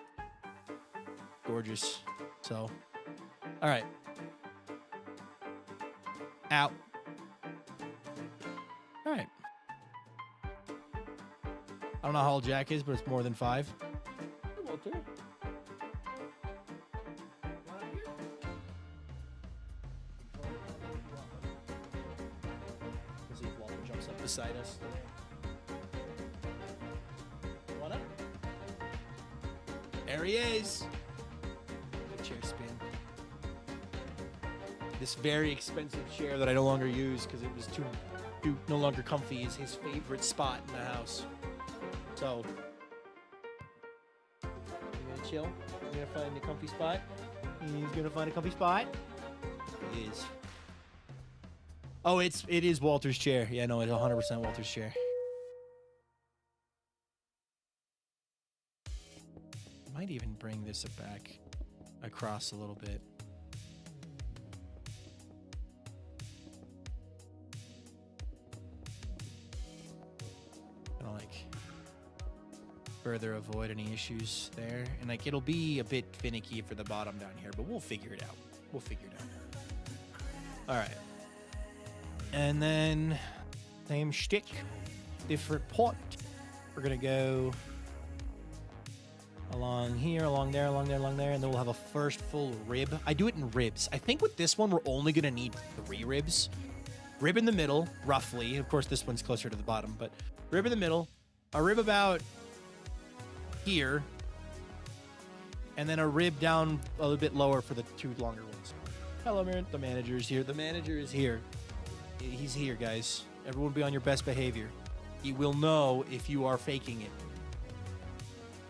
gorgeous. So, all right. Out. All right. I don't know how old Jack is, but it's more than 5. Hey, Walter. Let's see if Walter jumps up beside us. What up? There he is. Good chair spin. This very expensive chair that I no longer use because it was too no longer comfy is his favorite spot in the house. So, you gonna chill? You gonna find a comfy spot? He's gonna find a comfy spot. It is. Oh, it is Walter's chair. Yeah, no, it's 100% Walter's chair. Might even bring this back across a little bit. Gonna like further avoid any issues there, and like it'll be a bit finicky for the bottom down here, but we'll figure it out. We'll figure it out. All right, and then same shtick, different pot. We're gonna go along here, along there, along there, along there, and then we'll have a first full rib. I do it in ribs. I think with this one we're only gonna need 3 ribs. Rib in the middle, roughly. Of course, this one's closer to the bottom, but rib in the middle, a rib about here, and then a rib down a little bit lower for the 2 longer ones. Hello, Mirren. The manager is here. The manager is here. He's here, guys. Everyone be on your best behavior. He will know if you are faking it.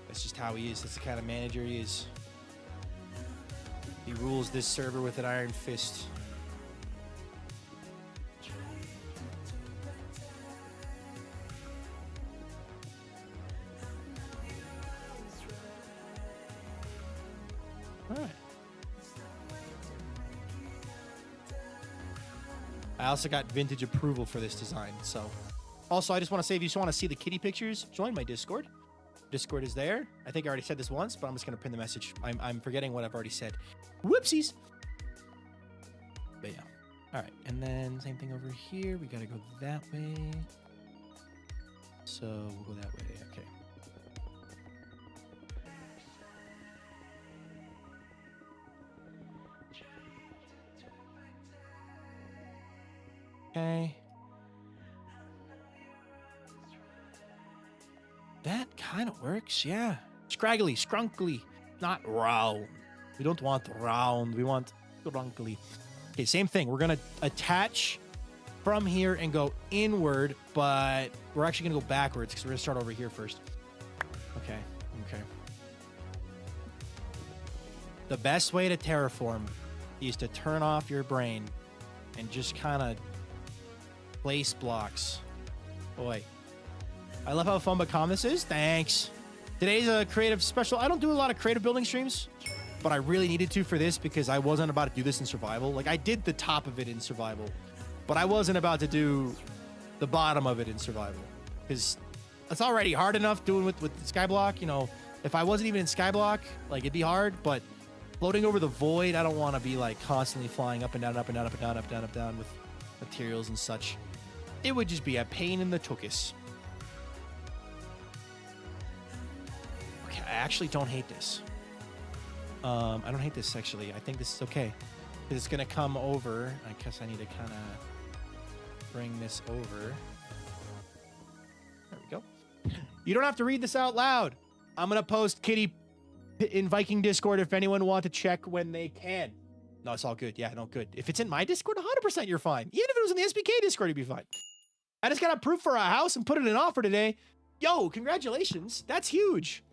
That's just how he is. That's the kind of manager he is. He rules this server with an iron fist. All right. I also got vintage approval for this design. So, also, I just want to say, if you just want to see the kitty pictures, join my Discord. Discord is there. I think I already said this once, but I'm just going to pin the message. I'm forgetting what I've already said. Whoopsies. But yeah. All right. And then same thing over here. We got to go that way. So we'll go that way. Okay. Okay. That kind of works, yeah. Scraggly, scrunkly, not round. We don't want round. We want scrunkly. Okay, same thing. We're going to attach from here and go inward, but we're actually going to go backwards because we're going to start over here first. Okay, okay. The best way to terraform is to turn off your brain and just kind of place blocks. Boy. I love how fun but calm this is. Thanks. Today's a creative special. I don't do a lot of creative building streams, but I really needed to for this because I wasn't about to do this in survival. Like, I did the top of it in survival, but I wasn't about to do the bottom of it in survival because it's already hard enough doing with Skyblock. You know, if I wasn't even in Skyblock, like, it'd be hard, but floating over the void, I don't want to be like constantly flying up and down, up and down, up and down, up and down, up and down with materials and such. It would just be a pain in the tuchus. Okay, I actually don't hate this. I don't hate this, actually. I think this is okay. It's going to come over. I guess I need to kind of bring this over. There we go. You don't have to read this out loud. I'm going to post Kitty in Viking Discord if anyone wants to check when they can. No, it's all good. Yeah, no, good. If it's in my Discord, 100% you're fine. Even if it was in the SBK Discord, you'd be fine. I just got approved for a house and put it in offer today. Yo, congratulations. That's huge.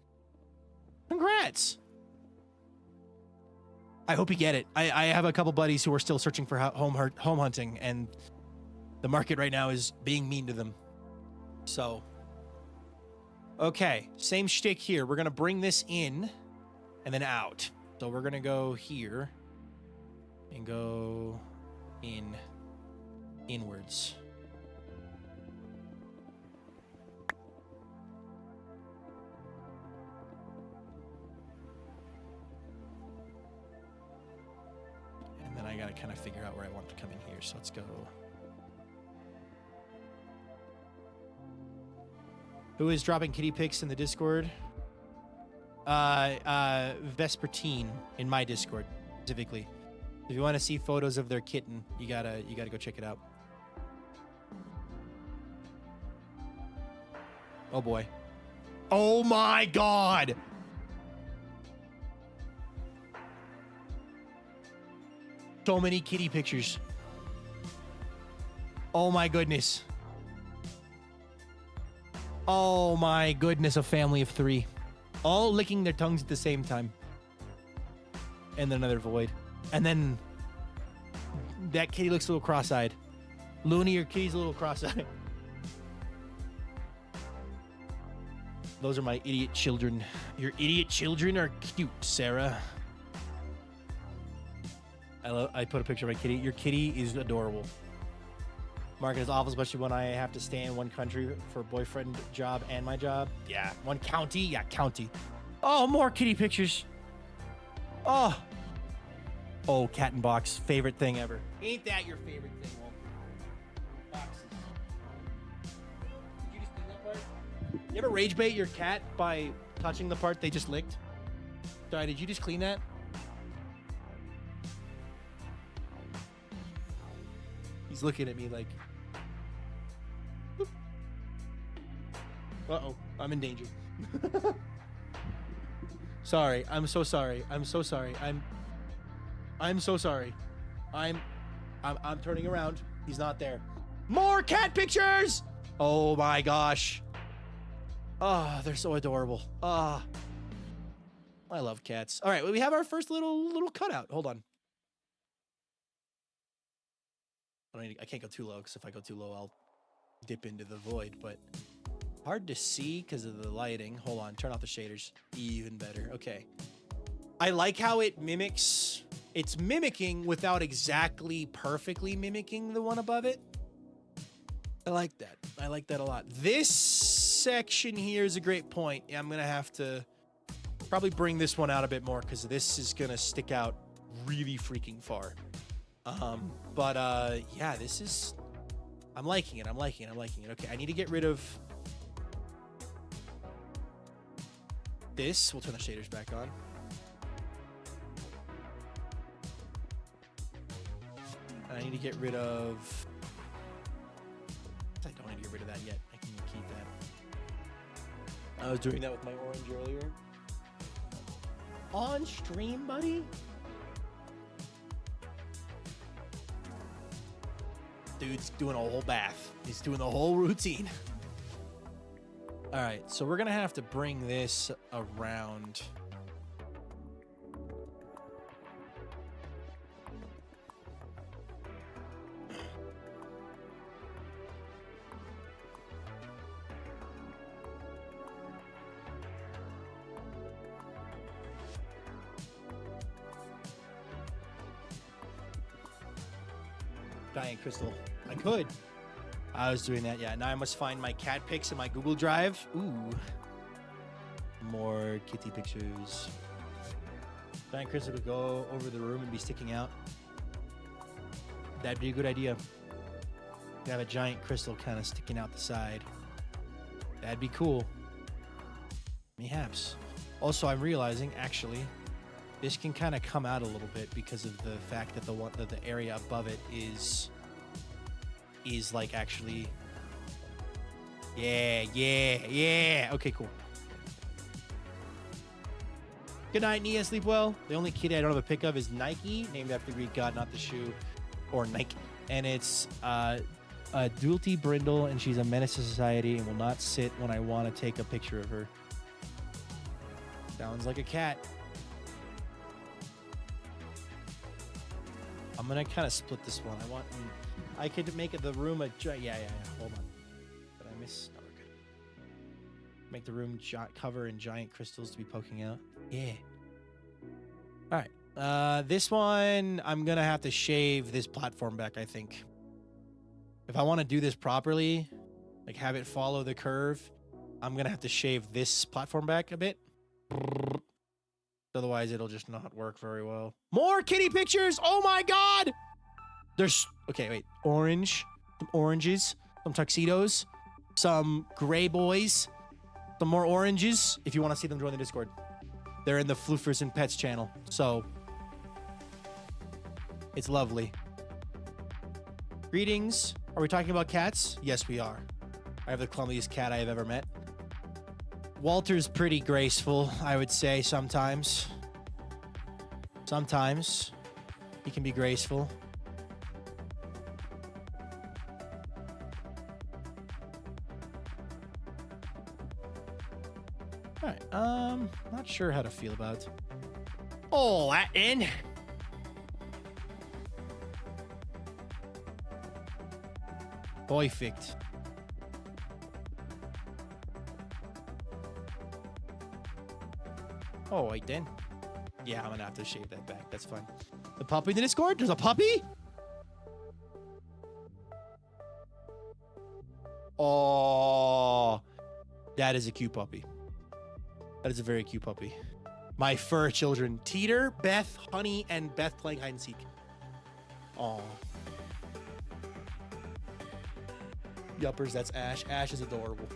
Congrats. I hope you get it. I have a couple buddies who are still searching for home hunting, and the market right now is being mean to them. So, okay, same shtick here. We're gonna bring this in and then out. So we're gonna go here and go inwards. And then I gotta kind of figure out where I want to come in here. So let's go. Who is dropping kitty pics in the Discord? Vespertine in my Discord specifically. If you want to see photos of their kitten, you gotta go check it out. Oh boy. Oh my god! So many kitty pictures. Oh my goodness. Oh my goodness, a family of 3. All licking their tongues at the same time. And then another void. And then that kitty looks a little cross-eyed. Looney, your kitty's a little cross-eyed. Those are my idiot children. Your idiot children are cute, Sarah. I put a picture of my kitty. Your kitty is adorable. Market is awful, especially when I have to stay in one country for boyfriend job and my job. Yeah, one county. Yeah, county. Oh, more kitty pictures. Oh, cat and box. Favorite thing ever. Ain't that your favorite thing, Wolf? Boxes. Did you just clean that part? You ever rage bait your cat by touching the part they just licked? Sorry, did you just clean that? He's looking at me like, uh-oh, I'm in danger. Sorry, I'm so sorry. I'm so sorry. I'm so sorry. I'm turning around. He's not there. More cat pictures! Oh my gosh. Oh, they're so adorable. Ah. I love cats. All right, well, we have our first little cutout. Hold on. I can't go too low, because if I go too low, I'll dip into the void, but hard to see because of the lighting. Hold on, turn off the shaders. Even better. Okay. I like how it mimics. It's mimicking without exactly perfectly mimicking the one above it. I like that. I like that a lot. This section here is a great point. Yeah, I'm going to have to probably bring this one out a bit more because this is going to stick out really freaking far. Yeah, this is, I'm liking it. Okay, I need to get rid of this. We'll turn the shaders back on. I need to get rid of I don't need to get rid of that yet. I can keep that. I was doing that with my orange earlier. On stream, buddy? Dude's doing a whole bath. He's doing the whole routine. All right, so we're gonna have to bring this around. Giant crystal. I could. I was doing that, yeah. Now I must find my cat pics in my Google Drive. Ooh. More kitty pictures. Giant crystal could go over the room and be sticking out. That'd be a good idea. You have a giant crystal kind of sticking out the side. That'd be cool. Perhaps. Also, I'm realizing, actually, this can kind of come out a little bit because of the fact that the area above it is like actually, yeah. Okay, cool. Good night, Nia. Sleep well. The only kitty I don't have a pic of is Nike, named after the Greek god, not the shoe, or Nike. And it's Dulty Brindle, and she's a menace to society and will not sit when I want to take a picture of her. Sounds like a cat. I'm gonna kind of split this one. I could make it the room a yeah. Hold on. Did I miss? Oh, we're good. Make the room cover in giant crystals to be poking out. Yeah. All right. This one I'm gonna have to shave this platform back. I think. If I want to do this properly, like have it follow the curve, I'm gonna have to shave this platform back a bit. Otherwise, it'll just not work very well. More kitty pictures! Oh my god! There's... Okay, wait. Orange. Some oranges. Some tuxedos. Some gray boys. Some more oranges. If you want to see them, join the Discord. They're in the Floofers and Pets channel. So... It's lovely. Greetings. Are we talking about cats? Yes, we are. I have the clumsiest cat I have ever met. Walter's pretty graceful, I would say, sometimes. Sometimes he can be graceful. All right, not sure how to feel about. Oh, Latin. Perfect. Oh, wait, then. Yeah, I'm gonna have to shave that back. That's fine. The puppy in the Discord? There's a puppy? Oh, that is a cute puppy. That is a very cute puppy. My fur children. Teeter, Beth, Honey, and Beth playing hide and seek. Oh. Yuppers, that's Ash. Ash is adorable.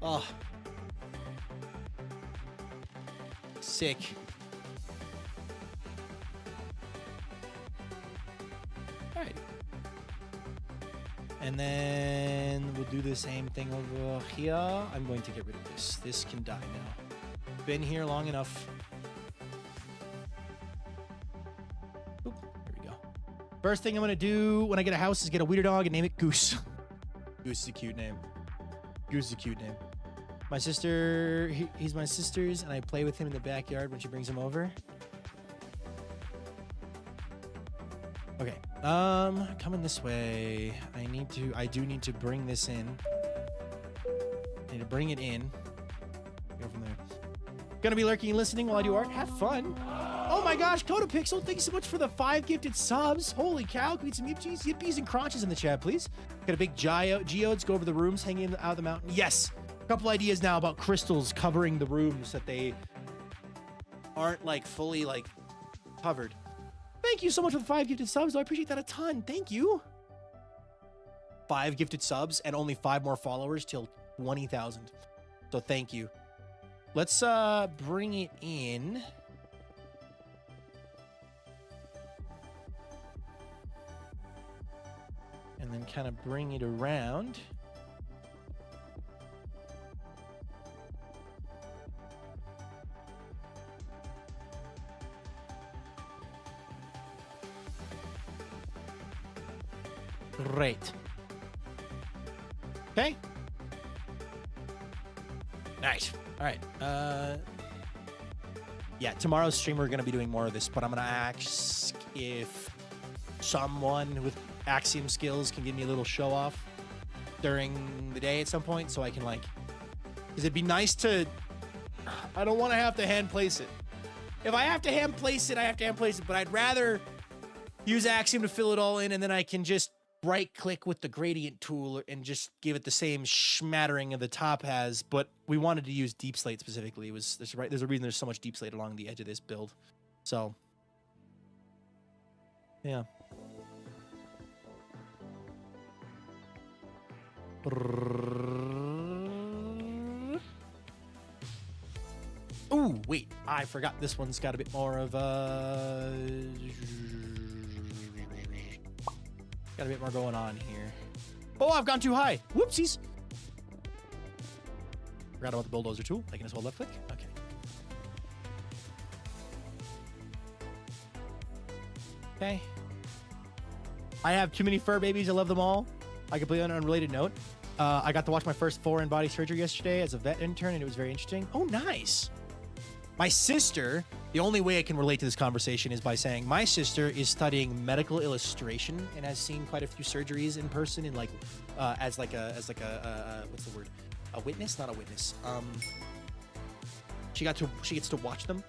Oh. Sick. All right. And then we'll do the same thing over here. I'm going to get rid of this. This can die now. Been here long enough. Oop, there we go. First thing I'm going to do when I get a house is get a wiener dog and name it Goose. Goose is a cute name. Goose is a cute name. My sister, he's my sister's, and I play with him in the backyard when she brings him over. Okay, coming this way. I do need to bring this in. I need to bring it in. Go from there. Gonna be lurking and listening while I do art. Have fun. Oh my gosh, Codapixel, thank you so much for the 5 gifted subs. Holy cow, can we get some yippies and crunches in the chat, please? Got a big geodes go over the rooms hanging out of the mountain. Yes. A couple ideas now about crystals covering the rooms that they aren't like fully like covered. Thank you so much for the 5 gifted subs. I appreciate that a ton. Thank you. 5 gifted subs and only 5 more followers till 20,000. So thank you. Let's bring it in. and then kind of bring it around. Great. Okay. Nice. All right. Yeah, tomorrow's stream we're going to be doing more of this, but I'm going to ask if someone with Axiom skills can give me a little show off during the day at some point so I can, like, because it'd be nice to, I don't want to have to hand place it. If I have to hand place it, I have to hand place it, but I'd rather use Axiom to fill it all in, and then I can just right click with the gradient tool and just give it the same smattering of the top has. But we wanted to use deep slate specifically. There's a reason there's so much deep slate along the edge of this build. So yeah. Ooh, wait, I forgot this one's got a bit more of a got a bit more going on here. Oh, I've gone too high. Whoopsies. Forgot about the bulldozer tool. I can just hold left click. Okay. Okay. I have too many fur babies. I love them all. I completely on an unrelated note. I got to watch my first foreign body surgery yesterday as a vet intern, and it was very interesting. Oh, nice. My sister, the only way I can relate to this conversation is by saying my sister is studying medical illustration and has seen quite a few surgeries in person and like as like a what's the word? A witness, not a witness. She gets to watch them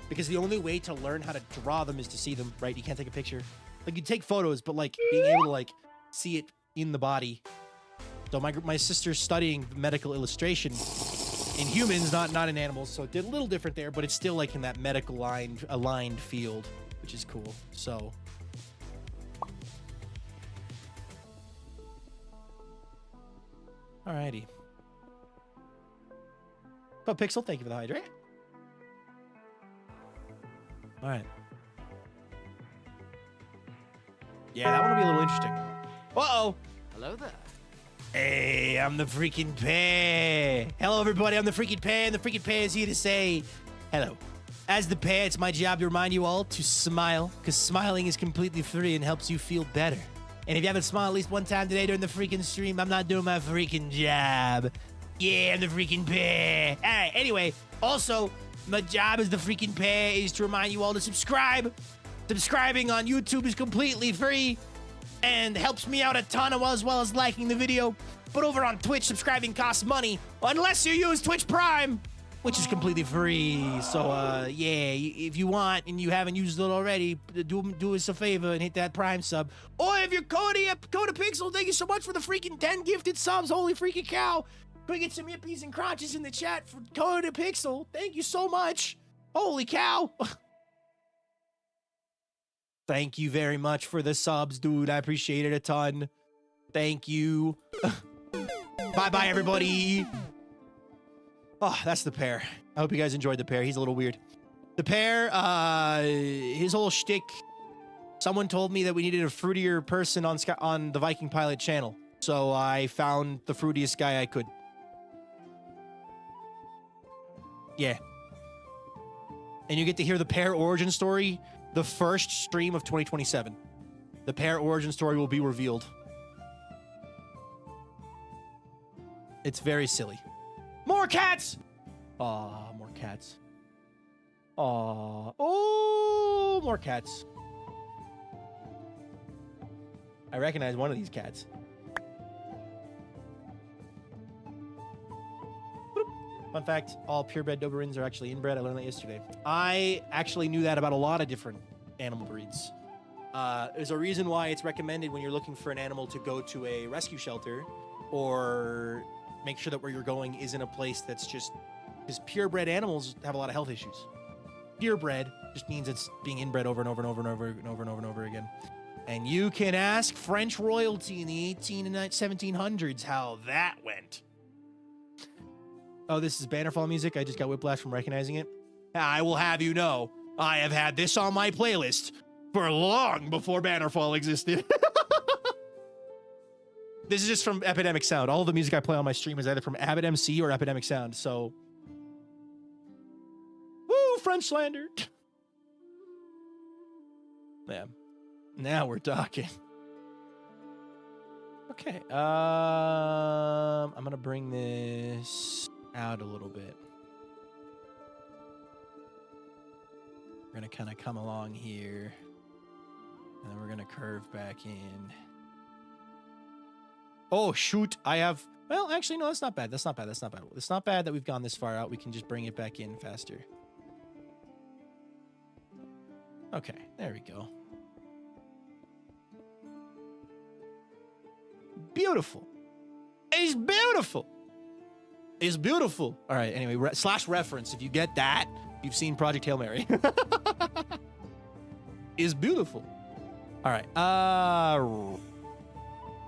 because the only way to learn how to draw them is to see them, right? You can't take a picture. Like you take photos, but like being able to like see it in the body. So my sister's studying medical illustration in humans, not in animals, so it did a little different there, but it's still like in that medical aligned field, which is cool. So alrighty. Oh, Pixel, thank you for the hydrate. All right. Yeah, that one will be a little interesting. Uh-oh. Hello there. Hey, I'm the freaking Pear. Hello, everybody. I'm the freaking Pear, and the freaking Pear is here to say hello. As the Pear, it's my job to remind you all to smile, because smiling is completely free and helps you feel better. And if you haven't smiled at least one time today during the freaking stream, I'm not doing my freaking job. Yeah, I'm the freaking Pear. All right, anyway, also, my job as the freaking Pear is to remind you all to subscribe. Subscribing on YouTube is completely free and helps me out a ton as well as liking the video. But over on Twitch, subscribing costs money unless you use Twitch Prime, which is completely free. So, yeah, if you want and you haven't used it already, do us a favor and hit that Prime sub. Or if you're Cody Pixel, thank you so much for the freaking 10 gifted subs. Holy freaking cow. Go get some yippies and crotches in the chat for Cody Pixel. Thank you so much. Holy cow. Thank you very much for the subs, dude. I appreciate it a ton. Thank you. Bye-bye, everybody. Oh, that's the Pear. I hope you guys enjoyed the Pear. He's a little weird. The Pear, his whole shtick, someone told me that we needed a fruitier person on the VikingPilot channel. So I found the fruitiest guy I could. Yeah. And you get to hear the Pear origin story the first stream of 2027. The Pear origin story will be revealed. It's very silly. More cats! Aw, more cats. Aw. Oh, more cats. I recognize one of these cats. Fun fact, all purebred Dobermans are actually inbred. I learned that yesterday. I actually knew that about a lot of different animal breeds. There's a reason why it's recommended when you're looking for an animal to go to a rescue shelter or make sure that where you're going isn't a place that's just... Because purebred animals have a lot of health issues. Purebred just means it's being inbred over and over and over and over and over and over and over again. And you can ask French royalty in the 18 and 1700s how that went. Oh, this is Bannerfall music. I just got whiplash from recognizing it. I will have you know, I have had this on my playlist for long before Bannerfall existed. This is just from Epidemic Sound. All of the music I play on my stream is either from Abbott MC or Epidemic Sound. So, woo, Frenchslander. Yeah. Now we're talking. Okay. I'm gonna bring this out a little bit. We're gonna kind of come along here, and then we're gonna curve back in. Oh shoot! I have. Well, actually, no. That's not bad. That's not bad. That's not bad. It's not bad that we've gone this far out. We can just bring it back in faster. Okay, there we go. Beautiful. It's beautiful. It's beautiful. All right. Anyway, slash reference. If you get that, you've seen Project Hail Mary. It's beautiful. All right.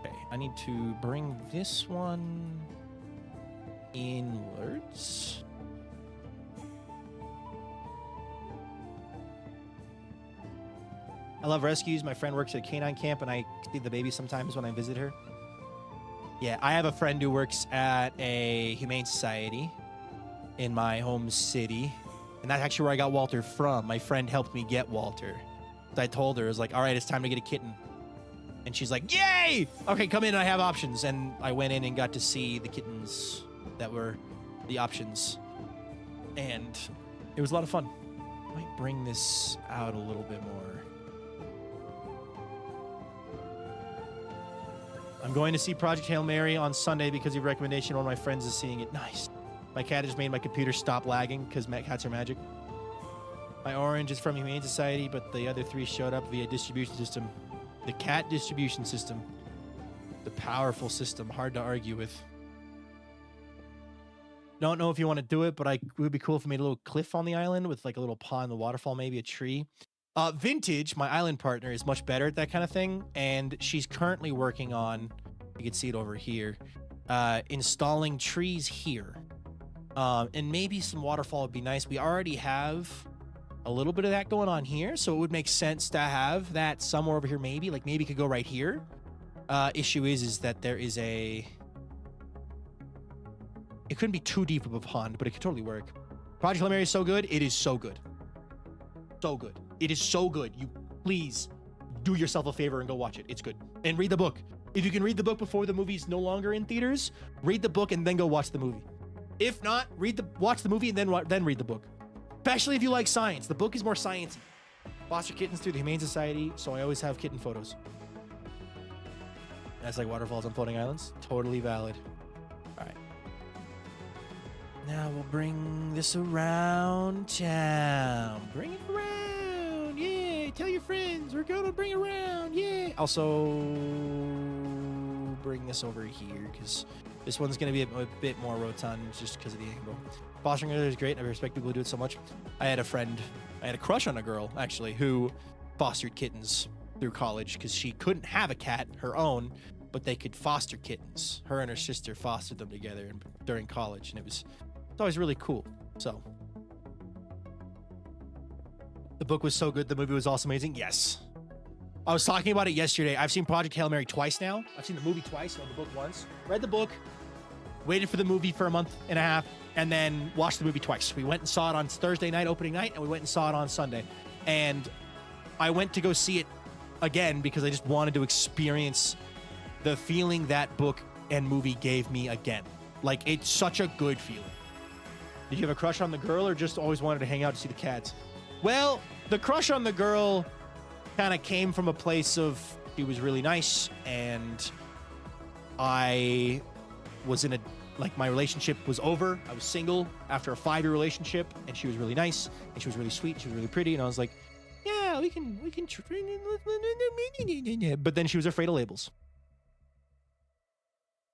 Okay. I need to bring this one inwards. I love rescues. My friend works at a canine camp, and I see the baby sometimes when I visit her. Yeah, I have a friend who works at a humane society in my home city, and that's actually where I got Walter from. My friend helped me get Walter. So I told her, I was like, all right, it's time to get a kitten. And she's like, yay! Okay, come in, I have options. And I went in and got to see the kittens that were the options. And it was a lot of fun. I might bring this out a little bit more. I'm going to see Project Hail Mary on Sunday because of recommendation. One of my friends is seeing it. Nice. My cat just made my computer stop lagging because cats are magic. My orange is from Humane Society, but the other three showed up via distribution system. The cat distribution system. The powerful system. Hard to argue with. Don't know if you want to do it, but it would be cool if we made a little cliff on the island with like a little pond, the waterfall, maybe a tree. Vintage, my island partner, is much better at that kind of thing, and she's currently working on, you can see it over here, installing trees here. And maybe some waterfall would be nice. We already have a little bit of that going on here, so it would make sense to have that somewhere over here maybe. Like maybe it could go right here. Issue is that there is a... It couldn't be too deep of a pond, but it could totally work. Project Hail Mary is so good. It is so good. So good. It is so good. You please do yourself a favor and go watch it. It's good. And read the book. If you can read the book before the movie's no longer in theaters, read the book and then go watch the movie. If not, watch the movie and then read the book. Especially if you like science. The book is more sciencey. Foster kittens through the Humane Society, so I always have kitten photos. That's like waterfalls on floating islands. Totally valid. All right. Now we'll bring this around town. Bring it around. Yeah. Tell your friends. We're going to bring it around. Yeah. Also, bring this over here because this one's going to be a bit more rotund just because of the angle. Fostering is great. I respect people who do it so much. I had a crush on a girl, actually, who fostered kittens through college because she couldn't have a cat, her own, but they could foster kittens. Her and her sister fostered them together during college, and it's always really cool. So the book was so good. The movie was also amazing. Yes. I was talking about it yesterday. I've seen Project Hail Mary twice now. I've seen the movie twice, read the book once. Read the book, waited for the movie for a month and a half, and then watched the movie twice. We went and saw it on Thursday night, opening night, and we went and saw it on Sunday. And I went to go see it again because I just wanted to experience the feeling that book and movie gave me again. Like, it's such a good feeling. Did you have a crush on the girl or just always wanted to hang out to see the cats? Well, the crush on the girl kind of came from a place of she was really nice, and I was my relationship was over. I was single after a 5-year relationship, and she was really nice, and she was really sweet, she was really pretty, and I was like, yeah, we can but then she was afraid of labels.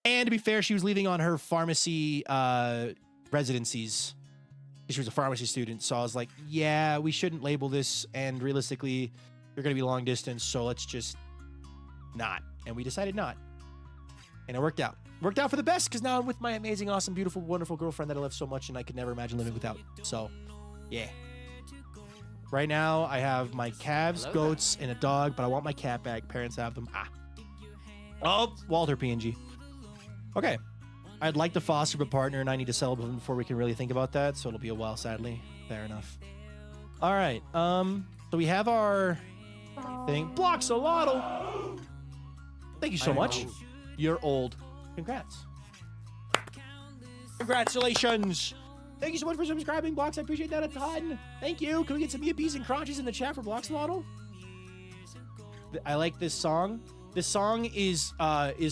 And to be fair, she was leaving on her pharmacy residencies. She was a pharmacy student, so I was like, yeah, we shouldn't label this, and realistically, you're going to be long distance, so let's just not. And we decided not. And it worked out. Worked out for the best, because now I'm with my amazing, awesome, beautiful, wonderful girlfriend that I love so much and I could never imagine living without. So, yeah. Right now, I have my calves, goats, and a dog, but I want my cat back. Parents have them. Oh, Walter PNG. Okay. I'd like to foster a partner, and I need to settle before we can really think about that, so it'll be a while, sadly. Fair enough. All right. So we have our thing. Bloxolotl! Thank you so much. You're old. Congrats. Congratulations. Thank you so much for subscribing, Blocks. I appreciate that a ton. Thank you. Can we get some yippies and crunches in the chat for Bloxolotl? I like this song. This song is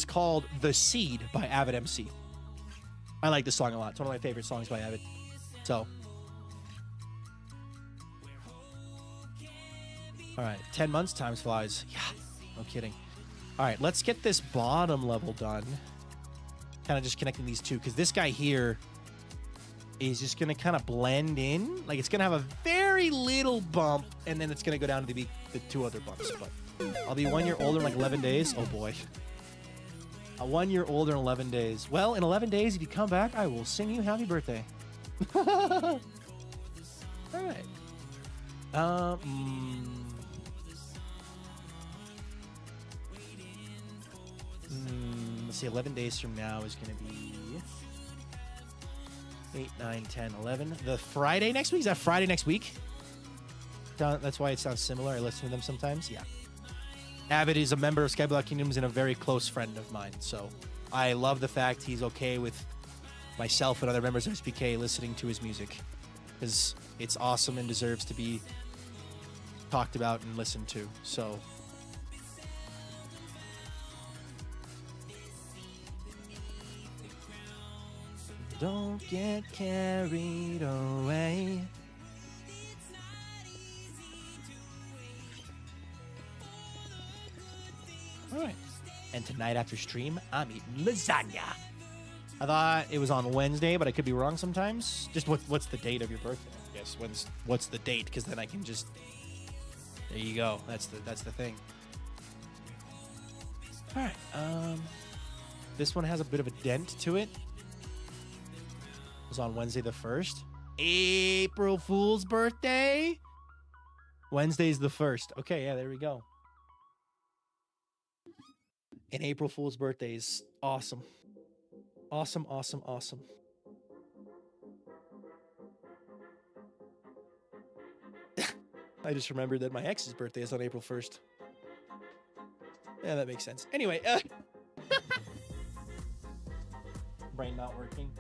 called The Seed by Avid MC. I like this song a lot. It's one of my favorite songs by Avid. So. All right. 10 months, time flies. Yeah. No kidding. All right. Let's get this bottom level done. Kind of just connecting these two, because this guy here is just going to kind of blend in. Like, it's going to have a very little bump, and then it's going to go down to the two other bumps. But I'll be 1 year older in like 11 days. Oh, boy. 1 year older in 11 days. Well, in 11 days, if you come back, I will sing you happy birthday. All right. Let's see, 11 days from now is going to be 8, 9, 10, 11. The Friday next week? Is that Friday next week? That's why it sounds similar. I listen to them sometimes. Yeah. Avid is a member of Skyblock Kingdoms and a very close friend of mine. So I love the fact he's okay with myself and other members of SPK listening to his music, because it's awesome and deserves to be talked about and listened to. So don't get carried away. All right. And tonight after stream, I'm eating lasagna. I thought it was on Wednesday, but I could be wrong sometimes. Just what's the date of your birthday? I guess what's the date? Because then I can just. There you go. That's the thing. All right. This one has a bit of a dent to it. It was on Wednesday the 1st. April Fool's birthday. Wednesday's the 1st. Okay, yeah, there we go. And April Fool's birthday is awesome. Awesome, awesome, awesome. I just remembered that my ex's birthday is on April 1st. Yeah, that makes sense. Anyway, brain not working.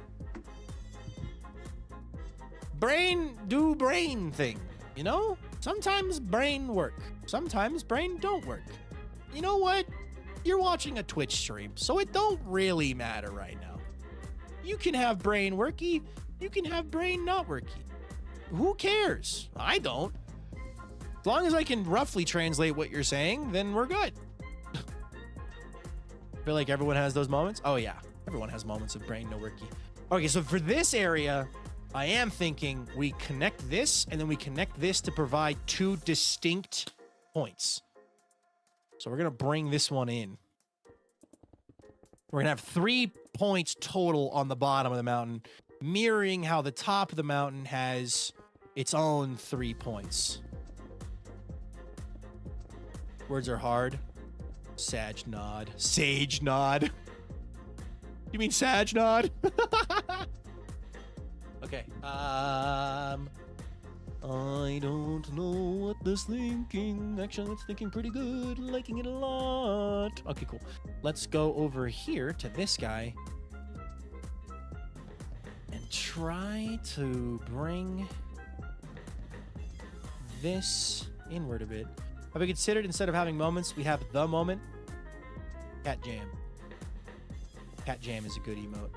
Brain thing, you know? Sometimes brain work. Sometimes brain don't work. You know what? You're watching a Twitch stream, so it don't really matter right now. You can have brain worky, you can have brain not worky. Who cares? I don't. As long as I can roughly translate what you're saying, then we're good. Feel like everyone has those moments? Oh yeah, everyone has moments of brain no worky. Okay, so for this area, I am thinking we connect this, and then we connect this to provide two distinct points. So we're going to bring this one in. We're going to have 3 points total on the bottom of the mountain, mirroring how the top of the mountain has its own 3 points. Words are hard. Sag nod. Sage nod. You mean Sag nod? Okay. I don't know what this thinking. Actually, it's thinking pretty good. Liking it a lot. Okay, cool. Let's go over here to this guy and try to bring this inward a bit. Have we considered, instead of having moments, we have the moment? Cat Jam. Cat Jam is a good emote.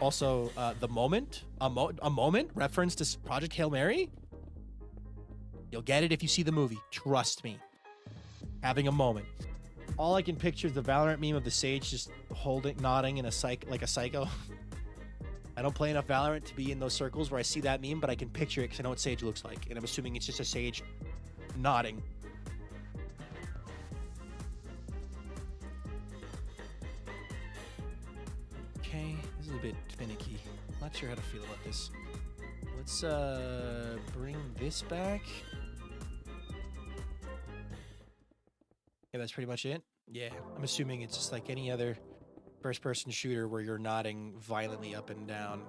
Also, the moment, a moment, reference to Project Hail Mary. You'll get it if you see the movie. Trust me. Having a moment. All I can picture is the Valorant meme of the Sage just nodding in like a psycho. I don't play enough Valorant to be in those circles where I see that meme, but I can picture it because I know what Sage looks like, and I'm assuming it's just a Sage nodding. Okay, this is a bit finicky. Not sure how to feel about this. Let's bring this back. Yeah, that's pretty much it. Yeah, I'm assuming it's just like any other first-person shooter where you're nodding violently up and down.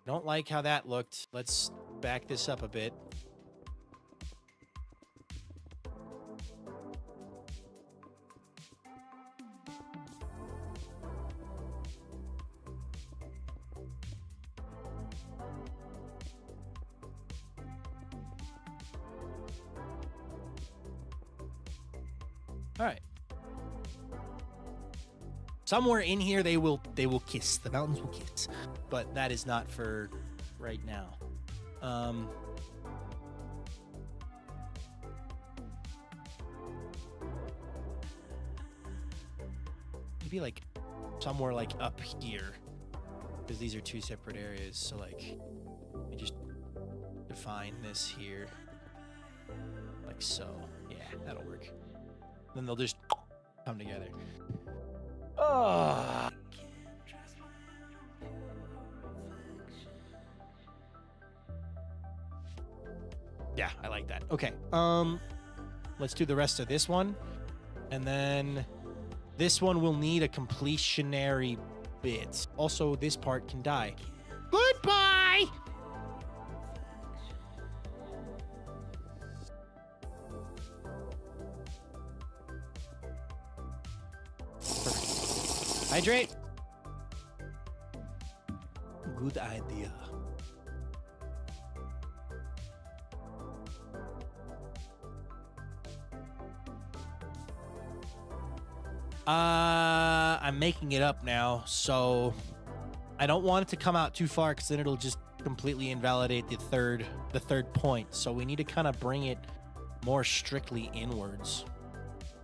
Don't like how that looked. Let's back this up a bit. All right. Somewhere in here they will kiss. The mountains will kiss. But that is not for right now. Maybe like somewhere like up here. Because these are two separate areas. So like we just define this here. Like so. Yeah, that'll work. Then they'll just come together. Oh. Yeah, I like that. Okay. Let's do the rest of this one. And then this one will need a completionary bit. Also, this part can die. Goodbye! Perfect. Hydrate. Good idea. I'm making it up now, so I don't want it to come out too far because then it'll just completely invalidate the third point. So we need to kind of bring it more strictly inwards.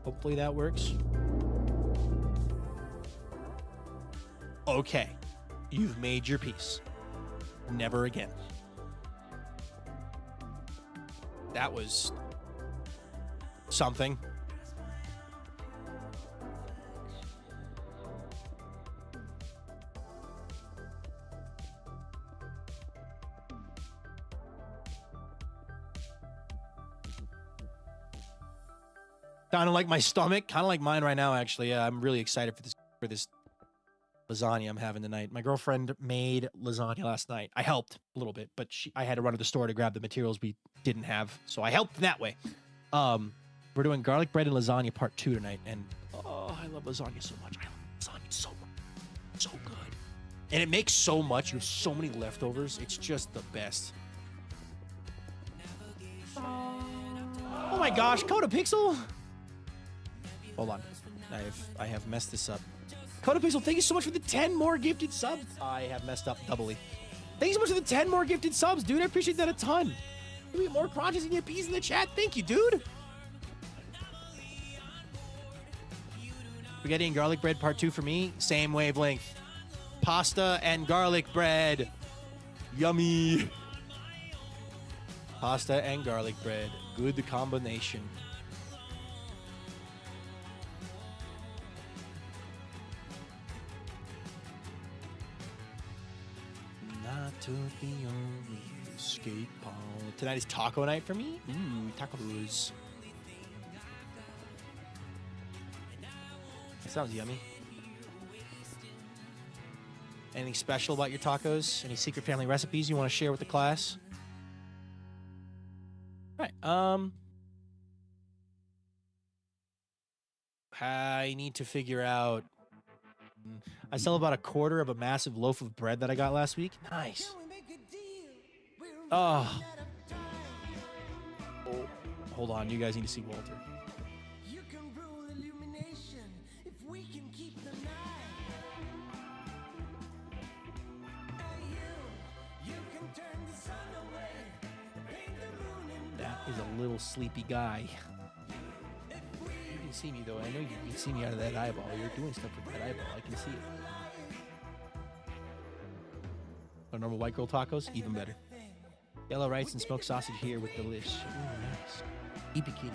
Hopefully that works. Okay, you've made your peace. Never again. That was something. Kind of like my stomach, kind of like mine right now, actually. Yeah, I'm really excited for this lasagna I'm having tonight. My girlfriend made lasagna last night. I helped a little bit, but I had to run to the store to grab the materials we didn't have, so I helped in that way. We're doing garlic bread and lasagna part 2 tonight, and oh, I love lasagna so much. I love lasagna so much. So good. And it makes so much. You have so many leftovers. It's just the best. Oh my gosh, Coda Pixel! Hold on. I have messed this up. Coda Pixel, thank you so much for the 10 more gifted subs. I have messed up doubly. Thank you so much for the 10 more gifted subs, dude. I appreciate that a ton. We get more crotches and get peas in the chat. Thank you, dude. Spaghetti and garlic bread part 2 for me. Same wavelength. Pasta and garlic bread. Yummy. Pasta and garlic bread. Good combination. Not to the only escape pod. Tonight is taco night for me. Ooh, tacos. That sounds yummy. Anything special about your tacos? Any secret family recipes you want to share with the class? All right. I need to figure out. I sell about a quarter of a massive loaf of bread that I got last week. Nice. Oh. Hold on, you guys need to see Walter. That is a little sleepy guy. You can see me though. I know you can see me out of that eyeball. You're doing stuff with that eyeball. I can see it. Oh, normal white girl tacos, even better. Yellow rice and smoked sausage here with delish. Ooh, nice. Eepy kitty.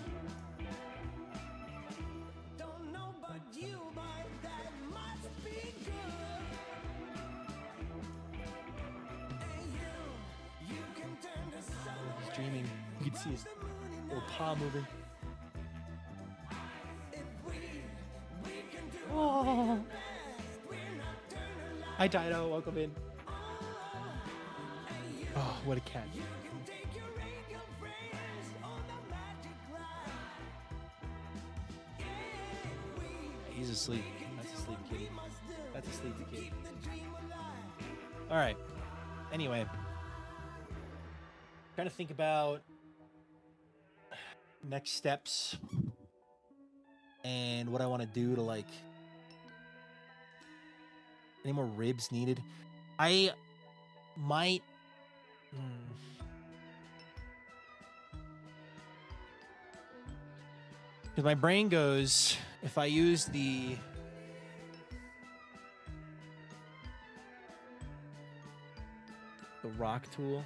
He's dreaming. You can see his little paw moving. Oh. Hi, Tino. Welcome in. Oh, what a cat. He's asleep. That's a sleepy kitty. That's a sleepy kitty. All right. Anyway. Trying to think about next steps and what I want to do to, like, any more ribs needed. I might because my brain goes, if I use the rock tool,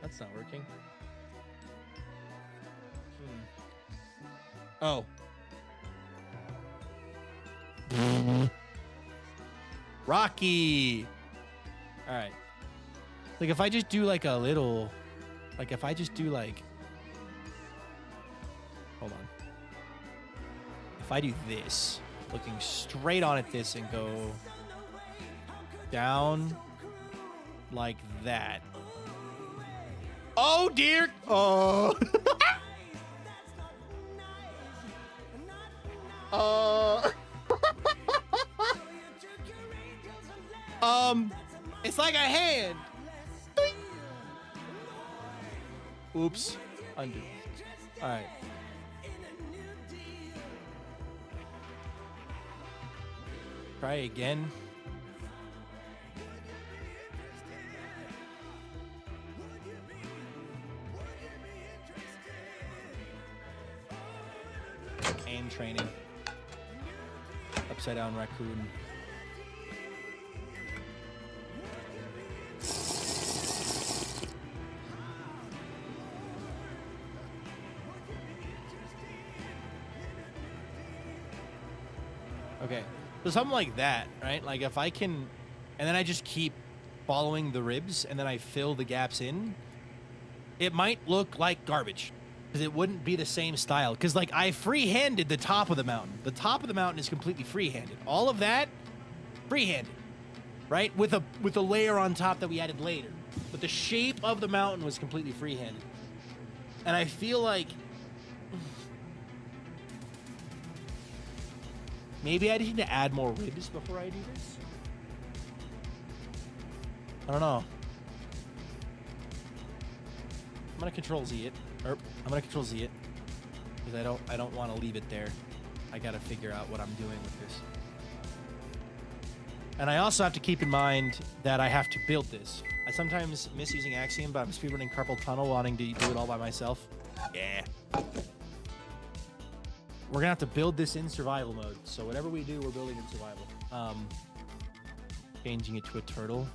that's not working. Oh. Rocky. All right. Like if I just do like a little, like if I just do like, hold on. If I do this, looking straight on at this and go down like that. Oh dear. Oh. It's like a hand. Oops. Undo. All right. Try again. Aim training. Upside down raccoon. Okay, so something like that, right? Like if I can, and then I just keep following the ribs and then I fill the gaps in, it might look like garbage because it wouldn't be the same style. Because like I free-handed the top of the mountain. The top of the mountain is completely free-handed. All of that, free-handed, right? With a layer on top that we added later. But the shape of the mountain was completely free-handed. And I feel like maybe I need to add more ribs before I do this. I don't know. I'm gonna control Z it. I'm gonna control Z it. Because I don't want to leave it there. I gotta figure out what I'm doing with this. And I also have to keep in mind that I have to build this. I sometimes miss using Axiom, but I'm speedrunning Carpal Tunnel wanting to do it all by myself. Yeah. We're gonna have to build this in survival mode. So whatever we do, we're building in survival. Changing it to a turtle.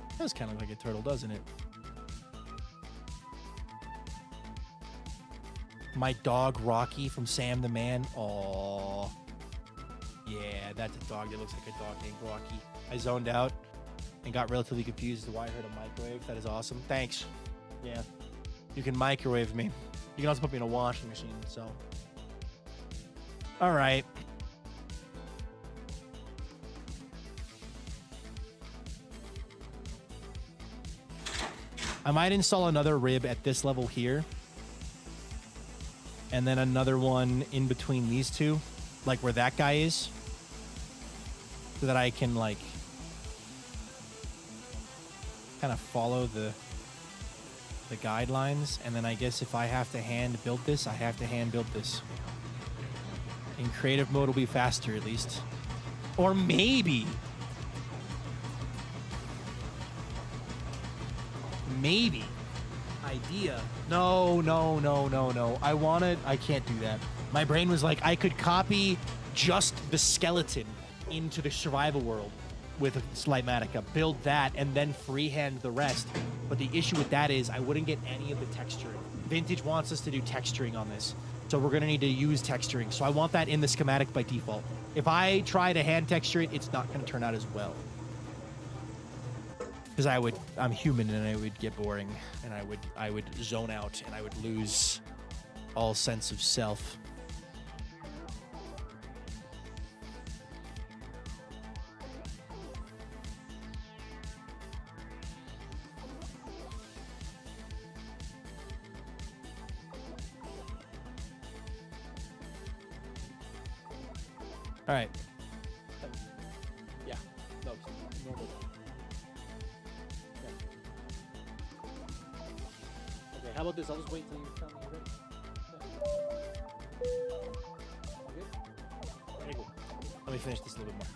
That does kind of look like a turtle, doesn't it? My dog Rocky from Sam the Man. Aww. Yeah, that's a dog that looks like a dog named Rocky. I zoned out and got relatively confused as to why I heard a microwave. That is awesome. Thanks. Yeah. You can microwave me. You can also put me in a washing machine, so. All right. I might install another rib at this level here. And then another one in between these two. Like where that guy is. So that I can like kind of follow the guidelines. And then I guess if I have to hand build this, I have to hand build this. In creative mode, will be faster at least. Or maybe. Maybe. Idea. No. I can't do that. My brain was like, I could copy just the skeleton into the survival world with Sligmatica, build that, and then freehand the rest. But the issue with that is I wouldn't get any of the texturing. Vintage wants us to do texturing on this. So we're going to need to use texturing. So I want that in the schematic by default. If I try to hand texture it, it's not going to turn out as well. Because I'm human and I would get boring and I would zone out and I would lose all sense of self. All right. Yeah. No. Normal. Yeah. Okay. How about this? I'll just wait till you tell me you're ready. All good? Okay, cool. Let me finish this a little bit more.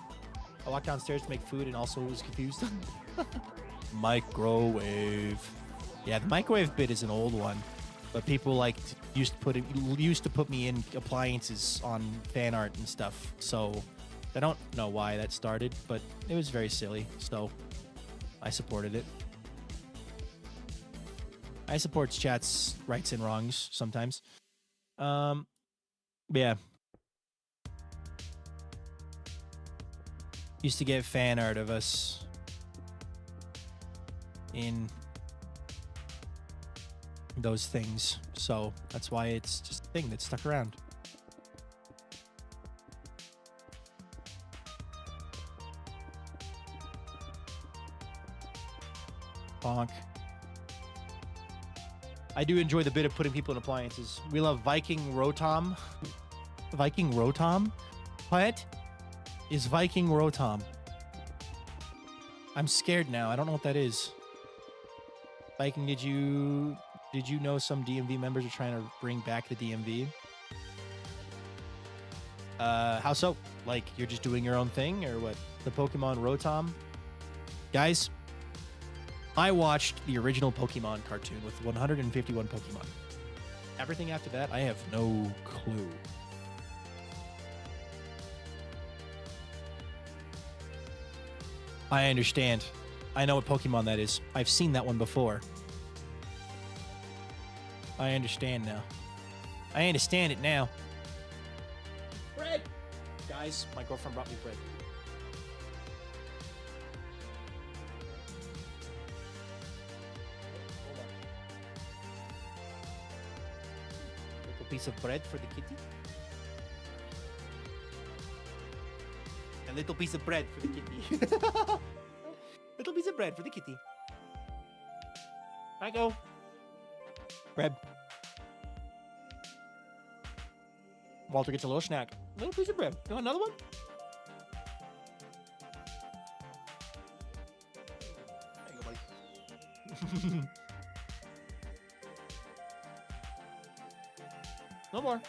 I walked downstairs to make food and also was confused. Microwave. Yeah, the microwave bit is an old one, but people used to put me in appliances on fan art and stuff. So I don't know why that started, but it was very silly. So I supported it. I support chat's rights and wrongs sometimes. Yeah. Used to get fan art of us in those things, so that's why it's just a thing that stuck around. Bonk. I do enjoy the bit of putting people in appliances. We love Viking Rotom. Viking Rotom? What is Viking Rotom? I'm scared now. I don't know what that is. Viking, did you know some DMV members are trying to bring back the DMV? How so? Like, you're just doing your own thing, or what? The Pokemon Rotom? Guys, I watched the original Pokemon cartoon with 151 Pokemon. Everything after that, I have no clue. I understand. I know what Pokemon that is. I've seen that one before. I understand now. I understand it now. Bread! Guys, my girlfriend brought me bread. Hold on. Little piece of bread for the kitty. A little piece of bread for the kitty. Little piece of bread for the kitty. I go. Bread. Walter gets a little snack. Little piece of bread. You want another one? There you go, buddy. No more.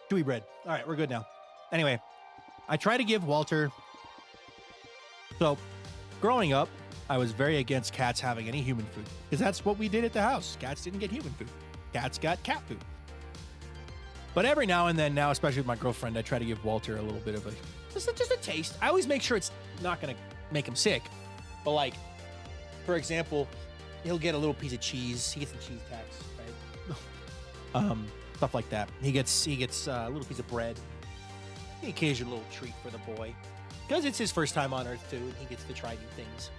Chewy bread. All right, we're good now. Anyway, I try to give Walter. So, growing up, I was very against cats having any human food because that's what we did at the house. Cats didn't get human food. Cats got cat food. But every now and then, now especially with my girlfriend, I try to give Walter a little bit of just a taste. I always make sure it's not going to make him sick. But like, for example, he'll get a little piece of cheese. He gets the cheese tax, right? Stuff like that. He gets a little piece of bread. The occasional little treat for the boy. Because it's his first time on Earth, too, and he gets to try new things.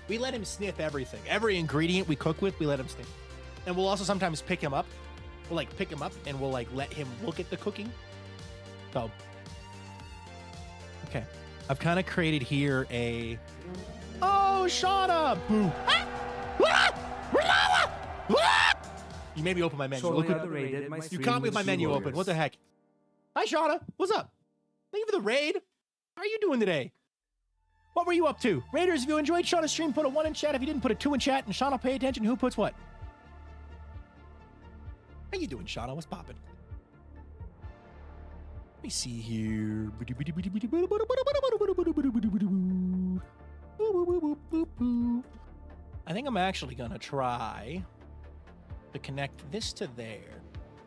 We let him sniff everything. Every ingredient we cook with, we let him sniff. And we'll also sometimes pick him up. We'll, pick him up, and we'll, let him look at the cooking. So, okay. I've kind of created here a... Oh, Shauna! Boo! You made me open my menu. Look at... You caught me with my menu open. What the heck? Hi, Shauna. What's up? Thank you for the raid. How are you doing today? What were you up to? Raiders, if you enjoyed Shauna's stream, put a 1 in chat. If you didn't, put a 2 in chat, and Shauna will pay attention who puts what. How you doing, Shauna? What's poppin'? Let me see here. I think I'm actually gonna try to connect this to there.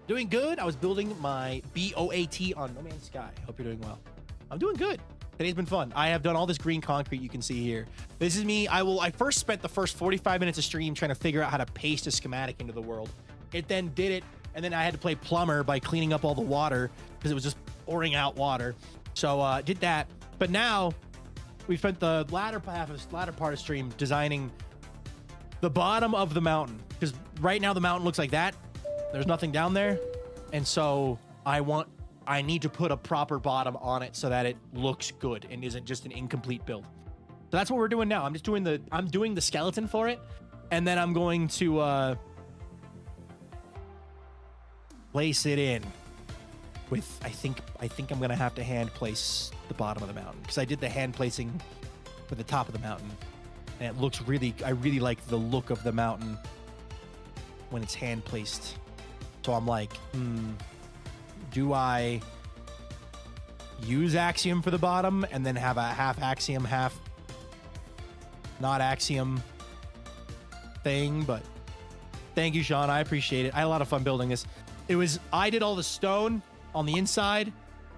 Doing good. I was building my BOAT on No Man's Sky. Hope you're doing well. I'm doing good. Today's been fun. I have done all this green concrete you can see here. This is me. I first spent the first 45 minutes of stream trying to figure out how to paste a schematic into the world. It then did it, and then I had to play plumber by cleaning up all the water because it was just pouring out water. So did that. But now we spent the latter part of stream designing the bottom of the mountain, because right now the mountain looks like that. There's nothing down there, and so I need to put a proper bottom on it so that it looks good and isn't just an incomplete build. So that's what we're doing now. I'm doing the skeleton for it, and then I'm going to place it in with, I think I'm gonna have to hand place the bottom of the mountain, because I did the hand placing for the top of the mountain, and it looks I really like the look of the mountain when it's hand placed. So I'm like, do I use Axiom for the bottom and then have a half Axiom, half not Axiom thing? But thank you, Sean. I appreciate it. I had a lot of fun building this. I did all the stone on the inside.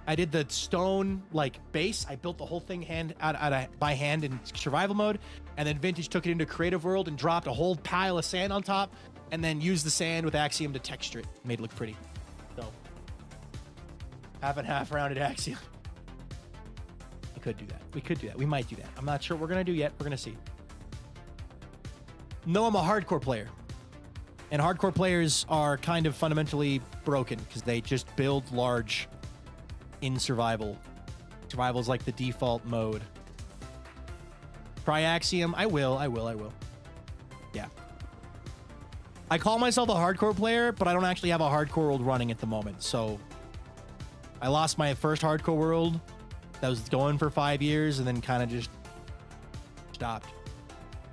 I did the stone like base. I built the whole thing by hand in survival mode, and then Vintage took it into creative world and dropped a whole pile of sand on top, and then used the sand with Axiom to texture it. Made it look pretty. So half and half rounded Axiom. We could do that. We could do that. We might do that. I'm not sure what we're gonna do yet. We're gonna see. No, I'm a hardcore player. And hardcore players are kind of fundamentally broken because they just build large in survival. Survival is like the default mode. Try Axiom. I will. Yeah. I call myself a hardcore player, but I don't actually have a hardcore world running at the moment. So I lost my first hardcore world that was going for 5 years and then kind of just stopped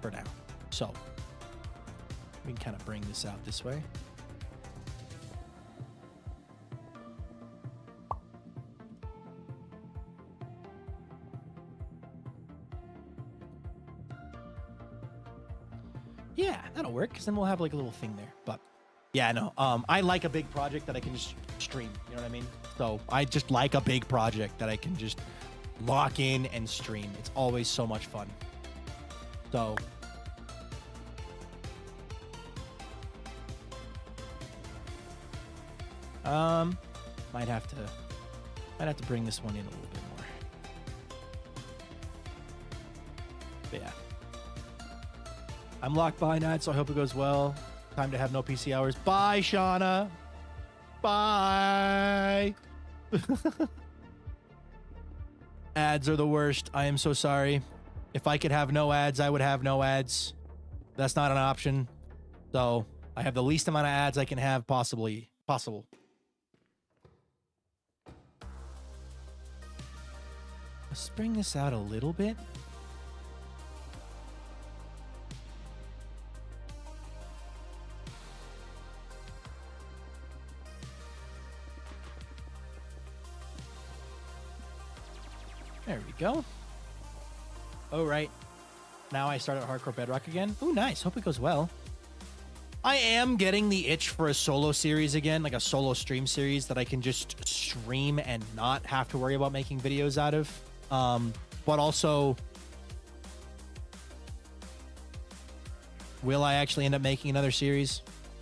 for now. So we can kind of bring this out this way. Yeah, that'll work, because then we'll have like a little thing there. But yeah, no, I like a big project that I can just stream. You know what I mean? So I just like a big project that I can just lock in and stream. It's always so much fun. So might have to bring this one in a little bit more. But yeah. I'm locked behind that, so I hope it goes well. Time to have no PC hours. Bye, Shauna. Bye. Ads are the worst. I am so sorry. If I could have no ads, I would have no ads. That's not an option. So I have the least amount of ads I can have possible. Let's bring this out a little bit. There we go. Oh, right. Now I start at Hardcore Bedrock again. Ooh, nice. Hope it goes well. I am getting the itch for a solo series again, like a solo stream series that I can just stream and not have to worry about making videos out of. But also, will I actually end up making another series,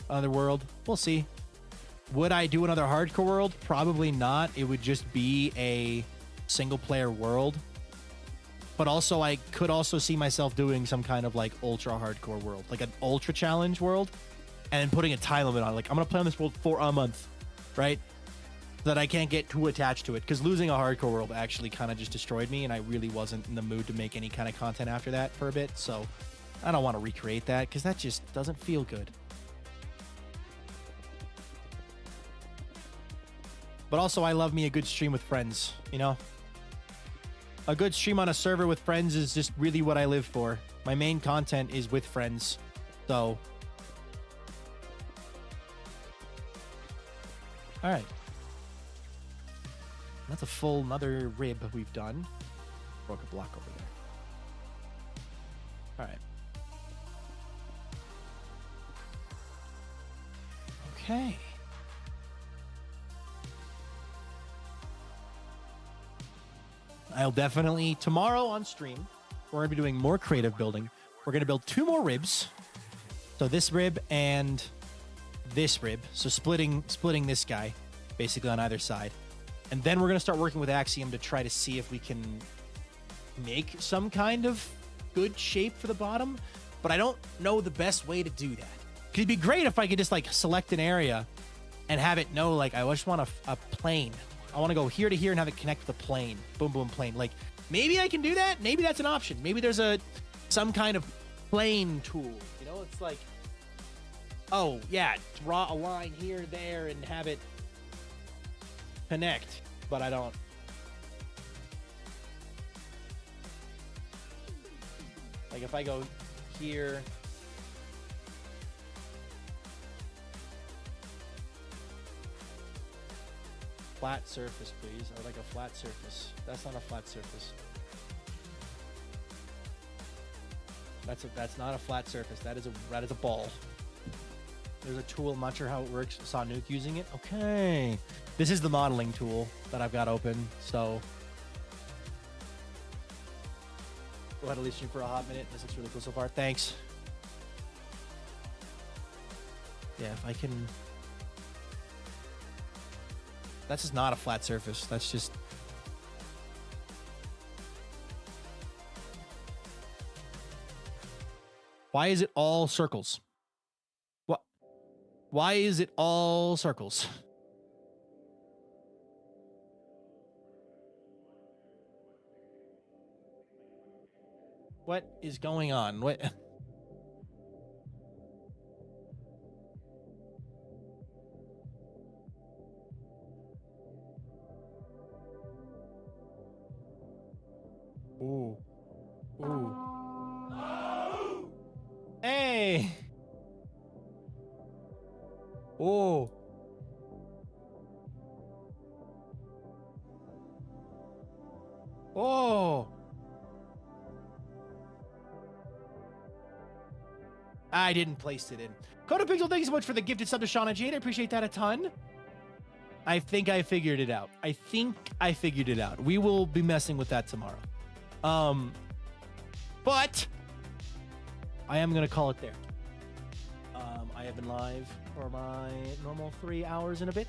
another world? We'll see. Would I do another hardcore world? Probably not. It would just be a single player world. But also, I could also see myself doing some kind of like ultra hardcore world, like an ultra challenge world, and putting a time limit on it. Like, I'm gonna play on this world for a month, right? So that I can't get too attached to it, because losing a hardcore world actually kind of just destroyed me, and I really wasn't in the mood to make any kind of content after that for a bit. So I don't want to recreate that, because that just doesn't feel good. But also, I love me a good stream with friends, you know? A good stream on a server with friends is just really what I live for. My main content is with friends. So. All right. That's a full another rib we've done. Broke a block over there. All right. Okay. I'll definitely, tomorrow on stream, we're going to be doing more creative building. We're going to build 2 more ribs. So this rib and this rib. So splitting this guy basically on either side. And then we're going to start working with Axiom to try to see if we can make some kind of good shape for the bottom. But I don't know the best way to do that. It'd be great if I could just like select an area and have it know, like, I just want a plane. I want to go here to here and have it connect with a plane. Boom, boom, plane. Like, maybe I can do that. Maybe that's an option. Maybe there's some kind of plane tool. You know, it's like, oh, yeah, draw a line here, there, and have it connect. But I don't. Like, if I go here. Flat surface, please. I would like a flat surface. That's not a flat surface. That's not a flat surface. That is a ball. There's a tool. I'm not sure how it works. Saw Nuke using it. Okay. This is the modeling tool that I've got open. So go ahead and leave stream for a hot minute. This looks really cool so far. Thanks. Yeah, if I can. That's just not a flat surface. That's just. Why is it all circles? What? Why is it all circles? What is going on? What? Ooh. Ooh. Hey! Oh. Oh. I didn't place it in. Coda Pixel, thank you so much for the gifted sub to Shauna Jade. I appreciate that a ton. I think I figured it out. We will be messing with that tomorrow. But I am going to call it there. I have been live for my normal 3 hours and a bit.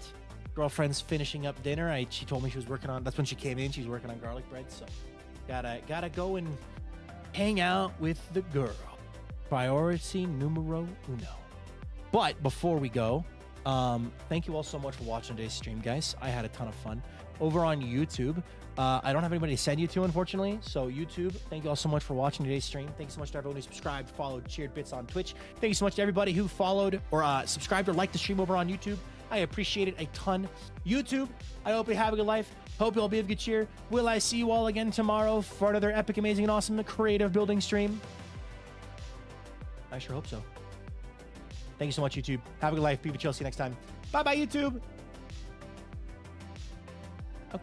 Girlfriend's finishing up dinner. She told me she was working on, that's when she came in. She's working on garlic bread. So gotta go and hang out with the girl. Priority numero uno. But before we go, thank you all so much for watching today's stream, guys. I had a ton of fun. Over on YouTube, I don't have anybody to send you to, unfortunately. So YouTube, thank you all so much for watching today's stream. Thanks so much to everyone who subscribed, followed, cheered bits on Twitch. Thank you so much to everybody who followed or subscribed or liked the stream over on YouTube. I appreciate it a ton. YouTube, I hope you have a good life. Hope you all be of good cheer. Will I see you all again tomorrow for another epic, amazing, and awesome creative building stream? I sure hope so. Thank you so much, YouTube. Have a good life. Be with you. See you next time. Bye-bye, YouTube.